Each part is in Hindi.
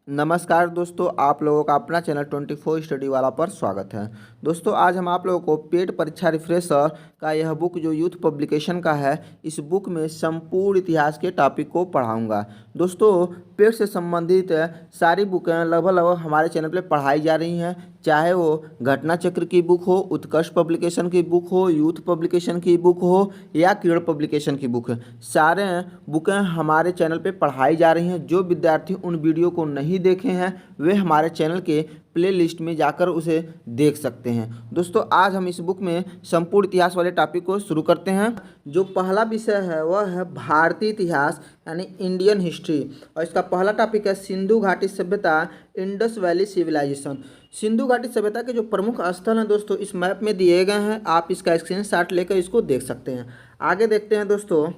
नमस्कार दोस्तों, आप लोगों का अपना चैनल 24 स्टडी वाला पर स्वागत है। दोस्तों आज हम आप लोगों को पेड परीक्षा रिफ्रेशर का यह बुक जो यूथ पब्लिकेशन का है, इस बुक में संपूर्ण इतिहास के टॉपिक को पढ़ाऊंगा। दोस्तों पेड से संबंधित सारी बुकें लगभग हमारे चैनल पर पढ़ाई जा रही हैं, चाहे वो घटना चक्र की बुक हो, उत्कर्ष पब्लिकेशन की बुक हो, यूथ पब्लिकेशन की बुक हो या किरण पब्लिकेशन की बुक है। सारे बुकें हमारे चैनल पे पढ़ाई जा रही हैं। जो विद्यार्थी उन वीडियो को नहीं देखे हैं वे हमारे चैनल के प्लेलिस्ट में जाकर उसे देख सकते हैं। दोस्तों आज हम इस बुक में संपूर्ण इतिहास वाले टॉपिक को शुरू करते हैं। जो पहला विषय है वह है भारतीय इतिहास यानी इंडियन हिस्ट्री, और इसका पहला टॉपिक है सिंधु घाटी सभ्यता, इंडस वैली सिविलाइजेशन। सिंधु घाटी सभ्यता के जो प्रमुख स्थल हैं दोस्तों इस मैप में दिए गए हैं, आप इसका स्क्रीनशॉट लेकर इसको देख सकते हैं। आगे देखते हैं दोस्तों,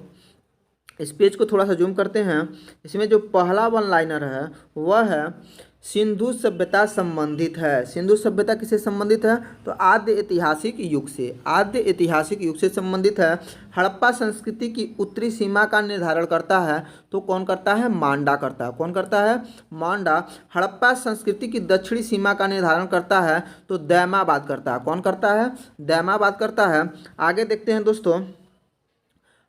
इस पेज को थोड़ा सा जूम करते हैं। इसमें जो पहला वन लाइनर है वह है सिंधु सभ्यता संबंधित है। सिंधु सभ्यता किससे संबंधित है? तो आद्य ऐतिहासिक युग से, आद्य ऐतिहासिक युग से संबंधित है। हड़प्पा संस्कृति की उत्तरी सीमा का निर्धारण करता है, तो कौन करता है? मांडा करता है। कौन करता है? मांडा। हड़प्पा संस्कृति की दक्षिणी सीमा का निर्धारण करता है, तो दैमाबाद करता है। कौन करता है? दैमाबाद करता है। आगे देखते हैं दोस्तों,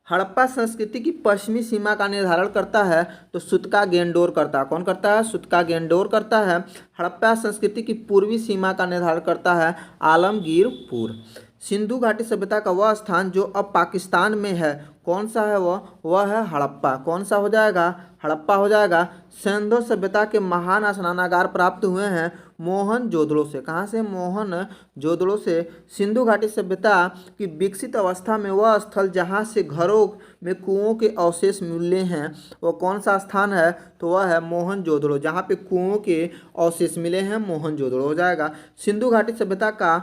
हड़प्पा संस्कृति की पश्चिमी सीमा का निर्धारण करता है, तो सुतका गेंडोर करता है। कौन करता है? सुतका गेंडोर करता है। हड़प्पा संस्कृति की पूर्वी सीमा का निर्धारण करता है आलमगीरपुर। सिंधु घाटी सभ्यता का वह स्थान जो अब पाकिस्तान में है, कौन सा है वह है हड़प्पा। कौन सा हो जाएगा? हड़प्पा हो जाएगा। सिंधु सभ्यता के महान स्नानागार प्राप्त हुए हैं मोहनजोदड़ो से। कहाँ से? मोहनजोदड़ो से। सिंधु घाटी सभ्यता की विकसित अवस्था में वह स्थल जहाँ से घरों में कुओं के अवशेष मिले हैं वह कौन सा स्थान है? तो वह है मोहनजोदड़ो। जहाँ पे कुओं के अवशेष मिले हैं मोहनजोदड़ो हो जाएगा। सिंधु घाटी सभ्यता का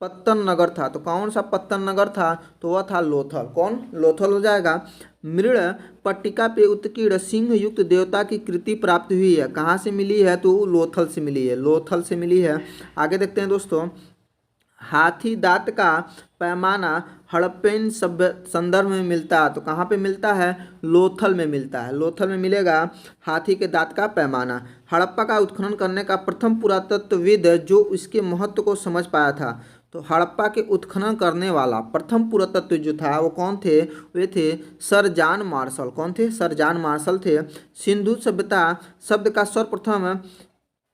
पत्तन नगर था, तो कौन सा पत्तन नगर था? तो वह था लोथल। कौन? लोथल हो जाएगा। मृण पट्टिका पे उत्कीर्ण सिंह युक्त देवता की कृति प्राप्त हुई है। कहाँ से मिली है? तो लोथल से मिली है, लोथल से मिली है। आगे देखते हैं दोस्तों, हाथी दांत का पैमाना हड़प्पन सभ्य संदर्भ में मिलता है, तो कहाँ पे मिलता है? लोथल में मिलता है। लोथल में मिलेगा हाथी के दांत का पैमाना। हड़प्पा का उत्खनन करने का प्रथम पुरातत्वविद जो इसके महत्व को समझ पाया था, तो हड़प्पा के उत्खनन करने वाला प्रथम पुरातत्व जो था वो कौन थे? वे थे सर जॉन मार्शल। कौन थे? सर जॉन मार्शल थे। सिंधु सभ्यता शब्द का सर्वप्रथम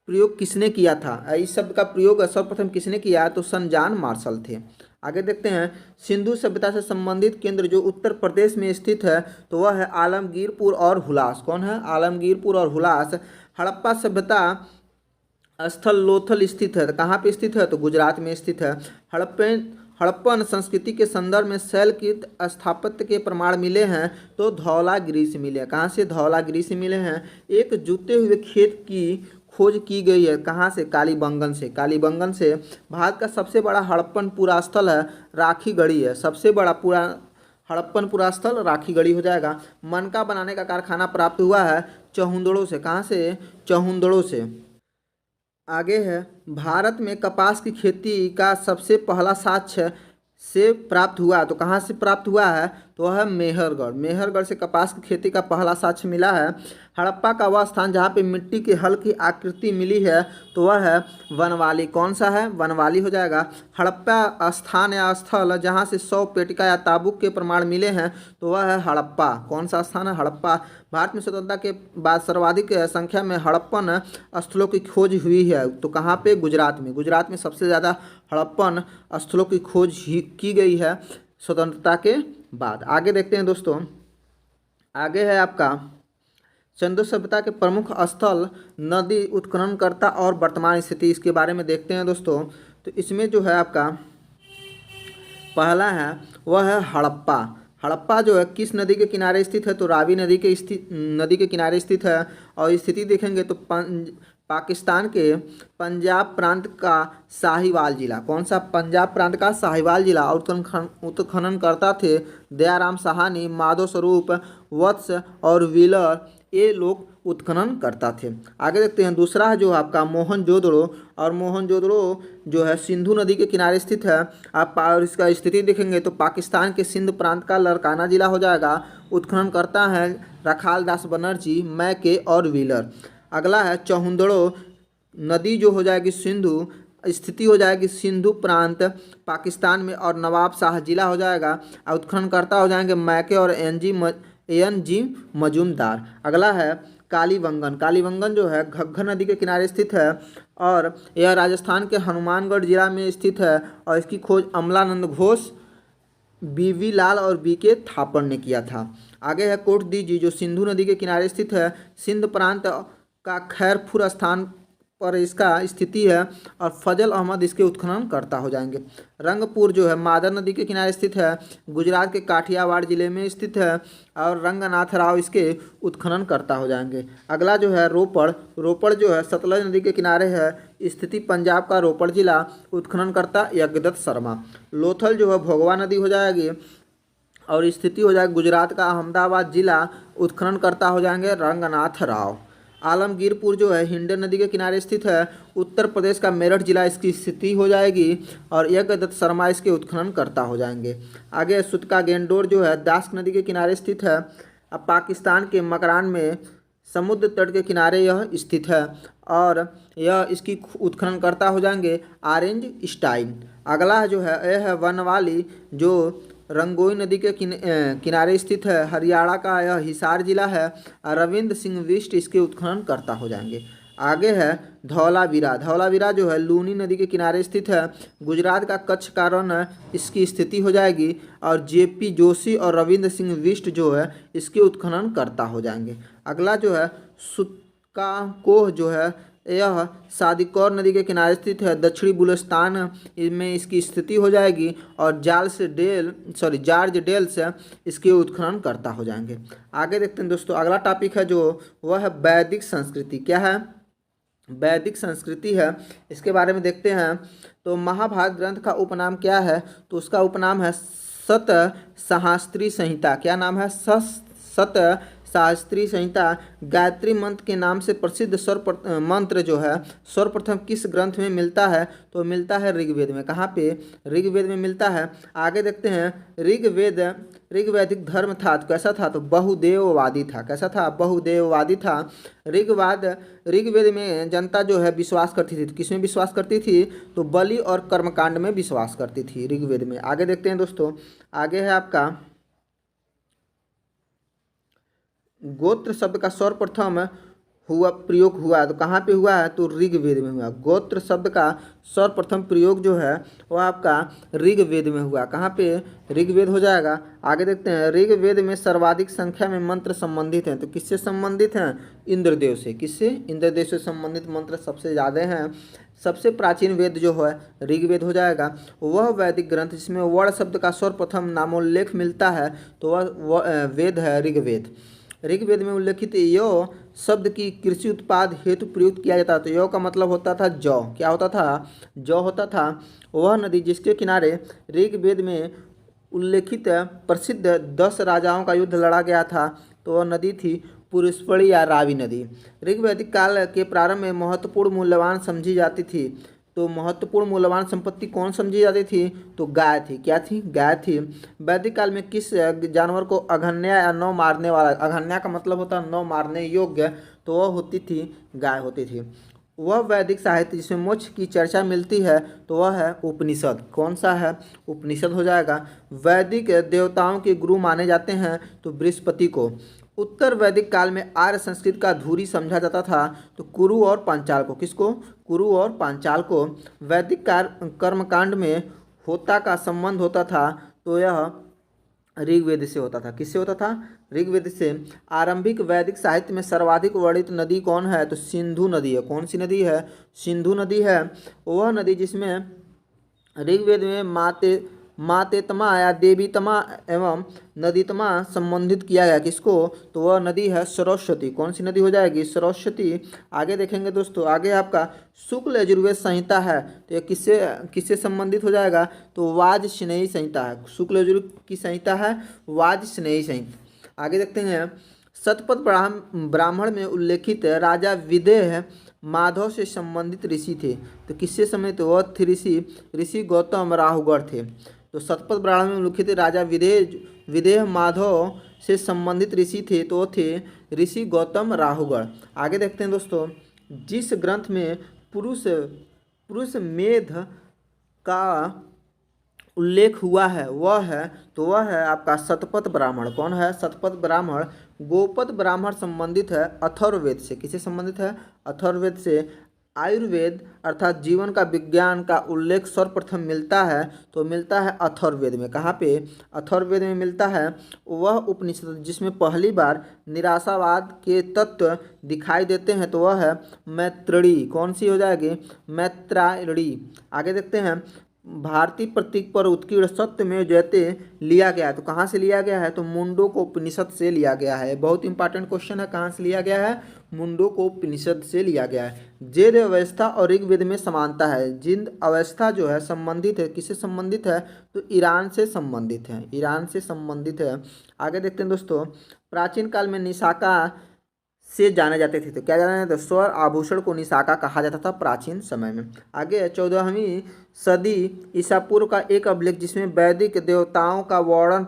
प्रयोग किसने किया था? इस शब्द का प्रयोग सर्वप्रथम किसने किया? तो सर जॉन मार्शल थे। आगे देखते हैं, सिंधु सभ्यता से संबंधित केंद्र जो उत्तर प्रदेश में स्थित है, तो वह है आलमगीरपुर और हुलास। कौन है? आलमगीरपुर और हुलास। हड़प्पा सभ्यता स्थल लोथल स्थित है, तो कहाँ पे स्थित है? तो गुजरात में स्थित है। हड़प्पन संस्कृति के संदर्भ में शैलकृत स्थापत्य के प्रमाण मिले हैं, तो धौलागिरी से मिले हैं। कहाँ से? धौलागिरी से मिले हैं। एक जुते हुए खेत की खोज की गई है, कहाँ से? कालीबंगन से। कालीबंगन से। भारत का सबसे बड़ा हड़प्पन पुरास्थल है राखीगढ़ी है। सबसे बड़ा पूरा हड़प्पन पुरास्थल राखीगढ़ी हो जाएगा। मनका बनाने का कारखाना प्राप्त हुआ है चहुंदड़ों से। कहाँ से? चहुंदड़ों से। आगे है, भारत में कपास की खेती का सबसे पहला साक्ष्य से प्राप्त हुआ, तो कहाँ से प्राप्त हुआ है? तो वह है मेहरगढ़। मेहरगढ़ से कपास की खेती का पहला साक्ष्य मिला है। हड़प्पा का वह स्थान जहाँ पे मिट्टी के हल की आकृति मिली है, तो वह है वनवाली। कौन सा है? वनवाली हो जाएगा। हड़प्पा स्थान या स्थल जहाँ से 100 पेटिका या ताबूक के प्रमाण मिले हैं, तो वह है हड़प्पा। कौन सा स्थान है? हड़प्पा। भारत में स्वतंत्रता के बाद सर्वाधिक संख्या में हड़प्पन स्थलों की खोज हुई है, तो कहाँ पे? गुजरात में। गुजरात में सबसे ज़्यादा हड़प्पन स्थलों की खोज की गई है स्वतंत्रता के बाद। आगे देखते हैं दोस्तों, आगे है आपका सिंधु सभ्यता के प्रमुख स्थल, नदी, उत्खननकर्ता और वर्तमान स्थिति, इसके बारे में देखते हैं दोस्तों। तो इसमें जो है आपका पहला है वह है हड़प्पा। हड़प्पा जो है किस नदी के किनारे स्थित है? तो रावी नदी के किनारे स्थित है। और स्थिति देखेंगे तो पाकिस्तान के पंजाब प्रांत का साहिवाल जिला। कौन सा? पंजाब प्रांत का साहिवाल जिला। और उत्खननकर्ता थे दयाराम साहनी, माधव स्वरूप, वत्स और व्हीलर, ये लोग उत्खनन करता थे। आगे देखते हैं, दूसरा है जो आपका मोहनजोदड़ो। और मोहनजोदड़ो जो है सिंधु नदी के किनारे स्थित है। आप और इसका स्थिति देखेंगे तो पाकिस्तान के सिंध प्रांत का लड़काना जिला हो जाएगा। उत्खनन करता है रखाल दास बनर्जी, मैके और व्हीलर। अगला है चौहुंदड़ो नदी जो हो जाएगी सिंधु, स्थिति हो जाएगी सिंधु प्रांत पाकिस्तान में, और नवाब शाह जिला हो जाएगा। उत्खननकर्ता हो जाएंगे मैके और एन जी मजूमदार। अगला है कालीबंगन। कालीबंगन जो है घग्गर नदी के किनारे स्थित है और यह राजस्थान के हनुमानगढ़ जिला में स्थित है, और इसकी खोज अमलानंद घोष, बीवी लाल और बीके थापर ने किया था। आगे है कोटदीजी जो सिंधु नदी के किनारे स्थित है, सिंध प्रांत का खैरपुर स्थान पर इसका स्थिति है, और फजल अहमद इसके उत्खनन करता हो जाएंगे। रंगपुर जो है मादर नदी के किनारे स्थित है, गुजरात के काठियावाड़ जिले में स्थित है, और रंगनाथ राव इसके उत्खनन करता हो जाएंगे। अगला जो है रोपड़। रोपड़ जो है सतलज नदी के किनारे है, स्थिति पंजाब का रोपड़ जिला, उत्खनन करता यज्ञदत्त शर्मा। लोथल जो है भोगवा नदी हो जाएगी और स्थिति हो जाएगी गुजरात का अहमदाबाद जिला, उत्खनन करता हो जाएंगे रंगनाथ राव। आलमगीरपुर जो है हिंडन नदी के किनारे स्थित है, उत्तर प्रदेश का मेरठ जिला इसकी स्थिति हो जाएगी, और यज्ञदत्त शर्मा इसके उत्खनन करता हो जाएंगे। आगे सुतका गेंडोर जो है दास्क नदी के किनारे स्थित है, अब पाकिस्तान के मकरान में समुद्र तट के किनारे यह स्थित है, और यह इसकी उत्खनन करता हो जाएंगे ऑरेंज स्टाइन। अगला जो है यह है वनवाली जो रंगोई नदी के किनारे स्थित है, हरियाणा का यह हिसार जिला है, रविंद्र सिंह बिष्ट इसके उत्खनन करता हो जाएंगे। आगे है धौलावीरा। धौलावीरा जो है लूनी नदी के किनारे स्थित है, गुजरात का कच्छ का रण इसकी स्थिति हो जाएगी, और जेपी जोशी और रविंद्र सिंह बिष्ट जो है इसके उत्खनन करता हो जाएंगे। अगला जो है सुतकाकोह जो है यह सादिकौर नदी के किनारे स्थित है, दक्षिणी बलूचिस्तान में इसकी स्थिति हो जाएगी, और जॉर्ज डेल से इसके उत्खनन करता हो जाएंगे। आगे देखते हैं दोस्तों, अगला टॉपिक है जो वह है वैदिक संस्कृति। क्या है? वैदिक संस्कृति है, इसके बारे में देखते हैं। तो महाभारत ग्रंथ का उपनाम क्या है? तो उसका उपनाम है सत सहस्त्री संहिता। क्या नाम है? सत सहस्त्री संहिता। गायत्री मंत्र के नाम से प्रसिद्ध स्वर मंत्र जो है सर्वप्रथम किस ग्रंथ में मिलता है? तो मिलता है ऋग्वेद में। कहाँ पे? ऋग्वेद में मिलता है। आगे देखते हैं, ऋग्वैदिक धर्म था तो कैसा था? तो बहुदेववादी था। कैसा था? बहुदेववादी था। ऋग्वेद में जनता जो है विश्वास करती थी, तो किसमें विश्वास करती थी? तो बलि और कर्मकांड में विश्वास करती थी ऋग्वेद में। आगे देखते हैं दोस्तों, आगे है आपका गोत्र शब्द का सर्वप्रथम प्रयोग हुआ तो कहाँ पे हुआ है? तो ऋग्वेद में हुआ। गोत्र शब्द का सर्वप्रथम प्रयोग जो है वह आपका ऋग्वेद में हुआ। कहाँ पे? ऋग्वेद हो जाएगा। आगे देखते हैं, ऋग्वेद में सर्वाधिक संख्या में मंत्र संबंधित हैं, तो किससे संबंधित हैं? इंद्रदेव से। किससे? इंद्रदेव से संबंधित मंत्र सबसे ज़्यादा हैं। सबसे प्राचीन वेद जो है ऋग्वेद हो जाएगा। वह वैदिक ग्रंथ जिसमें वर्ण शब्द का सर्वप्रथम नामोल्लेख मिलता है तो वह वेद है ऋग्वेद। ऋग्वेद में उल्लेखित यो शब्द की कृषि उत्पाद हेतु प्रयुक्त किया जाता था। तो यो का मतलब होता था जौ। क्या होता था? जौ होता था। वह नदी जिसके किनारे ऋग्वेद में उल्लेखित प्रसिद्ध 10 राजाओं का युद्ध लड़ा गया था, तो वह नदी थी पुरुषपड़ी या रावी नदी। ऋग्वैदिक काल के प्रारंभ में महत्वपूर्ण मूल्यवान समझी जाती थी। तो महत्वपूर्ण मूल्यवान संपत्ति कौन समझी जाती थी? तो गाय थी। क्या थी? गाय थी। वैदिक काल में किस जानवर को अघन्या या नौ मारने वाला, अघन्या का मतलब होता है नौ मारने योग्य, तो वह होती थी गाय होती थी। वह वैदिक साहित्य जिसमें मोक्ष की चर्चा मिलती है तो वह है उपनिषद। कौन सा है? उपनिषद हो जाएगा। वैदिक देवताओं के गुरु माने जाते हैं तो बृहस्पति को। उत्तर वैदिक काल में आर्य संस्कृत का धूरी समझा जाता था, तो कुरु और पांचाल को। किसको? कुरु और पांचाल को। वैदिक कर्मकांड में होता का संबंध होता था, तो यह ऋग्वेद से होता था। किससे होता था? ऋग्वेद से। आरंभिक वैदिक साहित्य में सर्वाधिक वर्णित नदी कौन है? तो सिंधु नदी है। कौन सी नदी है? सिंधु नदी है। वह नदी जिसमें ऋग्वेद में मातेतमा या देवीतमा एवं नदीतमा संबंधित किया गया। किसको? तो वह नदी है सरस्वती। कौन सी नदी हो जाएगी? सरस्वती। आगे देखेंगे दोस्तों, आगे आपका शुक्ल यजुर्वेद संहिता है, तो यह किससे संबंधित हो जाएगा? तो वाजस्नेयी संहिता है। शुक्ल यजुर्वेद की संहिता है वाजस्नेयी संहिता। आगे देखते हैं, शतपथ ब्राह्मण में उल्लेखित राजा विदेह माधव से संबंधित ऋषि थे, तो किससे संबंधित? वह थे ऋषि गौतम राहुगढ़ थे। तो शतपथ ब्राह्मण में उल्लेखित राजा विदेह माधव से संबंधित ऋषि थे तो वो थे ऋषि गौतम राहुगढ़। आगे देखते हैं दोस्तों, जिस ग्रंथ में पुरुष पुरुष मेध का उल्लेख हुआ है वह है आपका शतपथ ब्राह्मण। कौन है? शतपथ ब्राह्मण। गोपद ब्राह्मण संबंधित है अथर्ववेद से। किससे संबंधित है? अथर्ववेद से। आयुर्वेद अर्थात जीवन का विज्ञान का उल्लेख सर्वप्रथम मिलता है तो मिलता है अथर्ववेद में। कहाँ पे? अथर्ववेद में मिलता है। वह उपनिषद जिसमें पहली बार निराशावाद के तत्व दिखाई देते हैं तो वह है मैत्रेयी। कौन सी हो जाएगी? मैत्रेयी। आगे देखते हैं, भारतीय प्रतीक पर उत्कीर्ण सत्य में जयते लिया गया है तो कहाँ से लिया गया है? तो मुंडको उपनिषद से लिया गया है। बहुत इंपॉर्टेंट क्वेश्चन है, कहाँ से लिया गया है? मुंडको उपनिषद से लिया गया है। जेद अवस्था और ऋग्वेद में समानता है। जिंद अवस्था जो है संबंधित है, किससे संबंधित है? तो ईरान से संबंधित है, ईरान से संबंधित है। आगे देखते हैं दोस्तों, प्राचीन काल में निशाका से जाने जाते थे तो क्या जाना जाता? स्वर आभूषण को निशाका कहा जाता था प्राचीन समय में। आगे 14वीं सदी ईसा पूर्व का एक अभिलेख जिसमें वैदिक देवताओं का वर्णन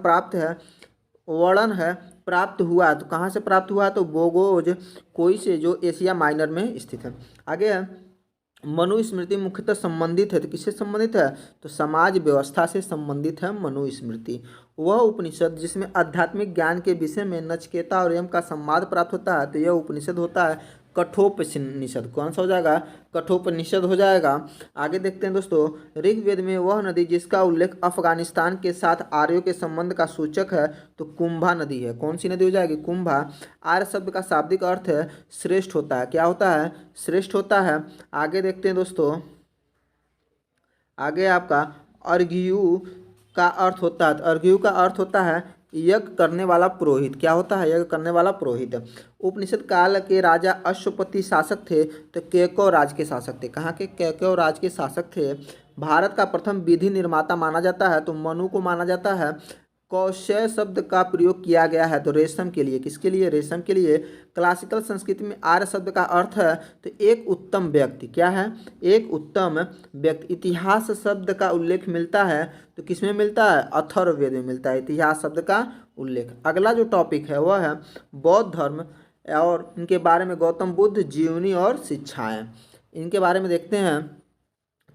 है प्राप्त हुआ। तो कहाँ से प्राप्त हुआ? तो बोगोज कोई से, जो एशिया माइनर में स्थित है। आगे है, मनुस्मृति मुख्यतः संबंधित है तो किससे संबंधित है? तो समाज व्यवस्था से संबंधित है मनुस्मृति। वह उपनिषद जिसमें आध्यात्मिक ज्ञान के विषय में नचिकेता और यम का संवाद प्राप्त होता है तो यह उपनिषद होता है कठोपनिषद। कौन सा हो जाएगा? कठोपनिषद हो जाएगा। आगे देखते हैं दोस्तों, ऋग्वेद में वह नदी जिसका उल्लेख अफगानिस्तान के साथ आर्यों के संबंध का सूचक है तो कुंभा नदी है। कौन सी नदी हो जाएगी? कुंभा। आर्य शब्द का शाब्दिक अर्थ है श्रेष्ठ होता है। क्या होता है? श्रेष्ठ होता है। आगे देखते हैं दोस्तों, आगे आपका अर्घ्यु का अर्थ होता है। अर्घ्यु का अर्थ होता है यज्ञ करने वाला पुरोहित। क्या होता है? यज्ञ करने वाला पुरोहित। उपनिषद काल के राजा अश्वपति शासक थे तो केकय राज के शासक थे। कहाँ के? केकय राज के शासक थे। भारत का प्रथम विधि निर्माता माना जाता है तो मनु को माना जाता है। कौशय शब्द का प्रयोग किया गया है तो रेशम के लिए। किसके लिए? रेशम के लिए। क्लासिकल संस्कृति में आर्य शब्द का अर्थ है तो एक उत्तम व्यक्ति। क्या है? एक उत्तम व्यक्ति। इतिहास शब्द का उल्लेख मिलता है तो किसमें मिलता है? अथर्ववेद में मिलता है इतिहास शब्द का उल्लेख। अगला जो टॉपिक है वह है बौद्ध धर्म और इनके बारे में गौतम बुद्ध जीवनी और शिक्षाएं। इनके बारे में देखते हैं।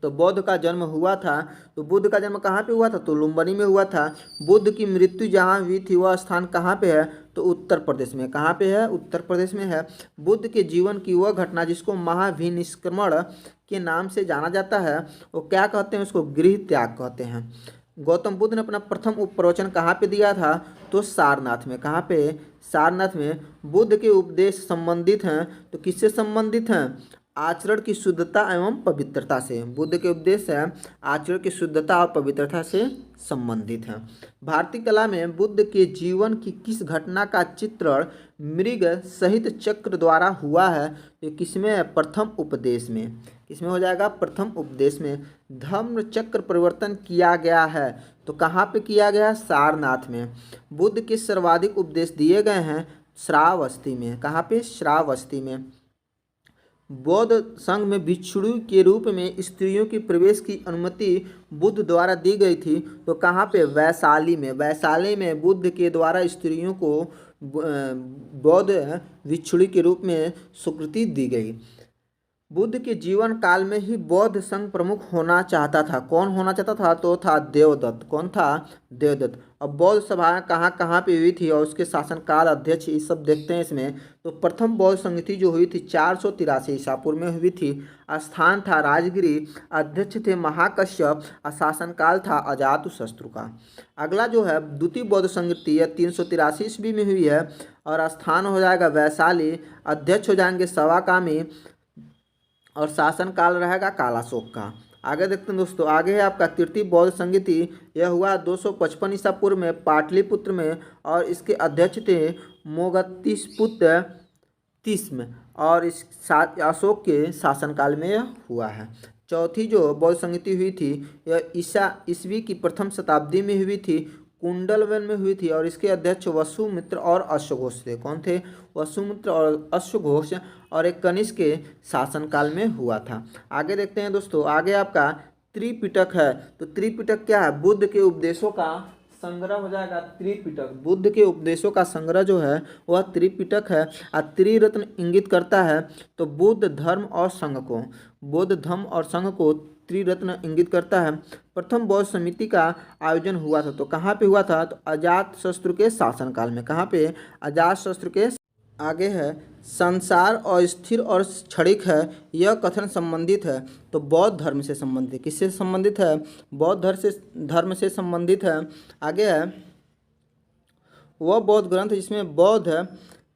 तो बुद्ध का जन्म हुआ था तो बुद्ध का जन्म कहाँ पे हुआ था? तो लुम्बिनी में हुआ था। बुद्ध की मृत्यु जहाँ हुई थी वह स्थान कहाँ पे है? तो उत्तर प्रदेश में। कहाँ पे है? उत्तर प्रदेश में है। बुद्ध के जीवन की वह घटना जिसको महाभिनिष्क्रमण के नाम से जाना जाता है वो क्या कहते हैं? उसको गृह त्याग कहते हैं। गौतम बुद्ध ने अपना प्रथम प्रवचन कहाँ पे दिया था? तो सारनाथ में। कहाँ पे? सारनाथ में। बुद्ध के उपदेश संबंधित हैं तो किससे संबंधित हैं? आचरण की शुद्धता एवं पवित्रता से। बुद्ध के उपदेश है आचरण की शुद्धता और पवित्रता से संबंधित है। भारतीय कला में बुद्ध के जीवन की किस घटना का चित्रण मृग सहित चक्र द्वारा हुआ है? तो किसमें है? प्रथम उपदेश में। किसमें हो जाएगा? प्रथम उपदेश में। धर्म चक्र परिवर्तन किया गया है तो कहाँ पे किया गया है? सारनाथ में। बुद्ध के सर्वाधिक उपदेश दिए गए हैं श्रावस्ती में। कहाँ पे? श्रावस्ती में। बौद्ध संघ में भिक्षुणी के रूप में स्त्रियों की प्रवेश की अनुमति बुद्ध द्वारा दी गई थी तो कहाँ पे? वैशाली में। वैशाली में बुद्ध के द्वारा स्त्रियों को बौद्ध भिक्षुणी के रूप में स्वीकृति दी गई। बुद्ध के जीवन काल में ही बौद्ध संघ प्रमुख होना चाहता था। कौन होना चाहता था? तो था देवदत्त। कौन था? देवदत्त। अब बौद्ध सभाएं कहाँ कहाँ पे हुई थी और उसके शासनकाल अध्यक्ष ये सब देखते हैं इसमें। तो प्रथम बौद्ध संगति जो हुई थी 483 ईसापुर में हुई थी। स्थान था राजगिरी। अध्यक्ष थे महाकश्यप और शासनकाल था अजातशत्रु का। अगला जो है द्वितीय बौद्ध संगति है 383 ईस्वी में हुई है और स्थान हो जाएगा वैशाली। अध्यक्ष हो जाएंगे सवाकामी और शासनकाल रहेगा कालाशोक का। आगे देखते हैं दोस्तों, आगे है आपका तृतीय बौद्ध संगति। यह हुआ 255 ईसा पूर्व में पाटलिपुत्र में और इसके अध्यक्ष थे मोगतिपुत्र तीस्म और इस अशोक के शासनकाल में यह हुआ है। चौथी जो बौद्ध संगति हुई थी यह ईस्वी की प्रथम शताब्दी में हुई थी। कुंडलवन में हुई थी और इसके अध्यक्ष वसुमित्र और अश्वघोष थे। कौन थे? वसुमित्र और अश्वघोष और एक कनिष्क के शासनकाल में हुआ था। आगे देखते हैं दोस्तों, आगे आपका त्रिपिटक है। तो त्रिपिटक क्या है? बुद्ध के उपदेशों का संग्रह हो जाएगा त्रिपिटक। बुद्ध के उपदेशों का संग्रह जो है वह त्रिपिटक है। और त्रिरत्न इंगित करता है तो बुद्ध धर्म और संघ को, बौद्ध धर्म और संघ को त्रिरत्न इंगित करता है। प्रथम बौद्ध समिति का आयोजन हुआ था तो कहाँ पे हुआ था, तो अजात शत्रु के शासनकाल में। कहाँ पे, अजात शत्रु के। आगे है संसार अस्थिर और क्षणिक है, यह कथन संबंधित है तो बौद्ध धर्म से संबंधित है। किससे संबंधित है, बौद्ध धर्म से संबंधित है। आगे है वह बौद्ध ग्रंथ जिसमें बौद्ध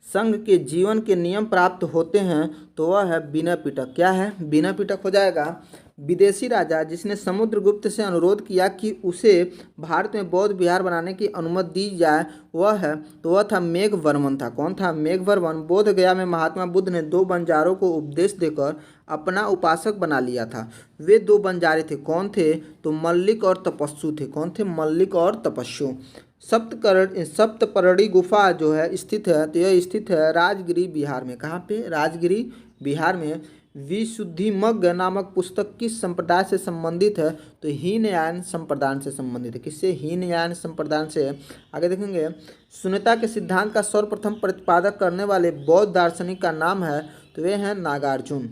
संघ के जीवन के नियम प्राप्त होते हैं तो वह है विनय पिटक। क्या है, विनय पिटक हो जाएगा। विदेशी राजा जिसने समुद्रगुप्त से अनुरोध किया कि उसे भारत में बौद्ध विहार बनाने की अनुमति दी जाए वह है, तो वह था मेघवर्मन था। कौन था, मेघवर्मन। बोध गया में महात्मा बुद्ध ने 2 बंजारों को उपदेश देकर अपना उपासक बना लिया था। वे 2 बंजारे थे, कौन थे, तो मल्लिक और तपस्सु थे। कौन थे, मल्लिक और तपस्सु। सप्तपर्णी गुफा जो है स्थित है तो यह स्थित है राजगिरी बिहार में। कहाँ पे, राजगिरी बिहार में। विशुद्धिमग्ग नामक पुस्तक किस संप्रदाय से संबंधित है, तो हीनयान संप्रदाय से संबंधित है। किससे, हीनयान संप्रदाय से। आगे देखेंगे शून्यता के सिद्धांत का सर्वप्रथम प्रतिपादक करने वाले बौद्ध दार्शनिक का नाम है तो वे हैं नागार्जुन।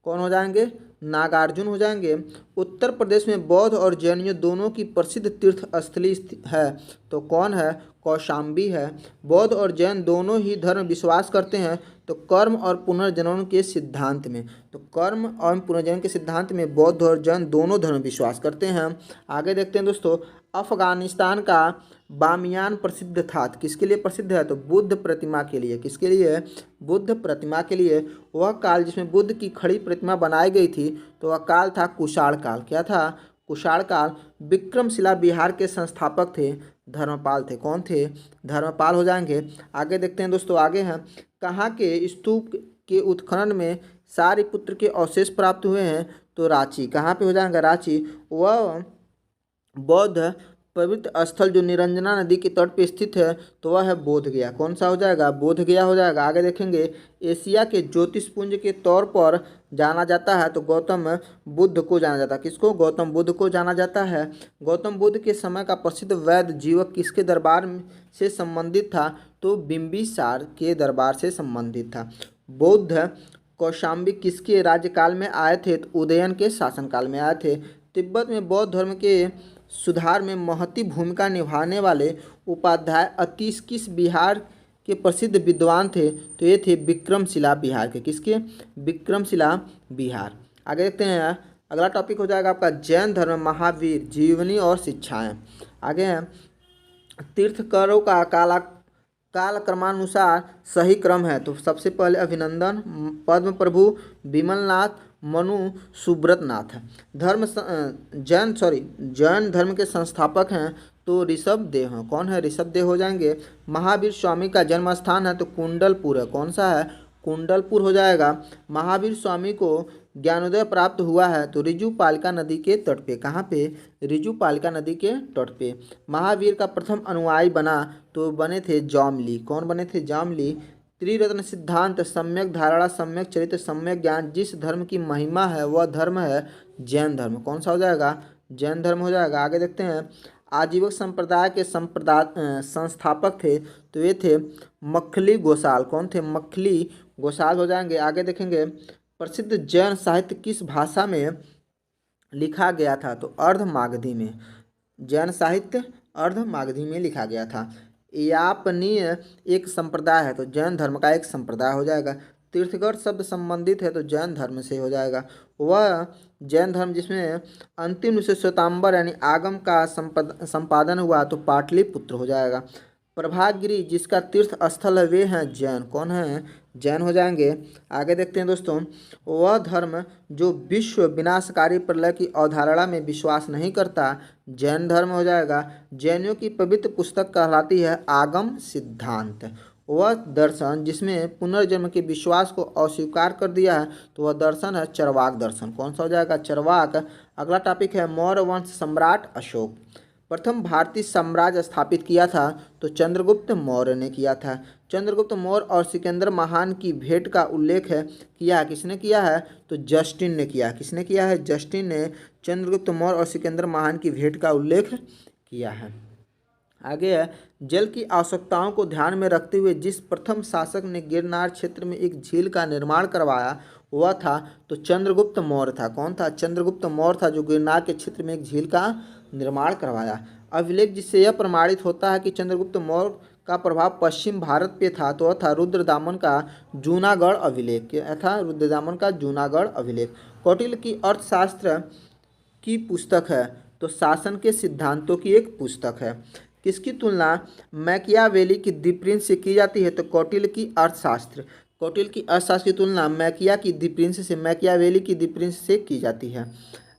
कौन हो जाएंगे, नागार्जुन हो जाएंगे। उत्तर प्रदेश में बौद्ध और जैनियों दोनों की प्रसिद्ध तीर्थ स्थली है तो कौन है, कौशाम्बी है। बौद्ध और जैन दोनों ही धर्म विश्वास करते हैं तो कर्म और पुनर्जन्म के सिद्धांत में, तो कर्म और पुनर्जन्म के सिद्धांत में बौद्ध और जैन दोनों धर्म विश्वास करते हैं। आगे देखते हैं दोस्तों, अफगानिस्तान का बामियान प्रसिद्ध था, किसके लिए प्रसिद्ध है, तो बुद्ध प्रतिमा के लिए। किसके लिए, बुद्ध प्रतिमा के लिए। वह काल जिसमें बुद्ध की खड़ी प्रतिमा बनाई गई थी तो वह काल था कुषाण काल। क्या था, कुषाण काल। विक्रमशिला बिहार के संस्थापक थे धर्मपाल थे। कौन थे, धर्मपाल हो जाएंगे। आगे देखते हैं दोस्तों, आगे हैं कहाँ के स्तूप के उत्खनन में सारिपुत्र के अवशेष प्राप्त हुए हैं, तो रांची। कहाँ पे हो जाएगा, रांची। वह बौद्ध पवित्र स्थल जो निरंजना नदी के तट पे स्थित है तो वह है बोध गया। कौन सा हो जाएगा, बोध गया हो जाएगा। आगे देखेंगे एशिया के ज्योतिषपुंज के तौर पर जाना जाता है तो गौतम बुद्ध को जाना जाता है। किसको, गौतम बुद्ध को जाना जाता है। गौतम बुद्ध के समय का प्रसिद्ध वैद्य जीवक किसके दरबार से संबंधित था, तो बिंबिसार के दरबार से संबंधित था। बौद्ध कौशाम्बी किसके राज्यकाल में आए थे, तो उदयन के शासनकाल में आए थे। तिब्बत में बौद्ध धर्म के सुधार में महती भूमिका निभाने वाले उपाध्याय अतीश किस बिहार के प्रसिद्ध विद्वान थे, तो ये थे विक्रमशिला बिहार के। किसके, विक्रमशिला बिहार। आगे देखते हैं, अगला टॉपिक हो जाएगा आपका जैन धर्म महावीर जीवनी और शिक्षाएं। आगे हैं तीर्थंकरों का काल क्रमानुसार सही क्रम है, तो सबसे पहले अभिनंदन, पद्म प्रभु, विमलनाथ, मनु, सुब्रत नाथ। जैन धर्म के संस्थापक हैं तो ऋषभ देव हैं। कौन है, ऋषभ देव हो जाएंगे। महावीर स्वामी का जन्म स्थान है तो कुंडलपुर है। कौन सा है, कुंडलपुर हो जाएगा। महावीर स्वामी को ज्ञानोदय प्राप्त हुआ है तो ऋजुपालिका नदी के तट पे। कहाँ पे, ऋजुपालिका नदी के तट पे। महावीर का प्रथम अनुयायी बना तो बने थे जामली। कौन बने थे, जामली। त्रिरत्न सिद्धांत, सम्यक धारणा, सम्यक चरित्र, सम्यक ज्ञान, जिस धर्म की महिमा है वह धर्म है जैन धर्म। कौन सा हो जाएगा, जैन धर्म हो जाएगा। आगे देखते हैं आजीवक संप्रदाय के संस्थापक थे तो ये थे मखली गोसाल। कौन थे, मखली गोसाल हो जाएंगे। आगे देखेंगे प्रसिद्ध जैन साहित्य किस भाषा में लिखा गया था, तो अर्धमागधी में। जैन साहित्य अर्धमागधी में लिखा गया था। यापनीय एक संप्रदाय है तो जैन धर्म का एक संप्रदाय हो जाएगा। तीर्थंकर शब्द संबंधित है तो जैन धर्म से हो जाएगा। वह जैन धर्म जिसमें अंतिम से श्वेतांबर यानी आगम का संपादन हुआ तो पाटलिपुत्र हो जाएगा। प्रभातगिरी जिसका तीर्थ स्थल है वे हैं जैन। कौन है, जैन हो जाएंगे। आगे देखते हैं दोस्तों, वह धर्म जो विश्व विनाशकारी प्रलय की अवधारणा में विश्वास नहीं करता जैन धर्म हो जाएगा। जैनियों की पवित्र पुस्तक कहलाती है आगम सिद्धांत। वह दर्शन जिसमें पुनर्जन्म के विश्वास को अस्वीकार कर दिया है तो वह दर्शन है चरवाक दर्शन। कौन सा हो जाएगा, चरवाक। अगला टॉपिक है मौर्य वंश सम्राट अशोक। प्रथम भारतीय साम्राज्य स्थापित किया था तो चंद्रगुप्त मौर्य ने किया था। चंद्रगुप्त मौर्य और सिकंदर महान की भेंट का उल्लेख है किया, किसने किया है, तो जस्टिन ने किया। किसने किया है, जस्टिन ने चंद्रगुप्त मौर्य और सिकंदर महान की भेंट का उल्लेख किया है। आगे है, जल की आवश्यकताओं को ध्यान में रखते हुए जिस प्रथम शासक ने गिरनार क्षेत्र में एक झील का निर्माण करवाया वह था तो चंद्रगुप्त मौर्य था। कौन था? चंद्रगुप्त मौर्य था, जो गिरनार के क्षेत्र में एक झील का निर्माण करवाया। अभिलेख जिससे यह प्रमाणित होता है कि चंद्रगुप्त मौर्य का प्रभाव पश्चिम भारत पे था तो वह था रुद्रदामन का जूनागढ़ अभिलेख। क्या था? रुद्रदामन का जूनागढ़ अभिलेख। कौटिल्य की अर्थशास्त्र की पुस्तक है तो शासन के सिद्धांतों की एक पुस्तक है। किसकी तुलना मैकियावेली की द प्रिंस से की जाती है? तो कौटिल्य की अर्थशास्त्र। कौटिल्य की अर्थशास्त्र की तुलना मैकिया की द प्रिंस से, मैकियावेली की द प्रिंस से की जाती है।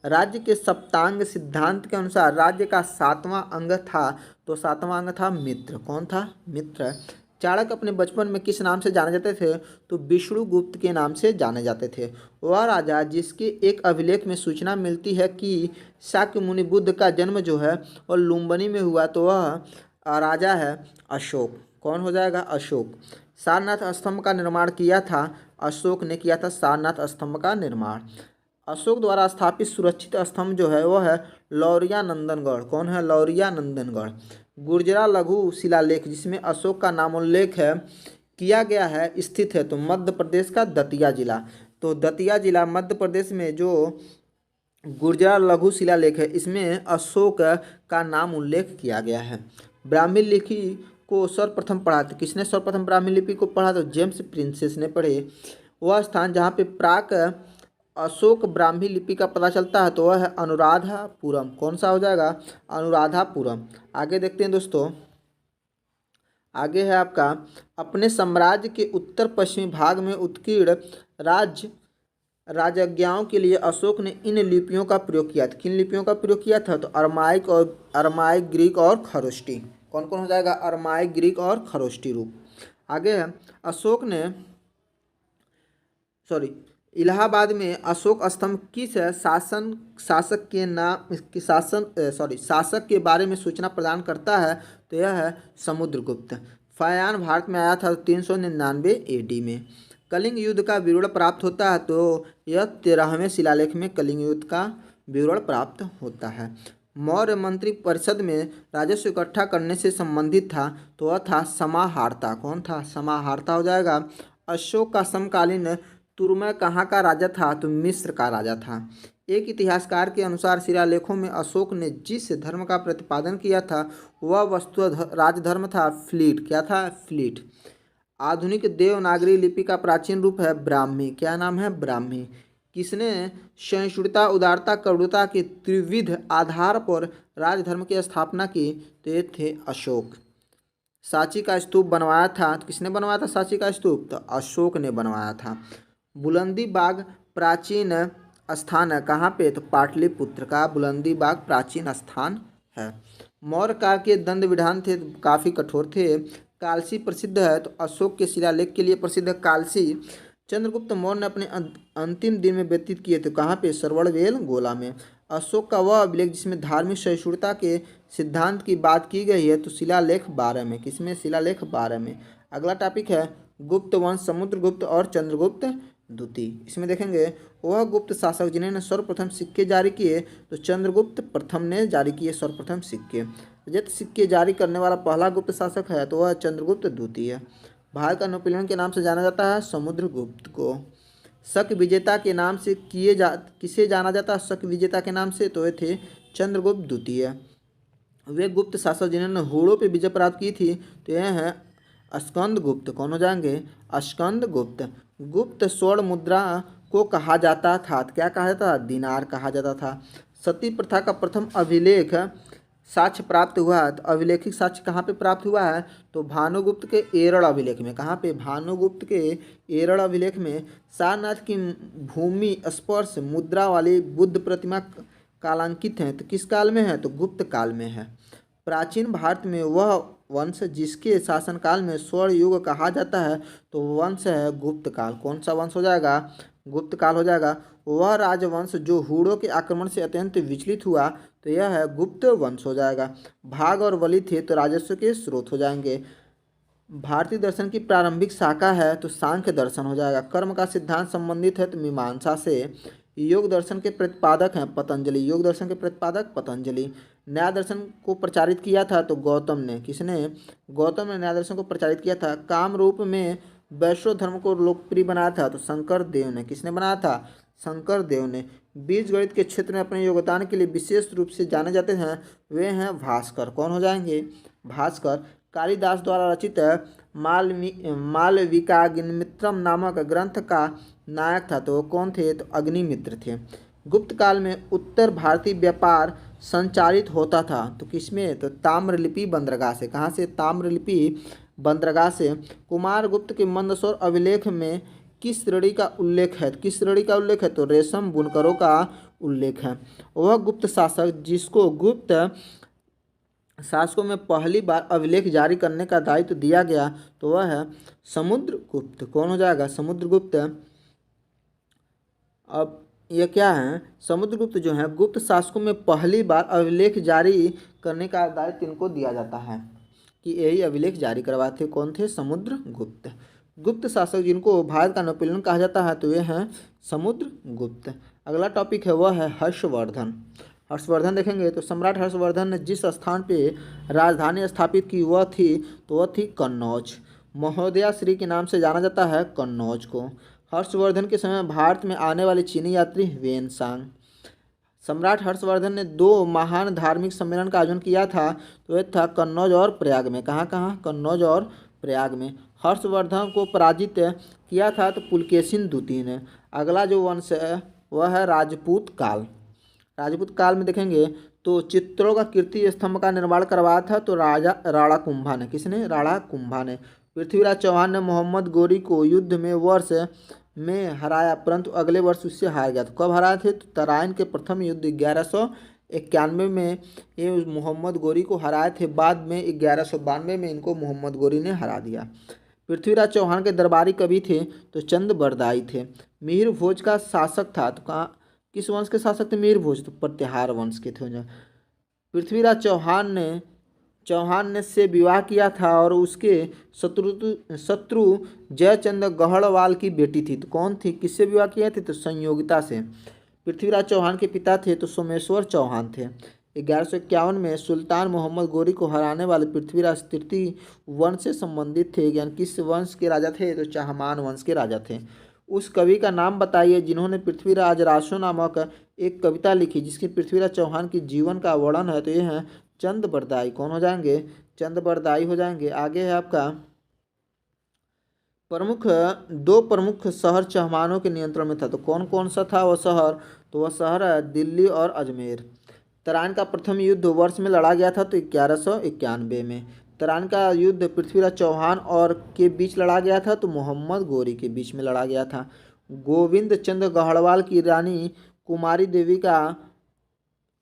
राज्य के सप्तांग सिद्धांत के अनुसार राज्य का सातवां अंग था तो सातवां अंग था मित्र। कौन था? मित्र। चाणक्य अपने बचपन में किस नाम से जाने जाते थे? तो विष्णुगुप्त के नाम से जाने जाते थे। वह राजा जिसके एक अभिलेख में सूचना मिलती है कि शाक्य मुनि बुद्ध का जन्म जो है और लुम्बिनी में हुआ तो वह राजा है अशोक। कौन हो जाएगा? अशोक। सारनाथ स्तंभ का निर्माण किया था अशोक ने किया था सारनाथ स्तंभ का निर्माण। अशोक द्वारा स्थापित सुरक्षित स्तंभ जो है वह है लौरिया नंदनगढ़। कौन है? लौरिया नंदनगढ़। गुर्जरा लघु शिलालेख जिसमें अशोक का नामोल्लेख है किया गया है स्थित है तो मध्य प्रदेश का दतिया जिला। तो दतिया जिला मध्य प्रदेश में जो गुर्जरा लघु शिलालेख है इसमें अशोक का नाम उल्लेख किया गया है। ब्राह्मी लिपि को सर्वप्रथम पढ़ा था किसने? सर्वप्रथम ब्राह्मी लिपि को पढ़ा तो जेम्स प्रिंसेस ने पढ़े। वह स्थान जहाँ पे प्राक अशोक ब्राह्मी लिपि का पता चलता है तो वह है अनुराधापुरम। कौन सा हो जाएगा? अनुराधापुरम। आगे देखते हैं दोस्तों, आगे है आपका अपने साम्राज्य के उत्तर पश्चिमी भाग में उत्कीर्ण राजज्ञाओं के लिए अशोक ने इन लिपियों का प्रयोग किया था। किन लिपियों का प्रयोग किया था? तो अरमाइक, ग्रीक और खरोष्टी। कौन कौन हो जाएगा? अरमाइक, ग्रीक और खरोष्टी रूप। आगे है अशोक ने इलाहाबाद में अशोक स्तंभ किस शासक के बारे में सूचना प्रदान करता है? तो यह है समुद्रगुप्त। फायान भारत में आया था 399 AD में। कलिंग युद्ध का विवरण प्राप्त होता है तो यह 13वें शिलालेख में कलिंग युद्ध का विवरण प्राप्त होता है। मौर्य मंत्री परिषद में राजस्व इकट्ठा करने से संबंधित था तो वह था समाहर्ता। कौन था? समाहर्ता हो जाएगा। अशोक का समकालीन तुर्मै कहाँ का राजा था? तो मिस्र का राजा था। एक इतिहासकार के अनुसार शिलालेखों में अशोक ने जिस धर्म का प्रतिपादन किया था वह वस्तुतः राजधर्म था फ्लीट। क्या था? फ्लीट। आधुनिक देवनागरी लिपि का प्राचीन रूप है ब्राह्मी। क्या नाम है? ब्राह्मी। किसने सहिष्णुता, उदारता, करुणता के त्रिविध आधार पर राजधर्म की स्थापना की? तो ये थे अशोक। सांची का स्तूप बनवाया था तो किसने बनवाया था सांची का स्तूप? तो अशोक ने बनवाया था। बुलंदी बाग प्राचीन स्थान है कहाँ पे? तो पाटलिपुत्र का बुलंदी बाग प्राचीन स्थान है। मौर्य काल के दंड विधान थे काफ़ी कठोर थे। कालसी प्रसिद्ध है तो अशोक के शिलालेख के लिए प्रसिद्ध है कालसी। चंद्रगुप्त मौर्य ने अपने अंतिम दिन में व्यतीत किए थे कहाँ पे? सरवणवेल गोला में। अशोक का वह अभिलेख जिसमें धार्मिक सहिष्णुता के सिद्धांत की बात की गई है तो शिलालेख 12 में। किसमें? शिलालेख 12 में। अगला टॉपिक है गुप्त वंश, समुद्रगुप्त और चंद्रगुप्त द्वितीय। इसमें देखेंगे वह गुप्त शासक जिन्होंने सर्वप्रथम सिक्के जारी किए तो चंद्रगुप्त प्रथम ने जारी किए सर्वप्रथम सिक्के। रजत सिक्के जारी करने वाला पहला गुप्त शासक है तो वह चंद्रगुप्त द्वितीय। भारत का नेपोलियन के नाम से जाना जाता है समुद्रगुप्त को। शक विजेता के नाम से किसे जाना जाता है? शक विजेता के नाम से तो ये थे चंद्रगुप्त द्वितीय। वे गुप्त शासक जिन्होंने होड़ों पर विजय प्राप्त की थी तो यह है स्कंदगुप्त। कौन हो जाएंगे? स्कंदगुप्त। गुप्त स्वर्ण मुद्रा को कहा जाता था तो क्या कहा जाता था? दिनार कहा जाता था। सती प्रथा का प्रथम अभिलेख साक्ष्य प्राप्त हुआ तो अभिलेखिक साक्ष्य कहाँ पे प्राप्त हुआ है? तो भानुगुप्त के एरड़ अभिलेख में। कहाँ पे? भानुगुप्त के एरड़ अभिलेख में। सारनाथ की भूमि स्पर्श मुद्रा वाली बुद्ध प्रतिमा कालांकित है तो किस काल में है? तो गुप्त काल में है। प्राचीन भारत में वह वंश जिसके शासनकाल में स्वर्ण युग कहा जाता है तो वंश है गुप्त काल। कौन सा वंश हो जाएगा? गुप्त काल हो जाएगा। वह राजवंश जो हुड़ों के आक्रमण से अत्यंत विचलित हुआ तो यह है गुप्त वंश हो जाएगा। भाग और बलि थे तो राजस्व के स्रोत हो जाएंगे। भारतीय दर्शन की प्रारंभिक शाखा है तो सांख्य दर्शन हो जाएगा। कर्म का सिद्धांत संबंधित है तो मीमांसा से। योग दर्शन के प्रतिपादक हैं पतंजलि। योग दर्शन के प्रतिपादक पतंजलि। नया दर्शन को प्रचारित किया था तो गौतम ने। किसने? गौतम ने नया दर्शन को प्रचारित किया था। काम रूप में वैष्णव धर्म को लोकप्रिय बनाया था तो शंकर देव ने। किसने बनाया था? शंकर देव ने। बीज गणित के क्षेत्र में अपने योगदान के लिए विशेष रूप से जाने जाते हैं वे हैं भास्कर। कौन हो जाएंगे? भास्कर। कालिदास द्वारा रचित मालविकाग्निमित्रम नामक ग्रंथ का नायक था तो वो कौन थे? तो अग्निमित्र थे। गुप्त काल में उत्तर भारतीय व्यापार संचालित होता था तो किसमें? तो ताम्रलिपि बंदरगाह से। कहाँ से? ताम्रलिपि बंदरगाह से। कुमार गुप्त के मंदसौर अभिलेख में किस श्रेणी का उल्लेख है? किस श्रेणी का उल्लेख है? तो रेशम बुनकरों का उल्लेख है। वह गुप्त शासक जिसको गुप्त शासकों में पहली बार अभिलेख जारी करने का दायित्व दिया गया तो वह है समुद्रगुप्त। कौन हो जाएगा? समुद्रगुप्त। अब ये क्या है? समुद्रगुप्त जो है गुप्त शासकों में पहली बार अभिलेख जारी करने का दायित्व इनको दिया जाता है कि यही अभिलेख जारी करवाए थे। कौन थे? समुद्रगुप्त। गुप्त शासक जिनको भारत का नेपोलियन कहा जाता है तो ये हैं समुद्रगुप्त। अगला टॉपिक है वह है हर्षवर्धन। हर्षवर्धन देखेंगे तो सम्राट हर्षवर्धन ने जिस स्थान पे राजधानी स्थापित की वह थी कन्नौज। महोदया श्री के नाम से जाना जाता है कन्नौज को। हर्षवर्धन के समय भारत में आने वाले चीनी यात्री वेनसांग। सम्राट हर्षवर्धन ने 2 महान धार्मिक सम्मेलन का आयोजन किया था तो यह था कन्नौज और प्रयाग में। कहाँ कहाँ? कन्नौज और प्रयाग में। हर्षवर्धन को पराजित किया था तो पुलकेशिन द्वितीय ने। अगला जो वंश है वह है राजपूत काल। राजपूत काल में देखेंगे तो चित्रों का कीर्ति स्तंभ का निर्माण करवाया था तो राजा राणा कुंभा ने। किसने? राणा कुंभा ने। पृथ्वीराज चौहान ने मोहम्मद गोरी को युद्ध में वर्ष में हराया परंतु अगले वर्ष उससे हार गया। तो कब हराए थे? तो तराइन के प्रथम युद्ध 1191 में ये मोहम्मद गोरी को हराए थे। बाद में 1192 में इनको मोहम्मद गोरी ने हरा दिया। पृथ्वीराज चौहान के दरबारी कवि थे तो चंद बरदाई थे। मिहिर भोज का शासक था तो कहाँ किस वंश के शासक थे? मिहिर भोज। तो प्रत्याहार वंश के थे। पृथ्वीराज चौहान ने से विवाह किया था और उसके शत्रु जयचंद गढ़वाल की बेटी थी। तो कौन थी? किससे विवाह किया थे? तो संयोगिता से। पृथ्वीराज चौहान के पिता थे तो सोमेश्वर चौहान थे। 1151 में सुल्तान मोहम्मद गोरी को हराने वाले पृथ्वीराज तृतीय वंश से संबंधित थे। यानी किस वंश के राजा थे? तो चाहमान वंश के राजा थे। उस कवि का नाम बताइए जिन्होंने पृथ्वीराज रासो नामक एक कविता लिखी जिसकी पृथ्वीराज चौहान की जीवन का वर्णन है। तो ये हैं चंद बरदाई। कौन हो जाएंगे? चंद बरदाई हो जाएंगे। आगे है आपका दो प्रमुख शहर चौहानों के नियंत्रण में था तो कौन कौन सा था वह शहर? तो वह शहर है दिल्ली और अजमेर। तराइन का प्रथम युद्ध वर्ष में लड़ा गया था तो 1191 में। तराइन का युद्ध पृथ्वीराज चौहान और के बीच लड़ा गया था तो मोहम्मद गोरी के बीच में लड़ा गया था। गोविंद चंद गढ़वाल की रानी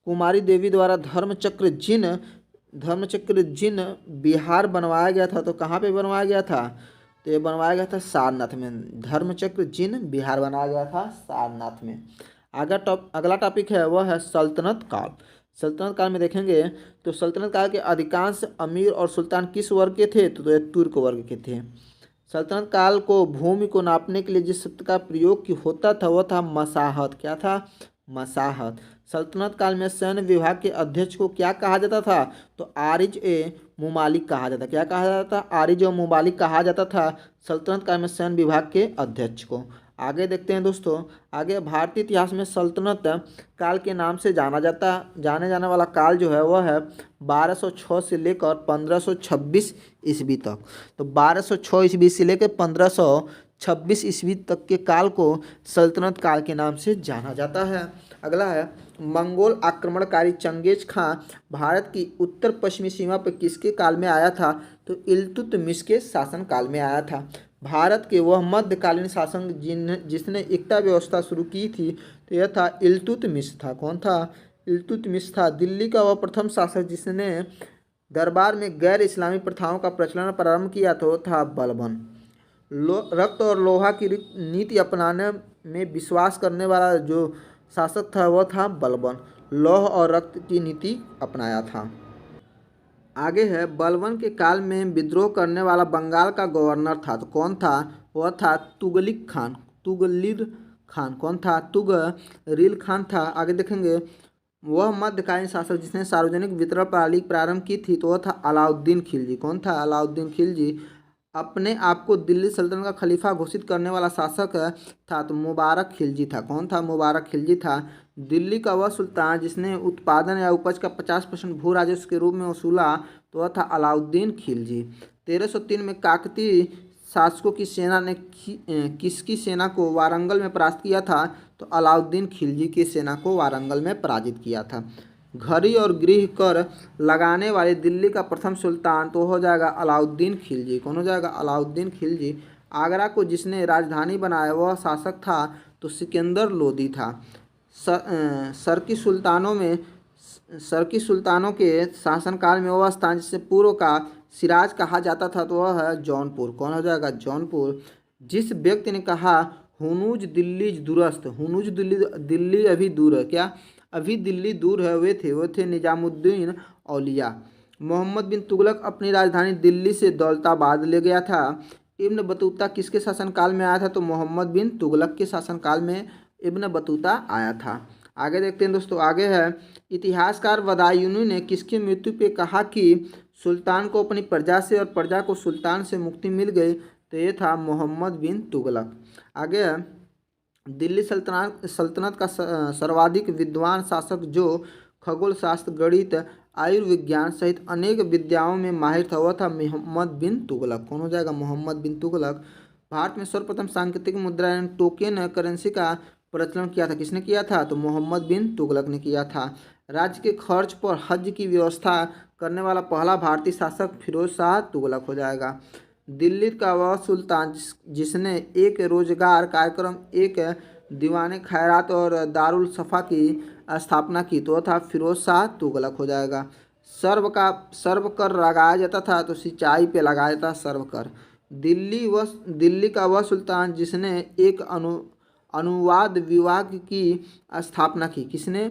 कुमारी देवी द्वारा धर्मचक्र जिन बिहार बनवाया गया था तो कहाँ पे बनवाया गया था? तो ये बनवाया गया था सारनाथ में। धर्मचक्र जिन बिहार बनाया गया था सारनाथ में। अगला टॉपिक है वह है सल्तनत काल। सल्तनत काल में देखेंगे तो सल्तनत काल के अधिकांश अमीर और सुल्तान किस वर्ग के थे? तो ये तुर्क वर्ग के थे। सल्तनत काल को भूमि को नापने के लिए जिस शब्द का प्रयोग होता था वह था मसाहत। क्या था? मसाहत। सल्तनत काल में सैन्य विभाग के अध्यक्ष को क्या कहा जाता था? तो आरिज ए मुमालिक कहा जाता। क्या कहा जाता था? आरिज ए मुमालिक कहा जाता था सल्तनत काल में सैन्य विभाग के अध्यक्ष को। आगे देखते हैं दोस्तों। आगे भारतीय इतिहास में सल्तनत काल के नाम से जाने जाने वाला काल जो है वह है 1206 से लेकर 1526 ईस्वी तक। तो 1206 ईस्वी से लेकर 1526 ईस्वी तक के काल को सल्तनत काल के नाम से जाना जाता है। अगला है मंगोल आक्रमणकारी चंगेज खां भारत की उत्तर पश्चिमी सीमा पर किसके काल में आया था? तो इल्तुतमिश के शासन काल में आया था। भारत के वह मध्यकालीन शासक जिसने एकता व्यवस्था शुरू की थी तो यह था इल्तुतमिश था। कौन था? इल्तुतमिश था। दिल्ली का वह प्रथम शासक जिसने दरबार में गैर इस्लामी प्रथाओं का प्रचलन प्रारंभ किया तो वह था बलबन। रक्त और लोहा की नीति अपनाने में विश्वास करने वाला जो शासक था वह था बलबन। लौह और रक्त की नीति अपनाया था। आगे है बलबन के काल में विद्रोह करने वाला बंगाल का गवर्नर था तो कौन था? वह था तुगलिक खान। कौन था? तुगरिल खान था। आगे देखेंगे वह मध्यकालीन शासक जिसने सार्वजनिक वितरण प्रणाली प्रारंभ की थी तो वह था अलाउद्दीन खिलजी। कौन था? अलाउद्दीन खिलजी। अपने आप को दिल्ली सल्तनत का खलीफा घोषित करने वाला शासक था तो मुबारक खिलजी था। कौन था? मुबारक खिलजी था। दिल्ली का वह सुल्तान जिसने उत्पादन या उपज का 50% भू राजस्व के रूप में वसूला तो वह था अलाउद्दीन खिलजी। 1303 में काकतीय शासकों की सेना ने किसकी सेना को वारंगल में परास्त किया था? तो अलाउद्दीन खिलजी की सेना को वारंगल में पराजित किया था। घड़ी और गृह कर लगाने वाले दिल्ली का प्रथम सुल्तान तो हो जाएगा अलाउद्दीन खिलजी। कौन हो जाएगा? अलाउद्दीन खिलजी। आगरा को जिसने राजधानी बनाया वह शासक था तो सिकंदर लोदी था। शर्की सुल्तानों के शासनकाल में वह स्थान जिसे पूर्व का सिराज कहा जाता था तो वह है जौनपुर। कौन हो जाएगा? जौनपुर। जिस व्यक्ति ने कहा हुनूज दिल्ली दुरस्त, हुनूज दिल्ली अभी दूर है, क्या अभी दिल्ली दूर है, वो थे निजामुद्दीन औलिया। मोहम्मद बिन तुगलक अपनी राजधानी दिल्ली से दौलताबाद ले गया था। इब्न बतूता किसके शासनकाल में आया था? तो मोहम्मद बिन तुगलक के शासनकाल में इब्न बतूता आया था। आगे देखते हैं दोस्तों, आगे है इतिहासकार बदायूनी ने किसकी मृत्यु पे कहा कि सुल्तान को अपनी प्रजा से और प्रजा को सुल्तान से मुक्ति मिल गई? तो ये था मोहम्मद बिन तुगलक। आगे है दिल्ली सल्तनत का सर्वाधिक विद्वान शासक जो खगोल शास्त्र, गणित, आयुर्विज्ञान सहित अनेक विद्याओं में माहिर था वह था मोहम्मद बिन तुगलक। कौन हो जाएगा? मोहम्मद बिन तुगलक। भारत में सर्वप्रथम सांकेतिक मुद्रा यानी टोकन करेंसी का प्रचलन किया था। किसने किया था? तो मोहम्मद बिन तुगलक ने किया था। राज्य के खर्च पर हज की व्यवस्था करने वाला पहला भारतीय शासक फिरोज शाह तुगलक हो जाएगा। दिल्ली का वह सुल्तान जिसने एक रोजगार कार्यक्रम, एक दीवाने खैरात और दारुल सफ़ा की स्थापना की तो वह था फिरोज शाह तुगलक हो जाएगा। सर्व कर लगाया जाता था तो सिंचाई पे लगाया जाता सर्व कर। दिल्ली का वह सुल्तान जिसने एक अनुवाद विभाग की स्थापना की। किसने?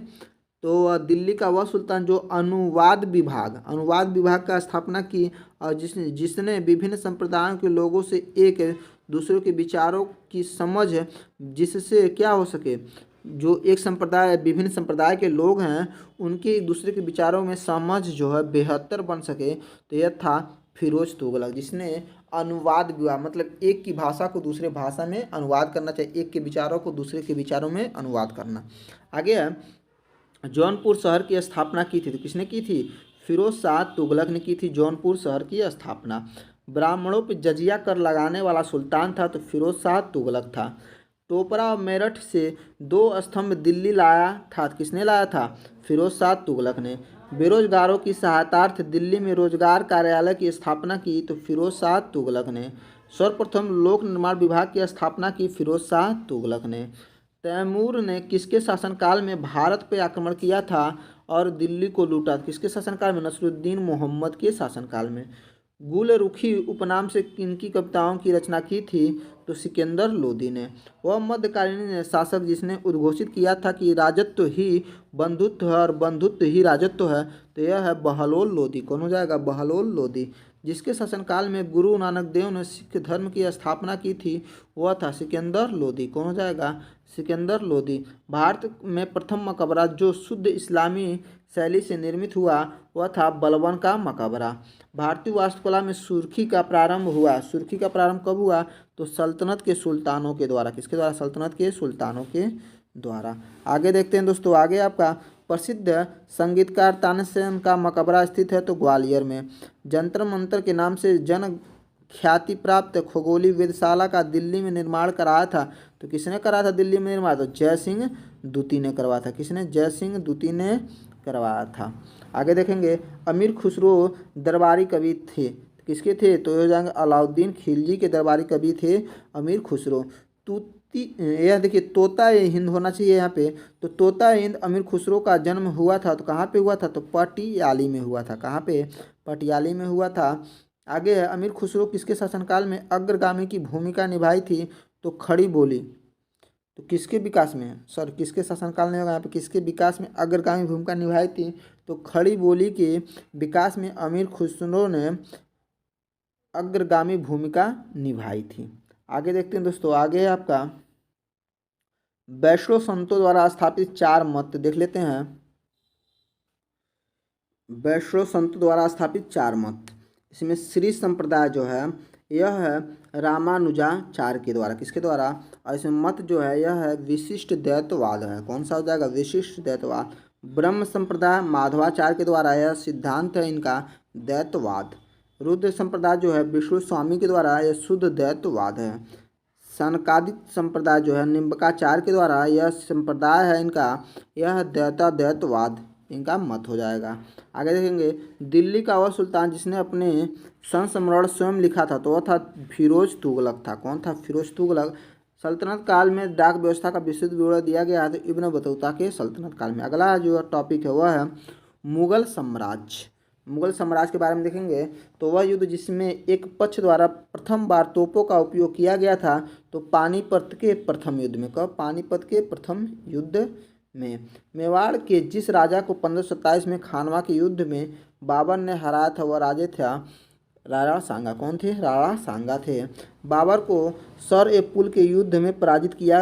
तो दिल्ली का वह सुल्तान जो अनुवाद विभाग का स्थापना की और जिसने विभिन्न संप्रदायों के लोगों से एक दूसरे के विचारों की समझ, जिससे क्या हो सके, जो एक संप्रदाय विभिन्न संप्रदाय के लोग हैं उनके एक दूसरे के विचारों में समझ जो है बेहतर बन सके तो यह था फिरोज तुगलक, जिसने अनुवाद विभाग मतलब एक की भाषा को दूसरे भाषा में अनुवाद करना चाहिए, एक के विचारों को दूसरे के विचारों में अनुवाद करना। आगे है जौनपुर शहर की स्थापना की थी तो किसने की थी? फिरोज शाह तुगलक ने की थी जौनपुर शहर की स्थापना। ब्राह्मणों पर जजिया कर लगाने वाला सुल्तान था तो फिरोज शाह तुगलक था। टोपरा मेरठ से 2 स्तंभ दिल्ली लाया था, किसने लाया था? फिरोज शाह तुगलक ने। बेरोजगारों की सहायतार्थ दिल्ली में रोजगार कार्यालय की स्थापना की तो फिरोज शाह तुगलक ने। सर्वप्रथम लोक निर्माण विभाग की स्थापना की फिरोज शाह तुगलक ने। तैमूर ने किसके शासनकाल में भारत पर आक्रमण किया था और दिल्ली को लूटा? किसके शासनकाल में? नसरुद्दीन मोहम्मद के शासनकाल में। गुलरुखी उपनाम से किनकी कविताओं की रचना की थी? तो सिकंदर लोदी ने। वह मध्यकालीन शासक जिसने उद्घोषित किया था कि राजत्व ही बंधुत्व है और बंधुत्व ही राजत्व है तो यह है बहलोल लोदी। कौन हो जाएगा? बहलोल लोदी। जिसके शासनकाल में गुरु नानक देव ने सिख धर्म की स्थापना की थी वह था सिकंदर लोदी। कौन हो जाएगा? सिकंदर लोदी। भारत में प्रथम मकबरा जो शुद्ध इस्लामी शैली से निर्मित हुआ वह था बलबन का मकबरा। भारतीय वास्तुकला में सुर्खी का प्रारंभ हुआ। सुर्खी का प्रारंभ कब हुआ? तो सल्तनत के सुल्तानों के द्वारा। किसके द्वारा? सल्तनत के सुल्तानों के द्वारा। आगे देखते हैं दोस्तों, आगे आपका प्रसिद्ध संगीतकार तानसेन का मकबरा स्थित है तो ग्वालियर में। जंतर मंतर के नाम से जन ख्याति प्राप्त खगोलीय वेधशाला का दिल्ली में निर्माण कराया था तो किसने कराया था दिल्ली में निर्माण? तो जय सिंह दूती ने करवाया था। किसने? जय सिंह दूती ने करवाया था। आगे देखेंगे अमीर खुसरो दरबारी कवि थे, किसके थे? तो हो जाएंगे अलाउद्दीन खिलजी के दरबारी कवि थे अमीर खुसरो। यह देखिए तोता हिंद होना चाहिए यहाँ पे, तो तोता हिंद अमीर खुसरो का जन्म हुआ था तो कहाँ पे हुआ था? तो पटियाली में हुआ था। कहाँ पे? पटियाली में हुआ था। आगे है अमीर खुसरो किसके शासनकाल में अग्रगामी की भूमिका निभाई थी? तो खड़ी बोली। तो किसके विकास में सर किसके शासनकाल में होगा यहाँ पे? किसके विकास में अग्रगामी भूमिका निभाई थी? तो खड़ी बोली के विकास में अमीर खुसरो ने अग्रगामी भूमिका निभाई थी। आगे देखते हैं दोस्तों, आगे है आपका वैष्णव संतों द्वारा स्थापित 4 मत देख लेते हैं। वैष्णव संतों द्वारा स्थापित 4 मत। इसमें श्री संप्रदाय जो है यह है रामानुजाचार्य के द्वारा, किसके द्वारा, और इसमें मत जो है यह है विशिष्ट द्वैतवाद है। कौन सा हो जाएगा, विशिष्ट द्वैतवाद। ब्रह्म संप्रदाय माधवाचार्य के द्वारा, यह सिद्धांत है इनका द्वैतवाद। रुद्र संप्रदाय जो है विष्णु स्वामी के द्वारा, यह शुद्ध द्वैतवाद है। सनकादिक संप्रदाय जो है निम्बकाचार्य के द्वारा, यह संप्रदाय है इनका, यह द्वैतवाद इनका मत हो जाएगा। आगे देखेंगे दिल्ली का वह सुल्तान जिसने अपने संस्मरण स्वयं लिखा था, तो वह था फिरोज तुगलक था। कौन था, फिरोज तुगलक। सल्तनत काल में डाक व्यवस्था का विस्तृत विवरण दिया गया है तो इब्न बतूता के सल्तनत काल में। अगला जो टॉपिक है वह है मुगल साम्राज्य। मुगल साम्राज्य के बारे में देखेंगे तो वह युद्ध जिसमें एक पक्ष द्वारा प्रथम बार तोपों का उपयोग किया गया था, तो पानीपत के प्रथम युद्ध में। कब, पानीपत के प्रथम युद्ध में। मेवाड़ के जिस राजा को 1527 में खानवा के युद्ध में बाबर ने हराया था वह राजे था राणा सांगा। कौन थे, राणा सांगा थे। बाबर को सर ए पुल के युद्ध में पराजित किया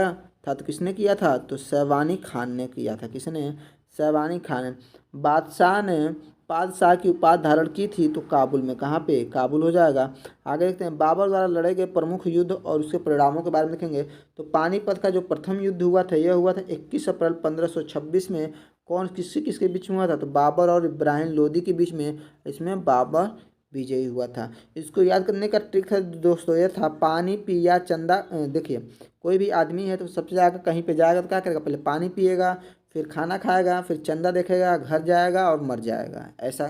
था, तो किसने किया था, तो शैबानी खान ने किया था। किसने, शैबानी खान। बादशाह ने पादशाह की उपाधि धारण की थी, तो काबुल में। कहाँ पे, काबुल हो जाएगा। आगे देखते हैं बाबर द्वारा लड़े गए प्रमुख युद्ध और उसके परिणामों के बारे में देखेंगे। तो पानीपत का जो प्रथम युद्ध हुआ था यह हुआ था 21 अप्रैल 1526 में। कौन, किसके बीच में हुआ था, तो बाबर और इब्राहिम लोदी के बीच में। इसमें बाबर विजयी हुआ था। इसको याद करने का ट्रिक है दोस्तों, यह था पानी पिया चंदा। देखिए कोई भी आदमी है तो सबसे जाएगा कहीं पे जाएगा तो क्या करेगा, पहले पानी पिएगा, फिर खाना खाएगा, फिर चंदा देखेगा, घर जाएगा और मर जाएगा। ऐसा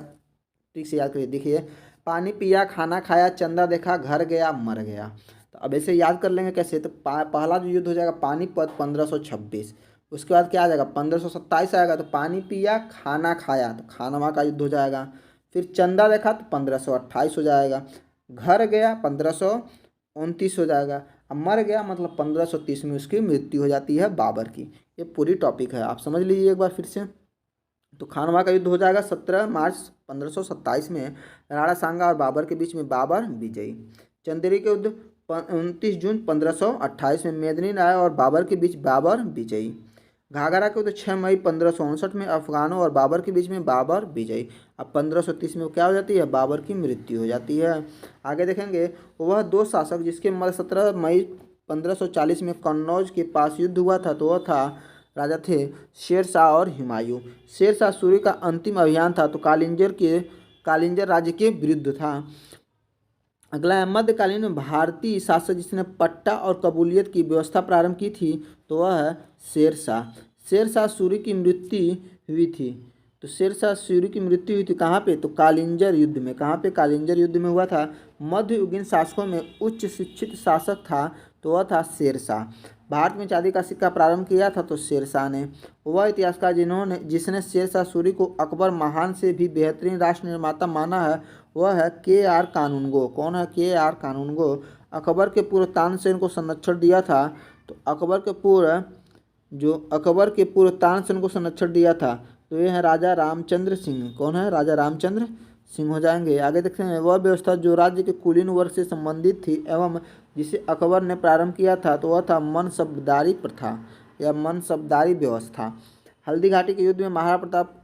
ठीक से याद करिए। देखिए पानी पिया, खाना खाया, चंदा देखा, घर गया, मर गया। तो अब ऐसे याद कर लेंगे कैसे, तो पहला जो युद्ध हो जाएगा पानीपत 1526। उसके बाद क्या आ जाएगा, 1527 आएगा, तो पानी पिया, खाना खाया, तो खानवा का युद्ध हो जाएगा। फिर चंदा देखा तो 1528 हो जाएगा। घर गया 1529 हो जाएगा। अब मर गया मतलब 1530 में उसकी मृत्यु हो जाती है बाबर की। ये पूरी टॉपिक है, आप समझ लीजिए एक बार फिर से। तो खानवा का युद्ध हो जाएगा 17 मार्च 1527 में राणा सांगा और बाबर के बीच में, बाबर विजयी। चंदेरी के युद्ध 29 जून 1528 में मेदिनी राय और बाबर के बीच, बाबर विजयी। घाघरा के युद्ध 6 मई 1559 में अफगानों और बाबर के बीच में, बाबर विजयी। अब 1530 में क्या हो जाती है, बाबर की मृत्यु हो जाती है। आगे देखेंगे वह दो शासक जिसके मध्य 17 मई 1540 में कन्नौज के पास युद्ध हुआ था, तो वह था राजा थे शेर शाह और हुमायूं। शेर शाह सूरी का अंतिम अभियान था, तो कालिंजर राज्य के विरुद्ध था। अगला है मध्यकालीन में भारतीय शासक जिसने पट्टा और कबूलियत की व्यवस्था प्रारंभ की थी, तो वह है शेर शाह। शेर शाह सूरी की मृत्यु हुई थी, तो शेर शाह सूरी की मृत्यु हुई थी कहाँ पे, तो कालिंजर युद्ध में। कहाँ पे, कालिंजर युद्ध में हुआ था। मध्ययुगीन शासकों में उच्च शिक्षित शासक था, तो वह था शेर शाह। भारत में चांदी का सिक्का प्रारंभ किया था, तो शेर शाह ने। वह इतिहासकार जिसने शेर शाह सूरी को अकबर महान से भी बेहतरीन राष्ट्र निर्माता माना है, वह है के.आर. कानूनगो। कौन है, के.आर. कानूनगो। अकबर के पूर्व तानसेन को संरक्षण दिया था, तो अकबर के पूर्व तानसेन को संरक्षण दिया था, तो ये है राजा रामचंद्र सिंह। कौन है, राजा रामचंद्र सिंह हो जाएंगे। आगे देखते हैं वह व्यवस्था जो राज्य के कुलीन वर्ग से संबंधित थी एवं जिसे अकबर ने प्रारंभ किया था, तो वह था मनसबदारी प्रथा या मनसबदारी व्यवस्था। हल्दी घाटी के युद्ध में महाराणा प्रताप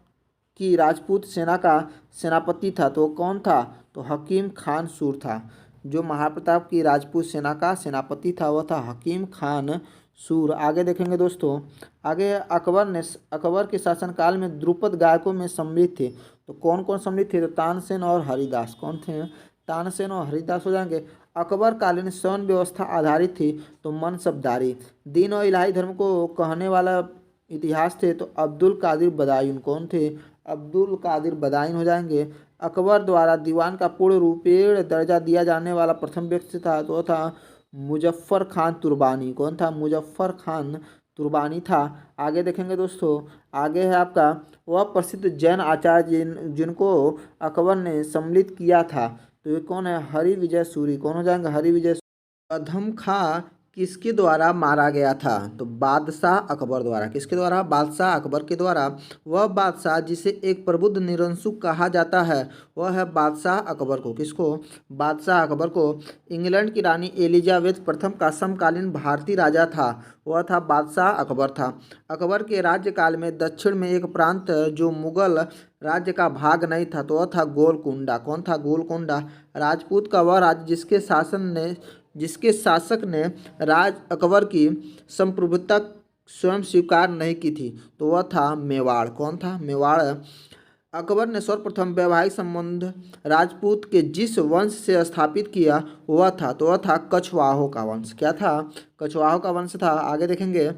की राजपूत सेना का सेनापति था, तो कौन था, तो हकीम खान सूर था। जो महाराणा प्रताप की राजपूत सेना का सेनापति था वह था हकीम खान सूर। आगे देखेंगे दोस्तों, आगे अकबर के शासनकाल में द्रुपद गायकों में सम्मिलित थे, तो कौन कौन सम्मिलित थे, तो तानसेन और हरिदास। कौन थे, तानसेन और हरिदास हो जाएंगे। अकबर कालीन सैन्य व्यवस्था आधारित थी, तो मनसबदारी। दीन और इलाही धर्म को कहने वाला इतिहास थे, तो अब्दुल कादिर बदायून। कौन थे, अब्दुल कादिर बदायून हो जाएंगे। अकबर द्वारा दीवान का पूर्ण रूपेण दर्जा दिया जाने वाला प्रथम व्यक्ति था, तो वह था मुजफ्फर खान तुर्बानी। कौन था, मुजफ्फर खान तुर्बानी था। आगे देखेंगे दोस्तों, आगे है आपका वह प्रसिद्ध जैन आचार्य जिनको अकबर ने सम्मिलित किया था, तो ये कौन है, हरि विजय सूरी। कौन हो जाएंगे, हरि विजय। अधम खां किसके द्वारा मारा गया था? तो बादशाह अकबर द्वारा। किसके द्वारा? बादशाह अकबर के द्वारा। वह बादशाह जिसे एक प्रबुद्ध निरंकुश कहा जाता है वह है बादशाह अकबर को। किसको? बादशाह अकबर को। इंग्लैंड की रानी एलिजाबेथ प्रथम का समकालीन भारतीय राजा था, वह था बादशाह अकबर था। अकबर के राज्यकाल में दक्षिण में एक प्रांत जो मुगल राज्य का भाग नहीं था तो वह था गोलकुंडा। कौन था? गोलकुंडा। राजपूत का वह राज्य जिसके शासक ने राज अकबर की संप्रभुता स्वयं स्वीकार नहीं की थी तो वह था मेवाड़। कौन था? मेवाड़। अकबर ने सर्वप्रथम वैवाहिक संबंध राजपूत के जिस वंश से स्थापित किया वह था कछवाहों का वंश। क्या था? कछवाहों का वंश था। आगे देखेंगे,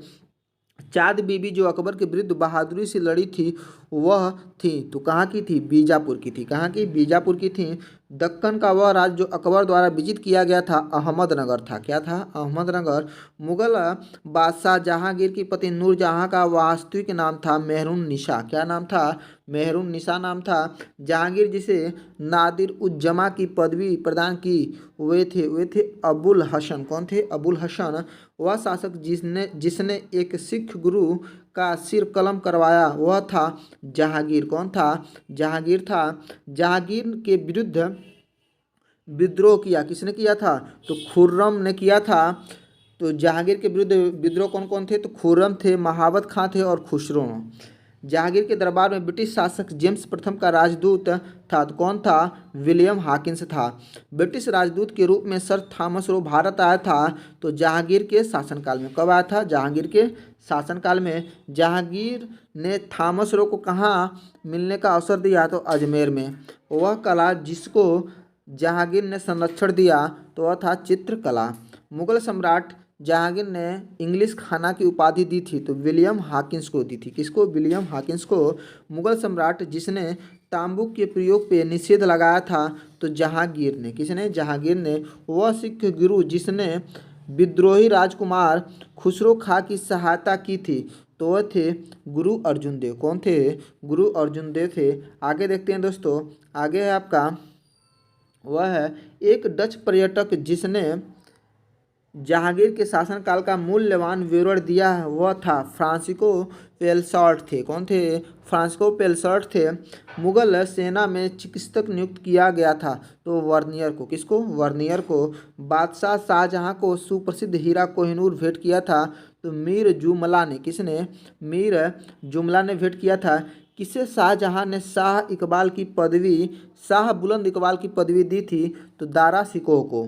चाँद बीबी जो अकबर के विरुद्ध बहादुरी से लड़ी थी वह थी, तो कहाँ की थी? बीजापुर की थी। कहाँ की? बीजापुर की थी। दक्कन का वह राज्य जो अकबर द्वारा विजित किया गया था अहमदनगर था। क्या था? अहमदनगर। मुगल बादशाह जहांगीर की पति नूरजहां का वास्तविक नाम था मेहरुन निशा। क्या नाम था? मेहरुन निशा नाम था। जहांगीर जिसे नादिर उज्जमा की पदवी प्रदान की वे थे अबुल हसन। कौन थे? अबुल हसन। वह शासक जिसने एक सिख गुरु का सिर कलम करवाया वह था जहांगीर। कौन था? जहांगीर था। जहांगीर के विरुद्ध विद्रोह किया किसने किया था? तो खुर्रम ने किया था। तो जहांगीर के विरुद्ध विद्रोह कौन कौन थे? तो खुर्रम थे, महाबत खां थे और खुसरो। जहांगीर के दरबार में ब्रिटिश शासक जेम्स प्रथम का राजदूत था, तो कौन था? विलियम हाकिंस था। ब्रिटिश राजदूत के रूप में सर थॉमस रो भारत आया था तो जहांगीर के शासनकाल में। कब आया था? जहांगीर के शासनकाल में। जहांगीर ने थॉमस रो को कहाँ मिलने का अवसर दिया? तो अजमेर में। वह कला जिसको जहांगीर ने संरक्षण दिया तो वह था चित्रकला। मुगल सम्राट जहांगीर ने इंग्लिश खाना की उपाधि दी थी तो विलियम हाकिंस को दी थी। किसको? विलियम हाकिंस को। मुगल सम्राट जिसने तांबू के प्रयोग पे निषेध लगाया था तो जहांगीर ने। किसने? जहांगीर ने। वह सिख गुरु जिसने विद्रोही राजकुमार खुसरो खां की सहायता की थी तो वह थे गुरु अर्जुन देव। कौन थे? गुरु अर्जुन देव थे। आगे देखते हैं दोस्तों, आगे है आपका, वह है एक डच पर्यटक जिसने जहांगीर के शासनकाल का मूल्यवान विवरण दिया है वह था फ्रांसिस्को पेलसॉर्ट थे। कौन थे? फ्रांसिस्को पेलसॉर्ट थे। मुगल सेना में चिकित्सक नियुक्त किया गया था तो वर्नियर को। किसको? वर्नियर को। बादशाह शाहजहां को सुप्रसिद्ध हीरा कोहिनूर भेंट किया था तो मीर जुमला ने। किसने? मीर जुमला ने भेंट किया था। किसे शाहजहां ने शाह बुलंद इकबाल की पदवी दी थी? तो दारा शिकोह को।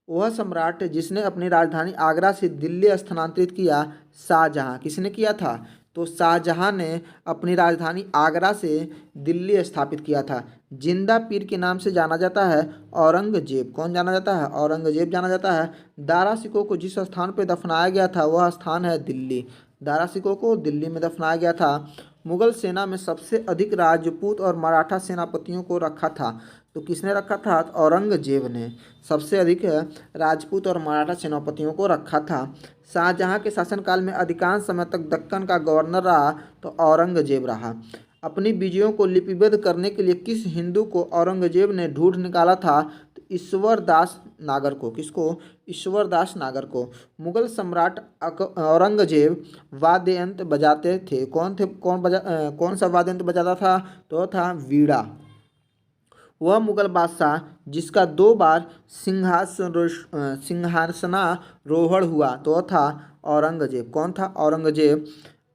वह सम्राट जिसने अपनी राजधानी आगरा से दिल्ली स्थानांतरित किया शाहजहां। किसने किया था? तो शाहजहां ने अपनी राजधानी आगरा से दिल्ली स्थापित किया था। जिंदा पीर के नाम से जाना जाता है औरंगजेब। कौन जाना जाता है? औरंगजेब जाना जाता है। दारा सिकोह को जिस स्थान पर दफनाया गया था वह स्थान है दिल्ली। दारा सिकोह को दिल्ली में दफनाया गया था। मुगल सेना में सबसे अधिक राजपूत और मराठा सेनापतियों को रखा था तो किसने रखा था? तो औरंगजेब ने सबसे अधिक राजपूत और मराठा सेनापतियों को रखा था। शाहजहां के शासनकाल में अधिकांश समय तक दक्कन का गवर्नर रहा तो औरंगजेब रहा। अपनी विजयों को लिपिबद्ध करने के लिए किस हिंदू को औरंगजेब ने ढूंढ निकाला था? तो ईश्वर दास नागर को। किसको? ईश्वर दास नागर को। मुगल सम्राट औरंगजेब वाद्य यंत्र बजाते थे। कौन सा वाद्य यंत्र बजाता था? तो था वीणा। वह मुगल बादशाह जिसका 2 बार सिंहासनारोहण हुआ तो वह था औरंगजेब। कौन था? औरंगजेब।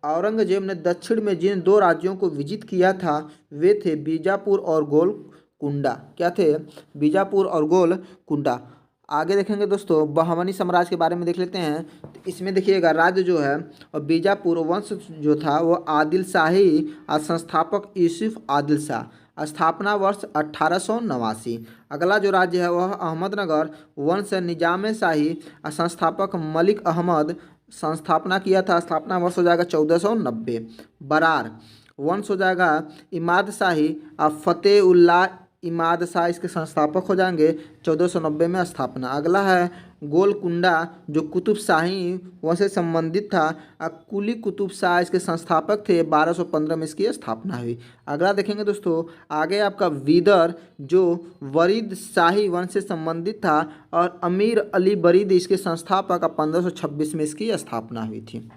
औरंगजेब ने दक्षिण में जिन 2 राज्यों को विजित किया था वे थे बीजापुर और गोलकुंडा। क्या थे? बीजापुर और गोलकुंडा। आगे देखेंगे दोस्तों, बहमनी साम्राज्य के बारे में देख लेते हैं। तो इसमें देखिएगा राज्य जो है और बीजापुर वंश जो था वो आदिल शाही और संस्थापक यूसुफ आदिल शाह। स्थापना वर्ष 1889। अगला जो राज्य है वह अहमदनगर वंश निजाम शाही और संस्थापक मलिक अहमद संस्थापना किया था। स्थापना वर्ष हो जाएगा 1490। बरार वंश हो जाएगा इमाद शाही और फतेह उल्लाह इमाद शाह इसके संस्थापक हो जाएंगे, 1490 में स्थापना। अगला है गोलकुंडा जो कुतुब शाही वंश से संबंधित था। कुली कुतुब शाह इसके संस्थापक थे, 1215 में इसकी स्थापना हुई। अगला देखेंगे दोस्तों, आगे आपका विदर जो वरीद शाही वंश से संबंधित था और अमीर अली बरीद इसके संस्थापक, 1526 में इसकी स्थापना हुई थी।